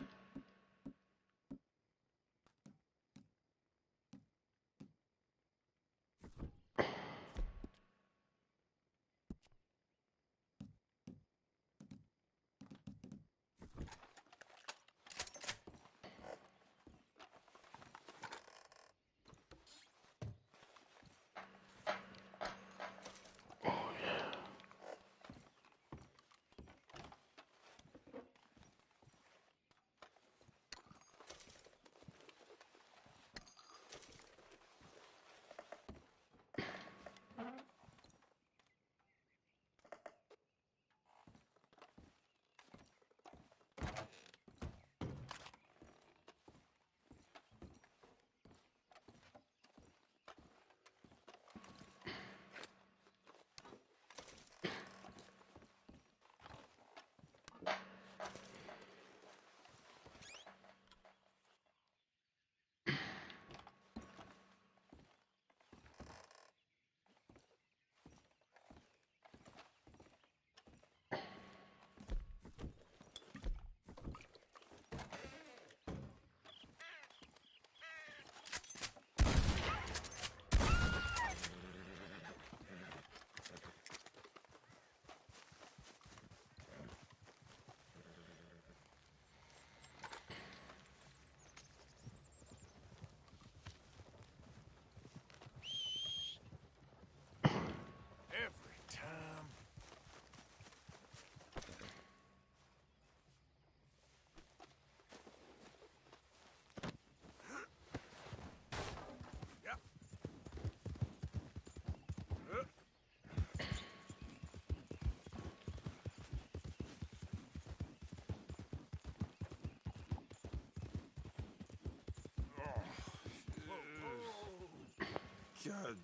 God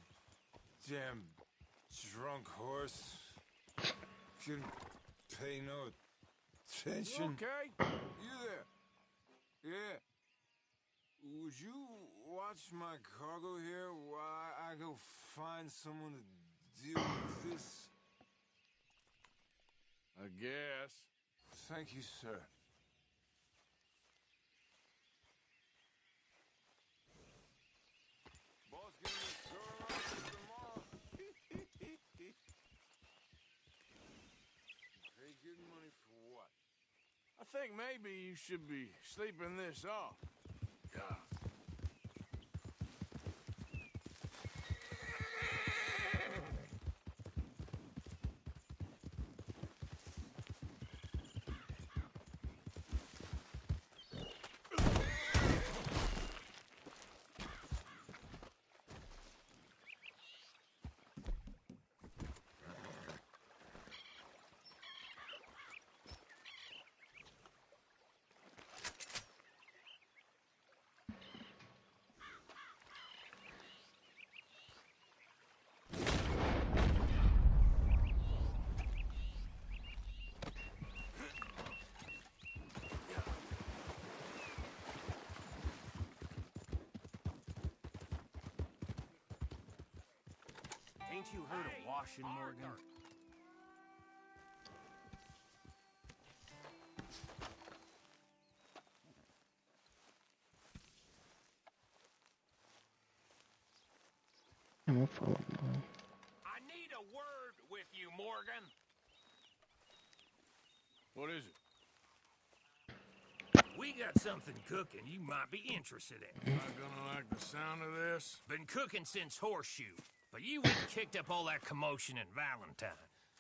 damn drunk horse. Couldn't pay no attention. You okay? You there? Yeah. Would you watch my cargo here while I go find someone to deal with this? I guess. Thank you, sir. Boss, give me a tour tomorrow. Pay good money for what? I think maybe you should be sleeping this off. God. Ain't you heard of washing, Morgan? I won't follow along. I need a word with you, Morgan. What is it? We got something cooking you might be interested in. Not gonna like the sound of this? Been cooking since Horseshoe, but you went and kicked up all that commotion in Valentine.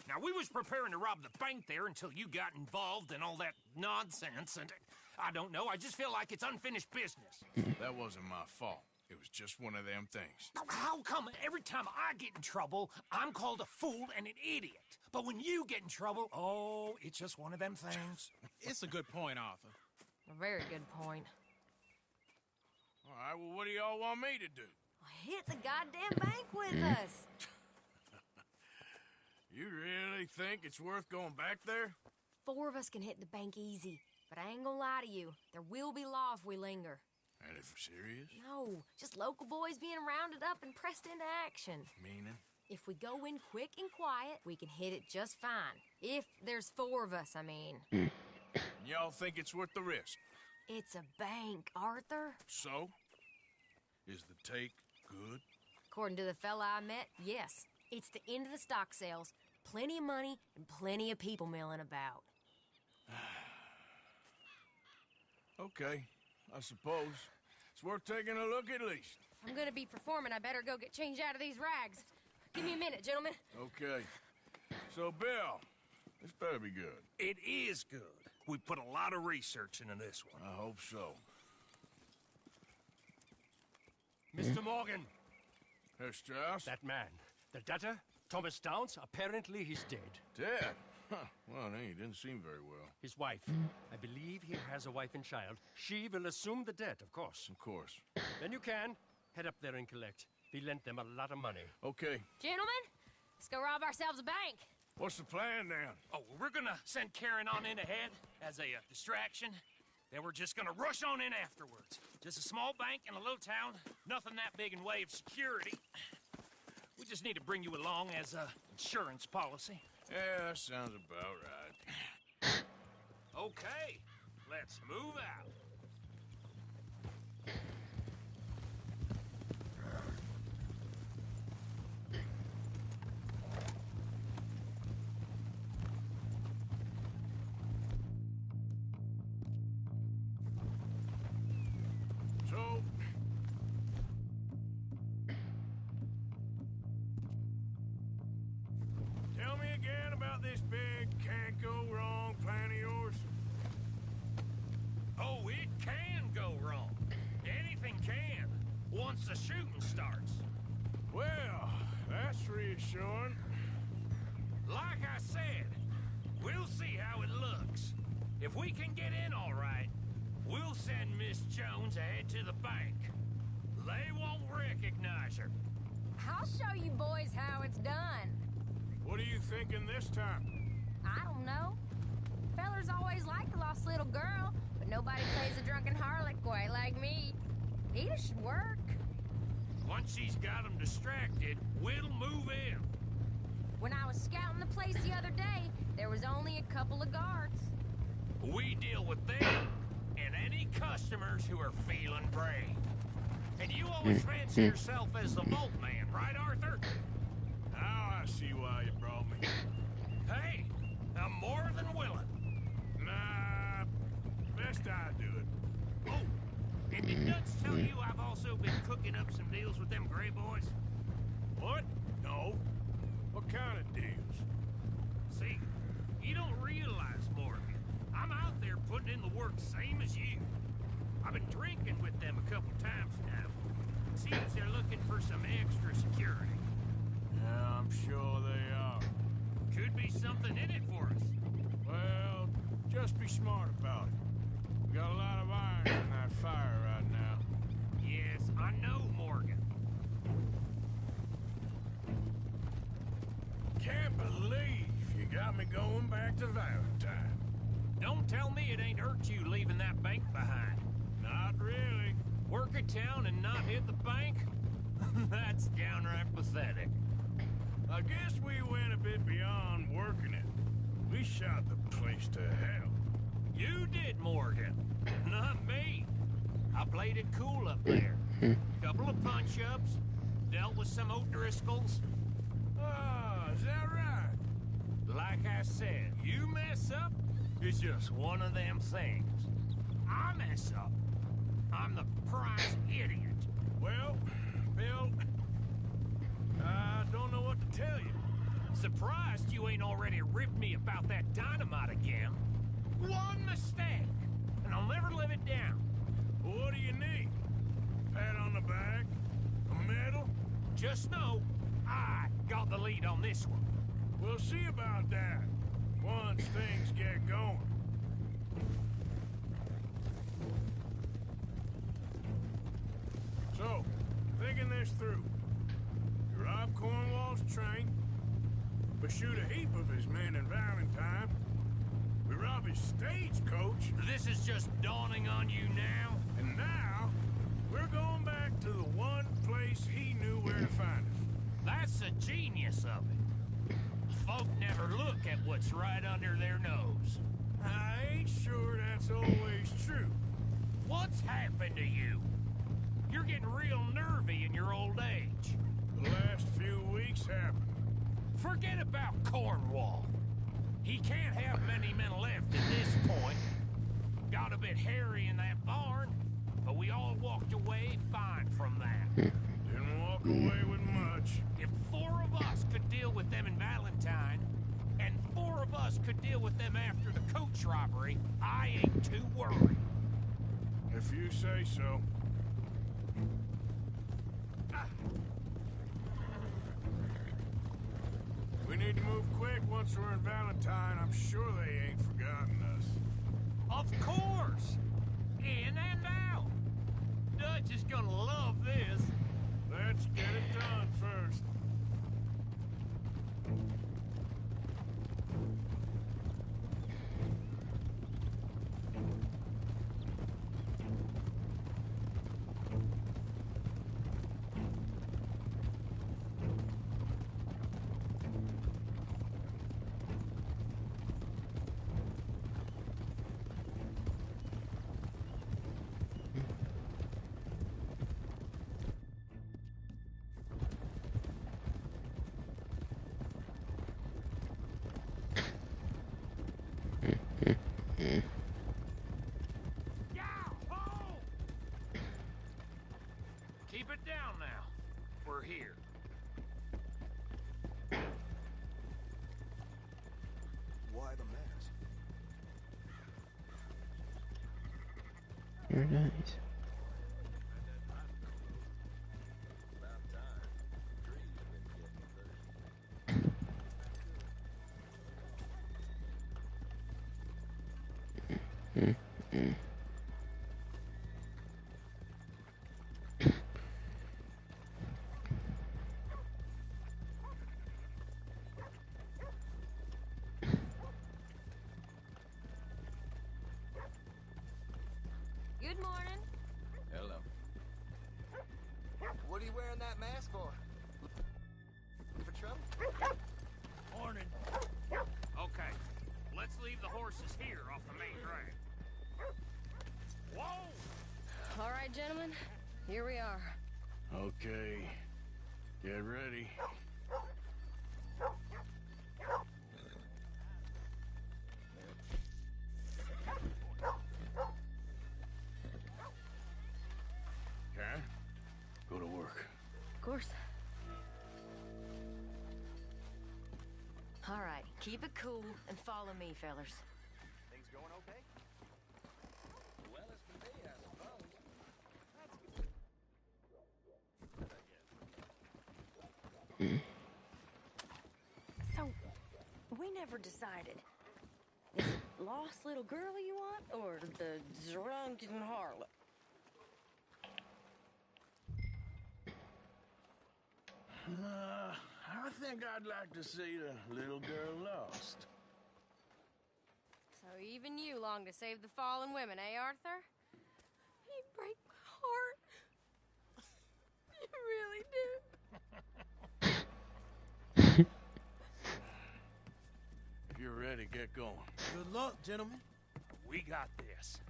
Now, we was preparing to rob the bank there until you got involved in all that nonsense, and I don't know, I just feel like it's unfinished business. That wasn't my fault. It was just one of them things. How come every time I get in trouble, I'm called a fool and an idiot? But when you get in trouble, oh, it's just one of them things. It's a good point, Arthur. A very good point. All right, well, what do y'all want me to do? Hit the goddamn bank with us. You really think it's worth going back there? 4 of us can hit the bank easy, but I ain't gonna lie to you. There will be law if we linger. And if we're serious? No, just local boys being rounded up and pressed into action. Meaning? If we go in quick and quiet, we can hit it just fine. If there's 4 of us, I mean. Y'all think it's worth the risk? It's a bank, Arthur. So? Is the take good? According to the fella I met, yes. It's the end of the stock sales. Plenty of money and plenty of people milling about. Okay, I suppose. It's worth taking a look at least. If I'm gonna be performing, I better go get changed out of these rags. Give me a minute, gentlemen. Okay. So, Bill, this better be good. It is good. We put a lot of research into this one. I hope so. Mr. Morgan. Herr Strauss? That man. The debtor, Thomas Downs, apparently he's dead. Dead? Huh. Well, he didn't seem very well. His wife. I believe he has a wife and child. She will assume the debt, of course. Of course. Then you can head up there and collect. We lent them a lot of money. Okay. Gentlemen, let's go rob ourselves a bank. What's the plan, then? Oh, we're gonna send Karen on in ahead as a distraction. Then we're just gonna rush on in afterwards. Just a small bank in a little town. Nothing that big in way of security. We just need to bring you along as a insurance policy. Yeah, that sounds about right. Okay, let's move out. So, tell me again about this big can't-go-wrong plan of yours. Oh, it can go wrong. Anything can, once the shooting starts. Well, that's reassuring. Like I said, we'll see how it looks. If we can get in all right, we'll send Miss Jones ahead to the bank. They won't recognize her. I'll show you boys how it's done. What are you thinking this time? I don't know. Fellers always like the lost little girl, but nobody plays a drunken harlot quite like me. It should work. Once she's got them distracted, we'll move in. When I was scouting the place the other day, there was only a couple of guards. We deal with them and any customers who are feeling brave. And you always fancy yourself as the Vault Man, right, Arthur? Now I see why you brought me. Hey, I'm more than willing. Nah, best I do it. Oh, and did Dutch tell you I've also been cooking up some deals with them Gray boys? What? No. What kind of deals? See, you don't realize, Morgan. I'm out there putting in the work same as you. I've been drinking with them a couple times now. Seems they're looking for some extra security. Yeah, I'm sure they are. Could be something in it for us. Well, just be smart about it. We got a lot of iron in that fire right now. Yes, I know, Morgan. Can't believe you got me going back to Valentine. Don't tell me it ain't hurt you leaving that bank behind. Not really. Work a town and not hit the bank? That's downright pathetic. I guess we went a bit beyond working it. We shot the place to hell. You did, Morgan. Not me. I played it cool up there. Couple of punch-ups, dealt with some O'Driscolls. Ah, is that right? Like I said, you mess up, it's just one of them things. I mess up, I'm the prize idiot. Well, Bill, I don't know what to tell you. Surprised you ain't already ripped me about that dynamite again. One mistake, and I'll never live it down. Well, what do you need? Pat on the back? A medal? Just know, I got the lead on this one. We'll see about that, once things get going. So, thinking this through. You rob Cornwall's train. We shoot a heap of his men in Valentine. We rob his stagecoach. This is just dawning on you now? And now, we're going back to the one place he knew where to find us. That's the genius of it. Folk never look at what's right under their nose. I ain't sure that's always true. What's happened to you? You're getting real nervy in your old age. The last few weeks happened. Forget about Cornwall. He can't have many men left at this point. Got a bit hairy in that barn, but we all walked away fine from that. Didn't walk away with much. If 4 of us could deal with them in Valentine, and 4 of us could deal with them after the coach robbery, I ain't too worried. If you say so. We need to move quick once we're in Valentine. I'm sure they ain't forgotten us. Of course! In and out! Dutch is gonna love this. Let's get it done first. Keep it down now. We're here. Why the mask? You're nice. Good morning. Hello. What are you wearing that mask for? For trouble? Morning. Okay, let's leave the horses here off the main drag. Whoa! All right, gentlemen. Here we are. Okay. Get ready. Okay. Go to work. Of course. All right, keep it cool and follow me, fellers. Things going okay? Well, as for me, I suppose. So, we never decided. Is it lost little girl you want, or the drunken harlot? I think I'd like to see the little girl lost. So even you long to save the fallen women, eh, Arthur? You break my heart. You really do. If you're ready, get going. Good luck, gentlemen. We got this.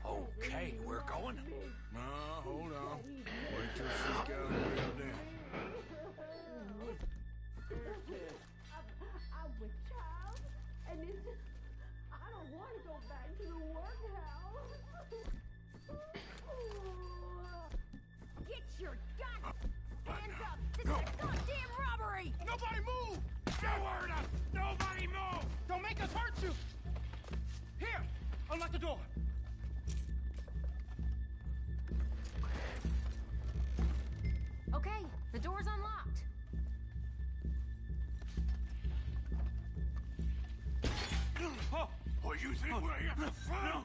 Okay, we're going. No, hold on. Wait till she's got her reeled in. I'm with child, and I don't want to go back to the workhouse. Get your hands up! This is a goddamn robbery! Nobody move! Nowhere to... Nobody move! Don't make us hurt you! Here! Unlock the door! Okay, the door's unlocked. Oh, you think we're here for fun?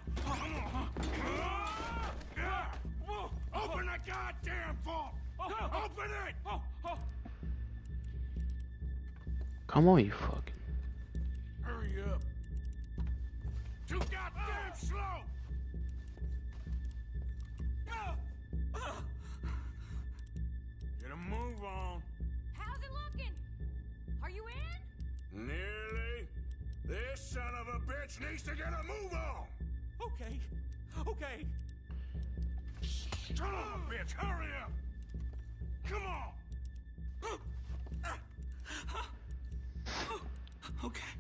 Open the goddamn vault! Open it! Come on, you fucking. Hurry up. Too goddamn slow! Get a move on. How's it looking? Are you in? Nearly. This son of a bitch needs to get a move on. Okay. Okay. Son of a bitch, hurry up. Come on. Okay.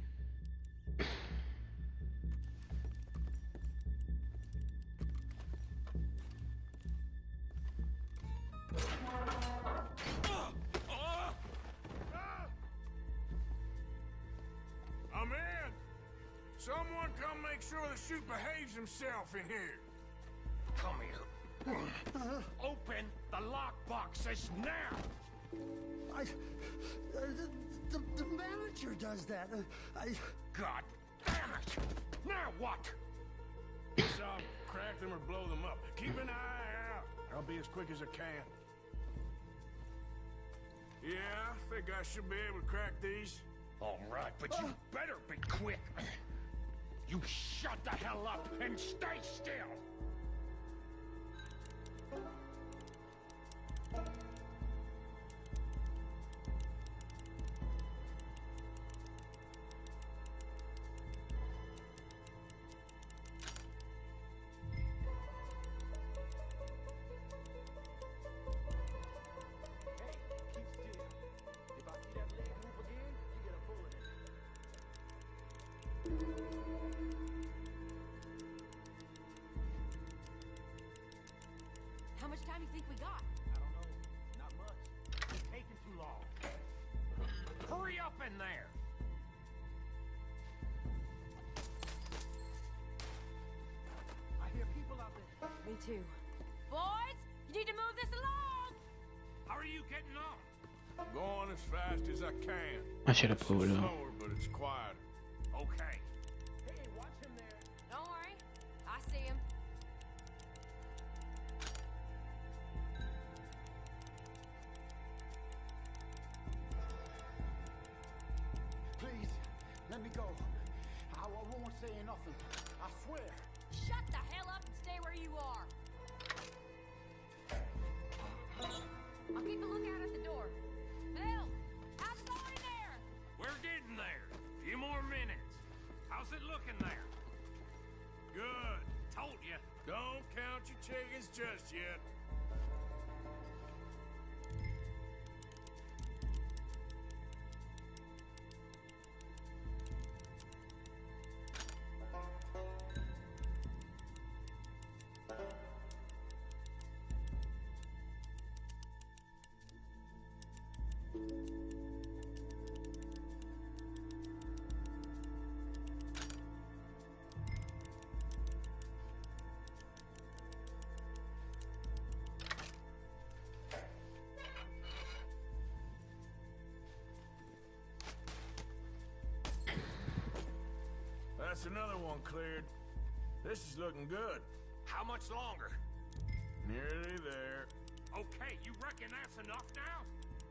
I'm in. Someone come make sure the chute behaves himself in here. Come here. Open the lockboxes now! The manager does that. God damn it! Now what? I'll crack them or blow them up. Keep an eye out. I'll be as quick as I can. Yeah, I think I should be able to crack these. All right, but you better be quick. You shut the hell up and stay still! How much time do you think we got? I don't know. Not much. It's taking too long. Hurry up in there! I hear people out there. Me too. Boys, you need to move this along! How are you getting on? Going as fast as I can. I should have pulled it up. Slower, but it's quieter. Okay. Hey, watch him there. Don't worry. I see him. saying nothing. I swear. Shut the hell up and stay where you are. I'll keep a lookout at the door. Bill, how's it going there? We're getting there. Few more minutes. How's it looking there? Good. Told you. Don't count your chickens just yet. That's another one cleared. This is looking good. How much longer? Nearly there. Okay, you reckon that's enough now?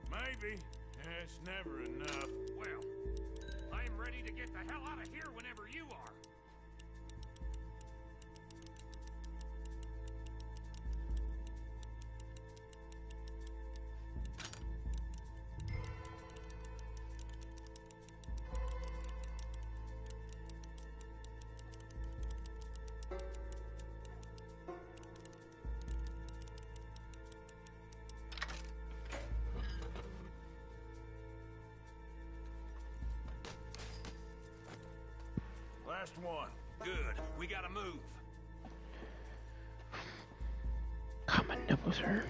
Maybe. It's never enough. Well, I'm ready to get the hell out of here whenever you are. Last one. Good. We gotta move. God, my nipples hurt.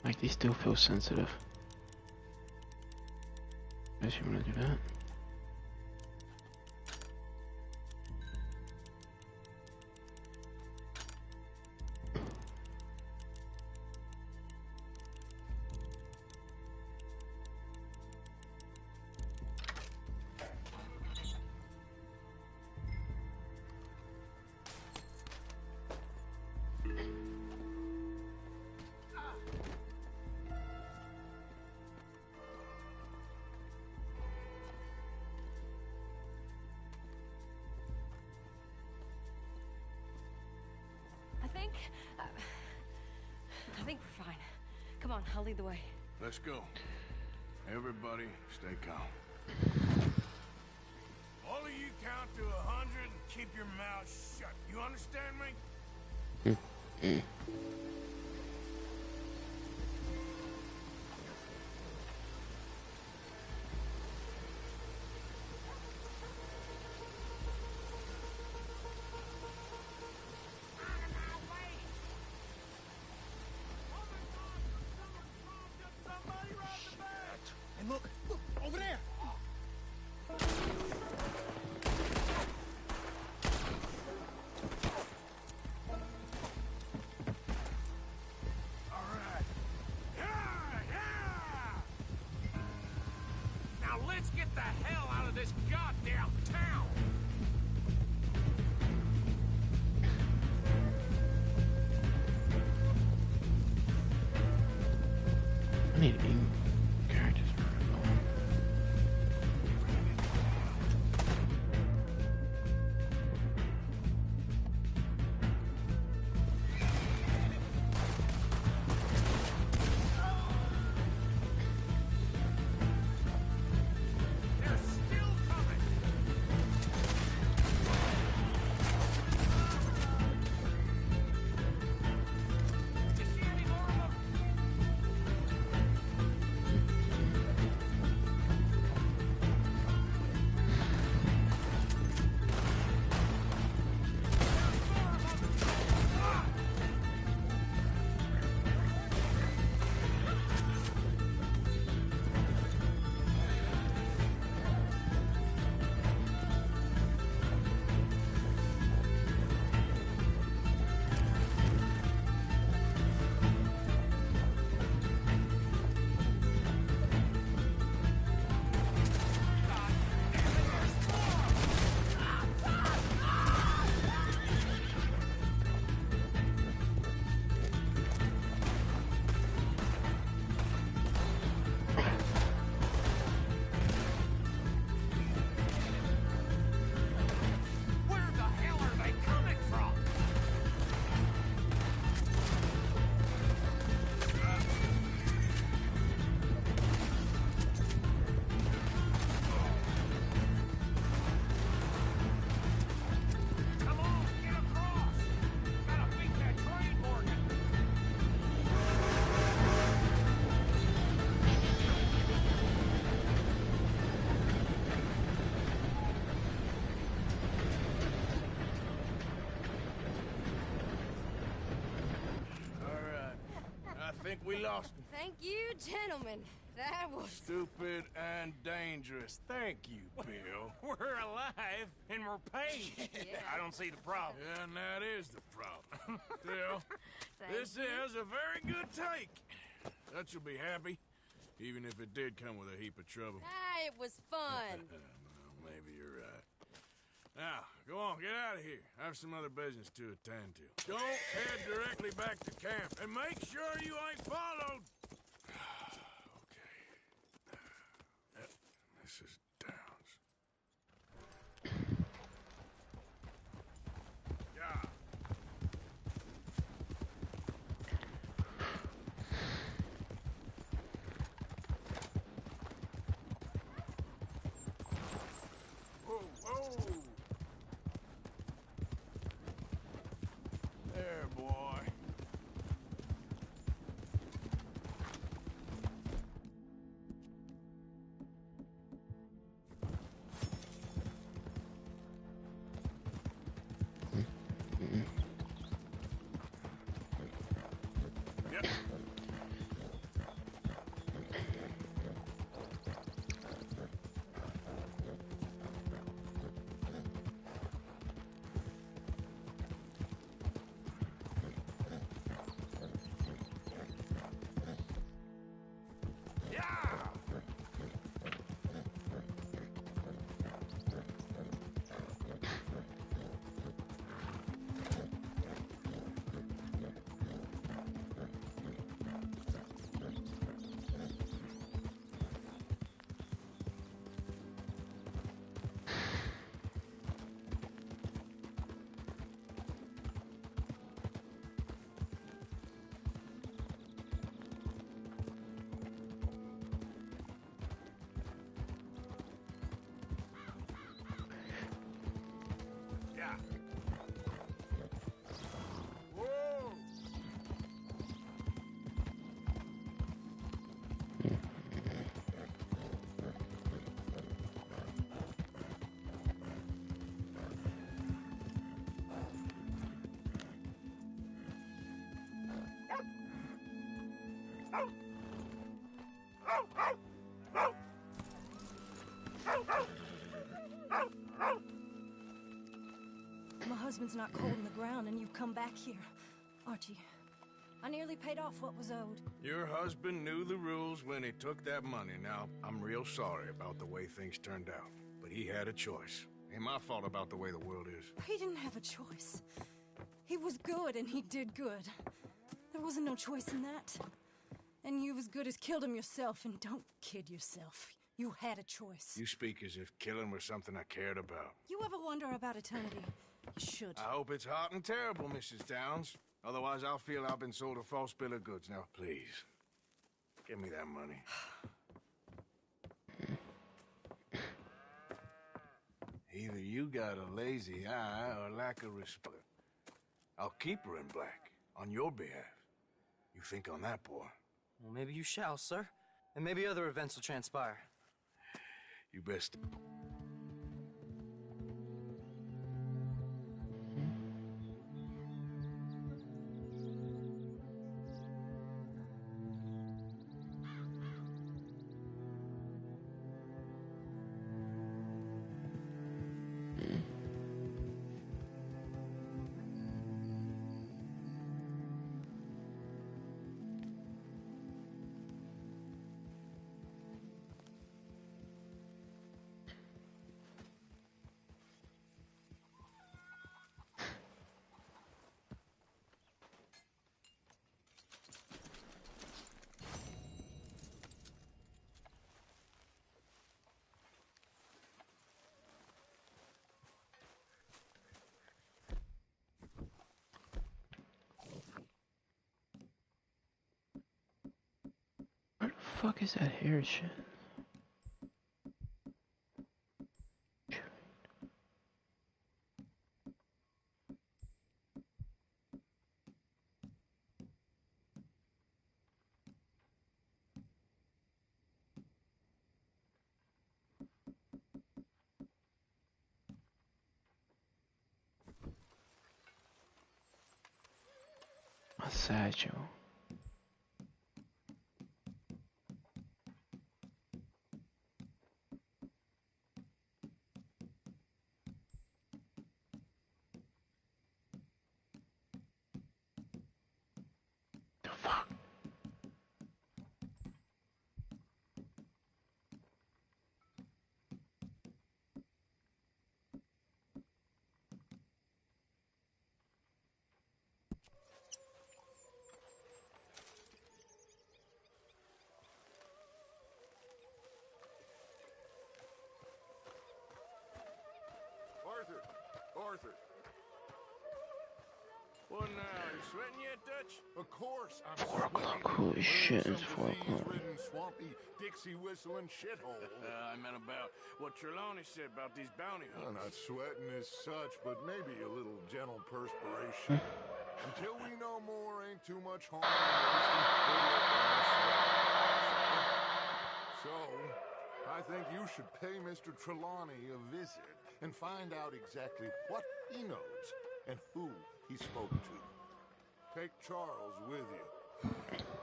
Like they still feel sensitive. Guess you wanna do that? I think we're fine. Come on, I'll lead the way. Let's go. Everybody, stay calm. All of you count to 100 and keep your mouth shut. You understand me? And look, over there! Alright. Yeah! Now let's get the hell out of this goddamn town! I need to be characters. They're still coming! think we lost him? Thank you, gentlemen. That was... Stupid and dangerous. Thank you, Bill. We're alive and we're paid. I don't see the problem. Yeah, and that is the problem. Still, this you. is a very good take. Dutch will be happy, even if it did come with a heap of trouble. Ah, it was fun. Well, maybe you're right. Now, go on, get out of here. I have some other business to attend to. Don't head directly back to camp, and make sure you ain't followed. Okay. This is Downs. Yeah. Whoa, whoa. There, boy. Yep. Yeah. Whoa. My husband's not cold in the ground, and you've come back here. Archie, I nearly paid off what was owed. Your husband knew the rules when he took that money. Now, I'm real sorry about the way things turned out. But he had a choice. Ain't my fault about the way the world is. He didn't have a choice. He was good, and he did good. There wasn't no choice in that. And you as good as killed him yourself, and don't kid yourself. You had a choice. You speak as if killing was something I cared about. You ever wonder about eternity? You should. I hope it's hot and terrible, Mrs. Downs. Otherwise, I'll feel I've been sold a false bill of goods. Now, please, give me that money. Either you got a lazy eye or lack of respect. I'll keep her in black, on your behalf. You think on that, boy? Well, maybe you shall, sir. And maybe other events will transpire. You best... Where the fuck is that Harrison? My satchel. Arthur. What now? You sweating yet, Dutch? Of course, I'm sweating. Holy shit, it's 4 o'clock. Disease-ridden, swampy, Dixie-whistling shithole. I meant about what Trelawney said about these bounty Well, hunters. not sweating as such, but maybe a little gentle perspiration. Until we know more, ain't too much harm in wasting sweat. So, I think you should pay Mr. Trelawney a visit and find out exactly what he knows and who he spoke to. Take Charles with you.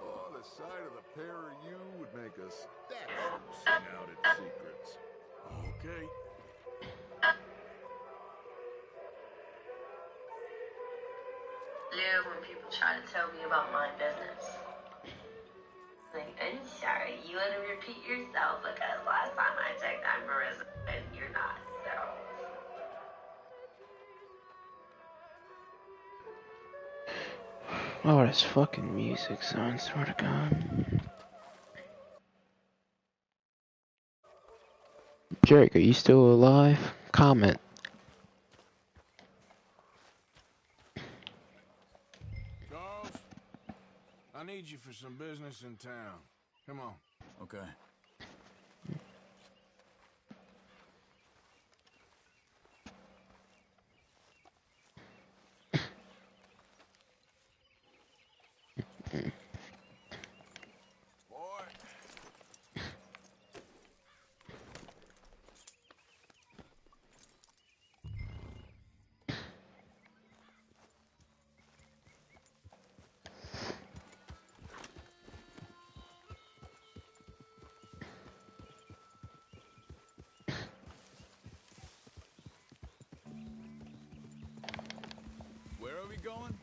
Oh, the sight of the pair of you would make a statue sing out its secrets. Okay. Love when people try to tell me about my business. Like, I'm sorry, you want to repeat yourself because last time I checked, I'm Marissa and you're not, so. Oh, this fucking music, son, swear to God. Jake, are you still alive? Comment. Charles, I need you for some business in town. Come on. Okay. Where are we going?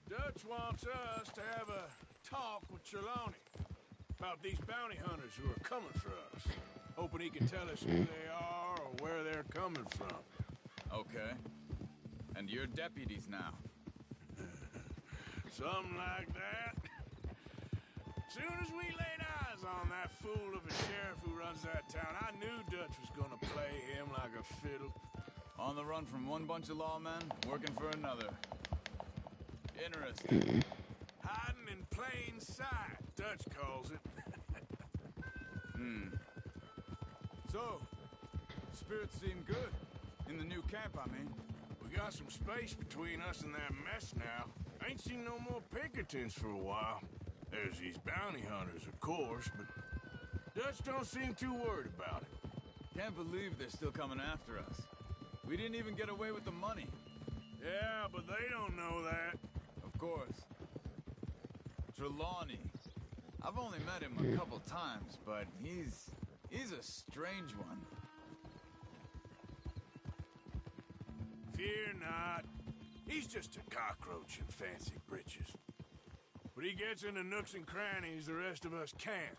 Dutch wants us to have a talk with Trelawney about these bounty hunters who are coming for us. Hoping he can tell us who they are or where they're coming from. Okay. And you're deputies now. Something like that. Soon as we laid eyes on that fool of a sheriff who runs that town, I knew Dutch was gonna play him like a fiddle. On the run from one bunch of lawmen, working for another. Interesting. Hiding in plain sight, Dutch calls it. So, spirits seem good. In the new camp, I mean. We got some space between us and that mess now. Ain't seen no more Pinkertons for a while. There's these bounty hunters, of course, but Dutch don't seem too worried about it. Can't believe they're still coming after us. We didn't even get away with the money. Yeah, but they don't know that. Of course. Trelawney. I've only met him a couple times, but he's a strange one. Fear not. He's just a cockroach in fancy breeches. But he gets into nooks and crannies the rest of us can't.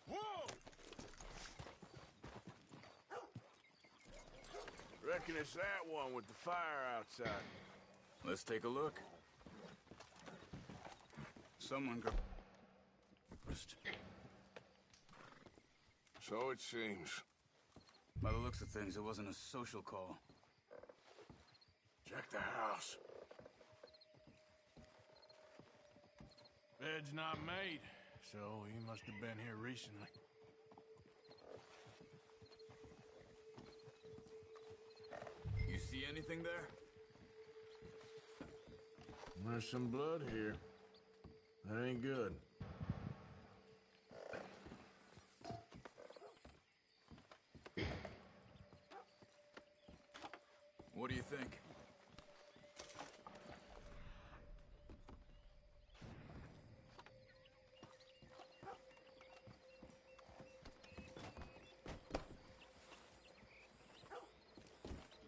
Whoa! Reckon it's that one with the fire outside. Let's take a look. Someone go first. So it seems. By the looks of things, it wasn't a social call. Check the house. Bed's not made, so he must have been here recently. You see anything there? There's some blood here. That ain't good. What do you think?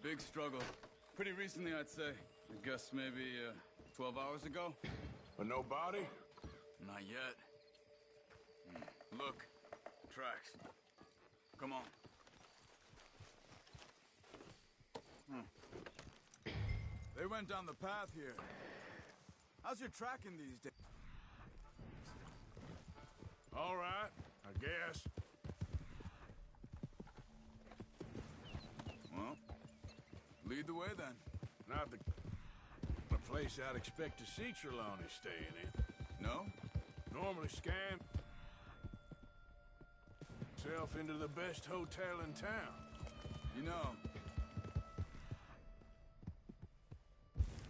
Big struggle. Pretty recently, I'd say. I guess maybe 12 hours ago. But no body? Not yet. Look. Tracks. Come on. They went down the path here. How's your tracking these days? All right, I guess. Lead the way, then. Not the place I'd expect to see Trelawney staying in. No? Normally scam himself into the best hotel in town. You know,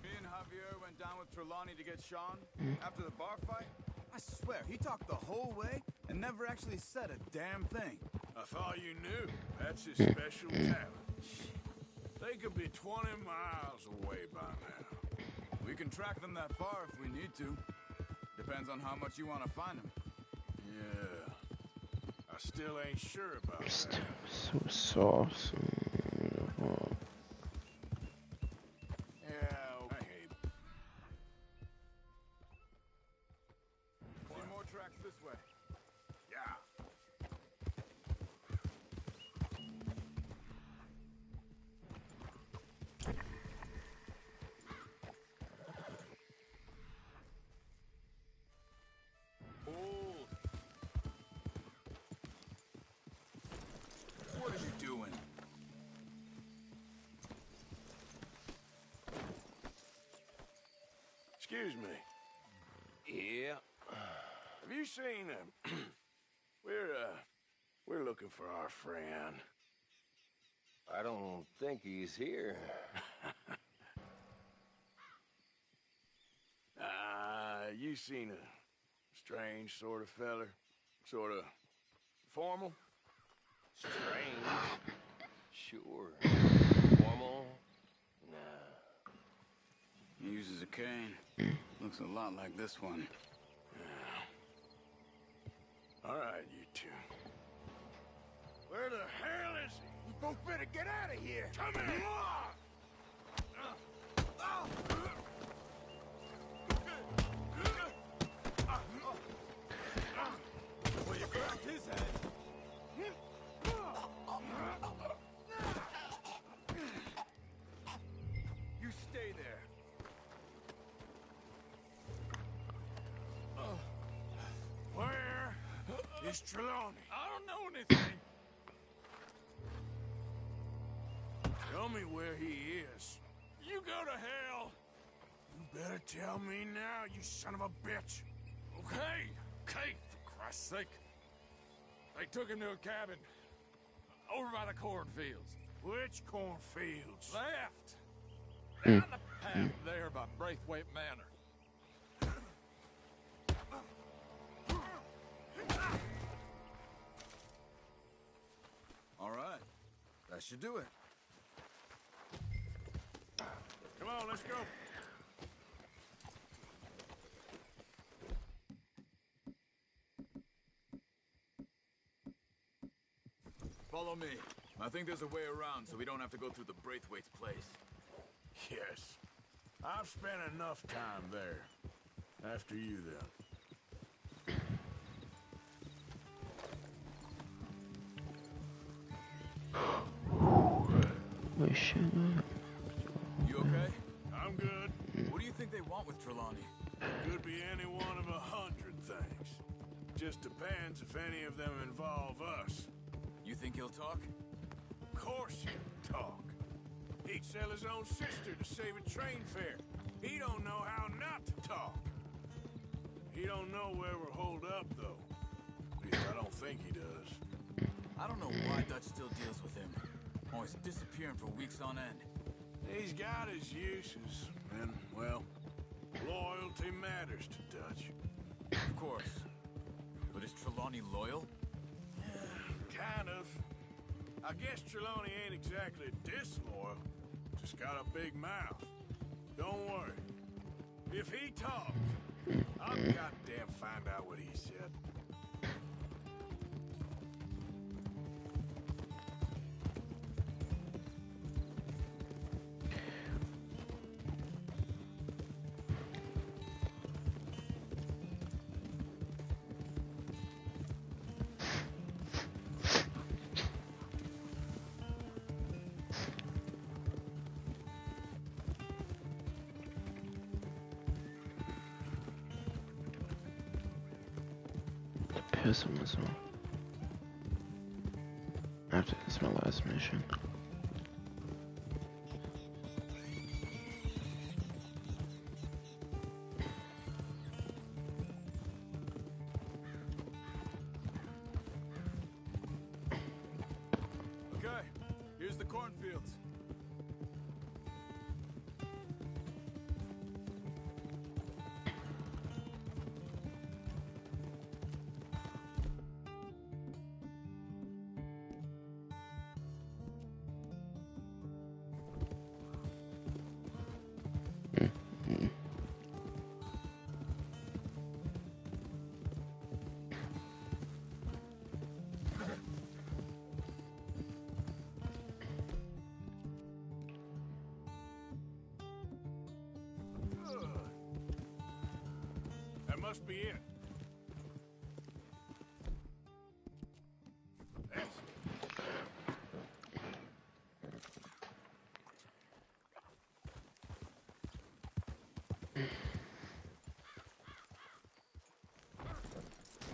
me and Javier went down with Trelawney to get Sean after the bar fight. I swear, he talked the whole way and never actually said a damn thing. I thought you knew. That's his special talent. They could be 20 miles away by now. We can track them that far if we need to. Depends on how much you want to find them. Yeah. I still ain't sure about that. So soft. Yeah, okay. See more tracks this way. Yeah. What are you doing? Excuse me. Yeah. Have you seen him? We're looking for our friend. I don't think he's here. You seen a strange sort of feller? Sort of formal? Strange? Sure. Formal? Nah. He uses a cane. Looks a lot like this one. Yeah. All right, you two. Where the hell is he? You both better get out of here. Come here! Well, you grabbed his head. You stay there. Where is Trelawney? I don't know anything. Tell me where he is. You go to hell. You better tell me now, you son of a bitch. Okay, for Christ's sake. They took him to a cabin over by the cornfields. Which cornfields? Left. Down the path there by Braithwaite Manor. All right, that should do it. Come on, let's go. Follow me. I think there's a way around so we don't have to go through the Braithwaite's place. Yes. I've spent enough time there. After you, then. We should. You okay? I'm good. What do you think they want with Trelawney? Could be any one of 100 things. Just depends if any of them involve us. You think he'll talk? Of course he'll talk. He'd sell his own sister to save a train fare. He don't know how not to talk. He don't know where we're holed up, though. At least I don't think he does. I don't know why Dutch still deals with him. Always disappearing for weeks on end. He's got his uses, and, well, loyalty matters to Dutch. Of course. But is Trelawney loyal? Kind of. I guess Trelawney ain't exactly disloyal. Just got a big mouth. Don't worry. If he talks, I'll goddamn find out what he said. Pessimism. After this, my last mission. cornfields. That must be it. That's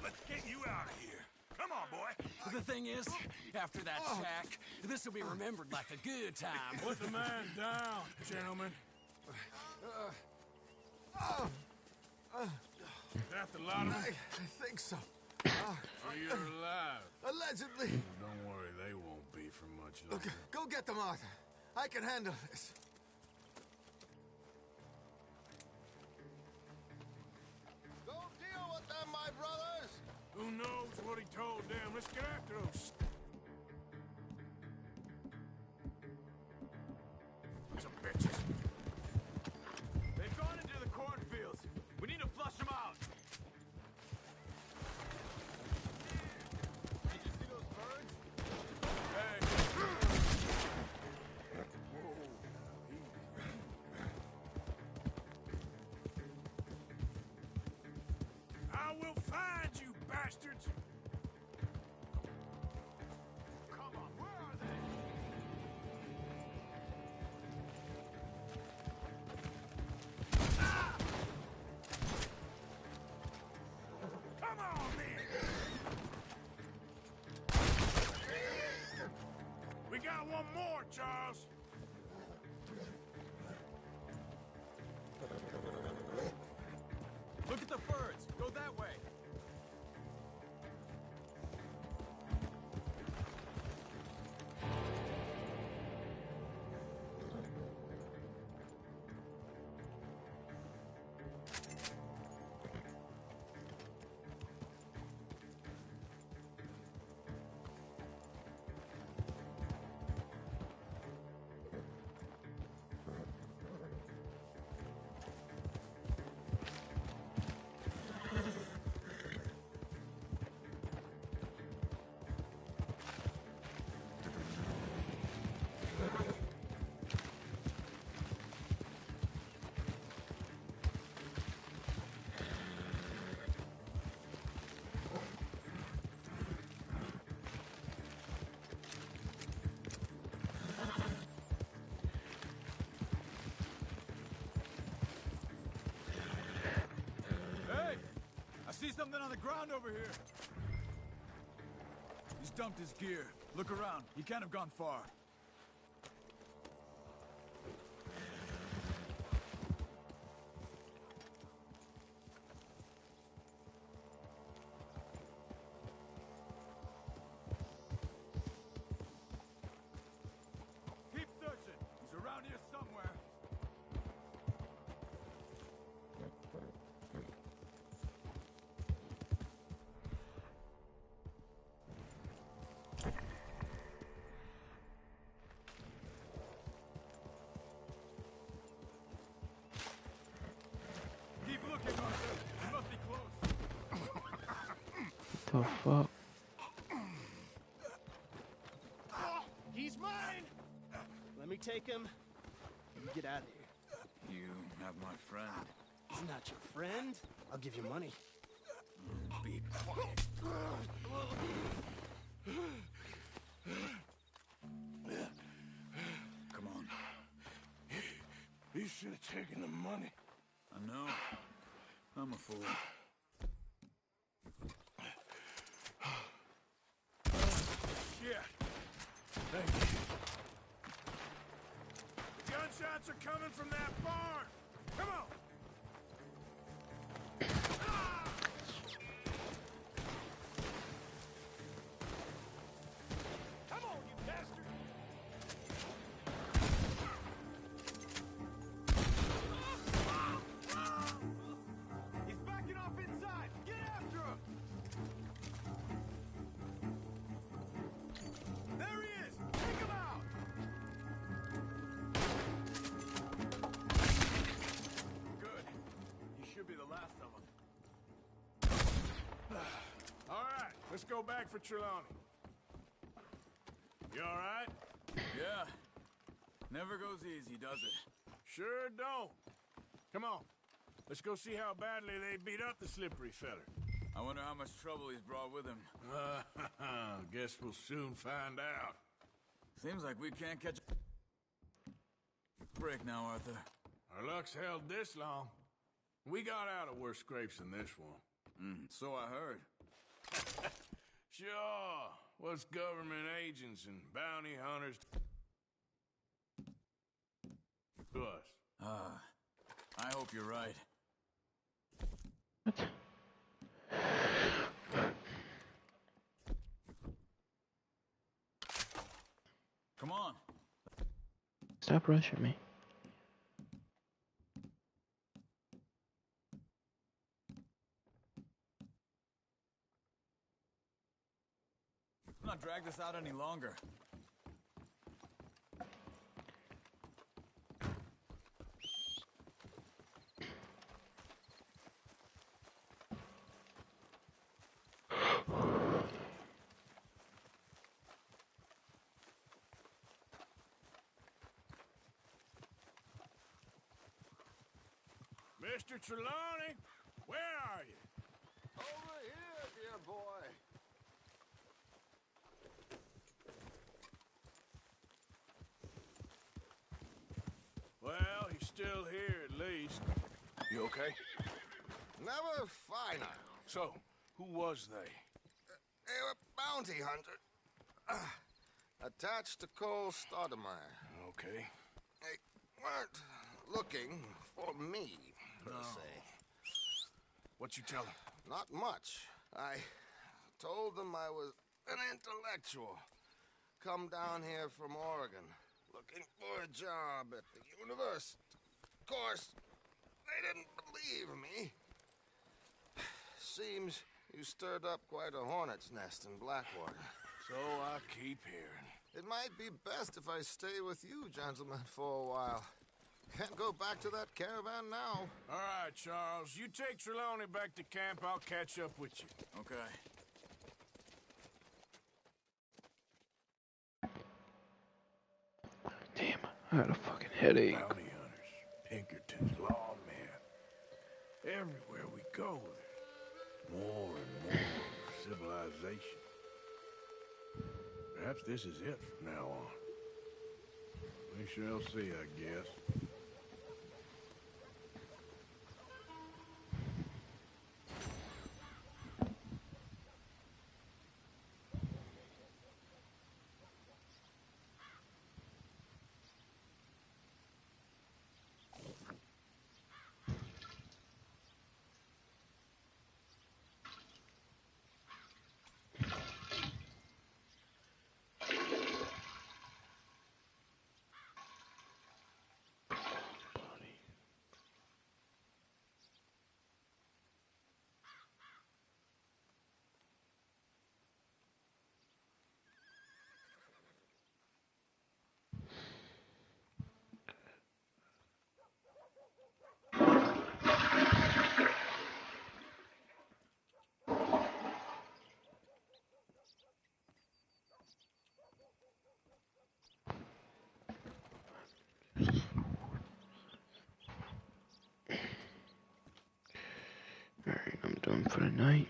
Let's get you out of here. Come on, boy. The thing is, after that shack, this will be remembered like a good time. Put the man down, gentlemen. That the lot of them? I think so. So you're alive. Allegedly. Don't worry, they won't be for much longer. Okay, go get them, Arthur. I can handle this. Go deal with them, my brothers! Who knows what he told them? Let's get after those. Some bitches. They've gone into the cornfields. We need to flush them out. Did you see those birds? Hey. I will find you, bastards. Come on, where are they? Come on, then. We got one more, Charles. Look at the birds. Go that way. Hey! I see something on the ground over here. He's dumped his gear. Look around. He can't have gone far. Keep searching. He's around here somewhere. Keep looking, Arthur. He must be close. The fuck? He's mine! Let me take him. You get out of here. You have my friend. He's not your friend. I'll give you money. Be quiet. Come on. You should have taken the money. I know. I'm a fool. Shit. Thank you. Gunshots are coming from that barn. Come on. Come on, you bastard! Let's go back for Trelawney. You all right? Yeah. Never goes easy, does it? Sure don't. Come on. Let's go see how badly they beat up the slippery feller. I wonder how much trouble he's brought with him. Guess we'll soon find out. Seems like we can't catch a break now, Arthur. Our luck's held this long. We got out of worse scrapes than this one. So I heard. Sure. What's government agents and bounty hunters to us? I hope you're right. Come on. Stop rushing me. Let's not drag this out any longer. Mr. Trelawney, where are you? Over here, dear boy. Well, he's still here at least. You okay? Never finer. So, who was they? They were bounty hunter. Attached to Cole Stoudemire. Okay. They weren't looking for me, per se. What you tell them? Not much. I told them I was an intellectual. Come down here from Oregon, looking for a job at the university. Of course, they didn't believe me. Seems you stirred up quite a hornet's nest in Blackwater. So I keep hearing. It might be best if I stay with you, gentlemen, for a while. Can't go back to that caravan now. All right, Charles. You take Trelawney back to camp. I'll catch up with you. Okay. Damn, I had a fucking headache. Bounty hunters, Pinkertons, lawmen. Everywhere we go, there's more and more civilization. Perhaps this is it from now on. We shall see, I guess. Alright, I'm done for the night.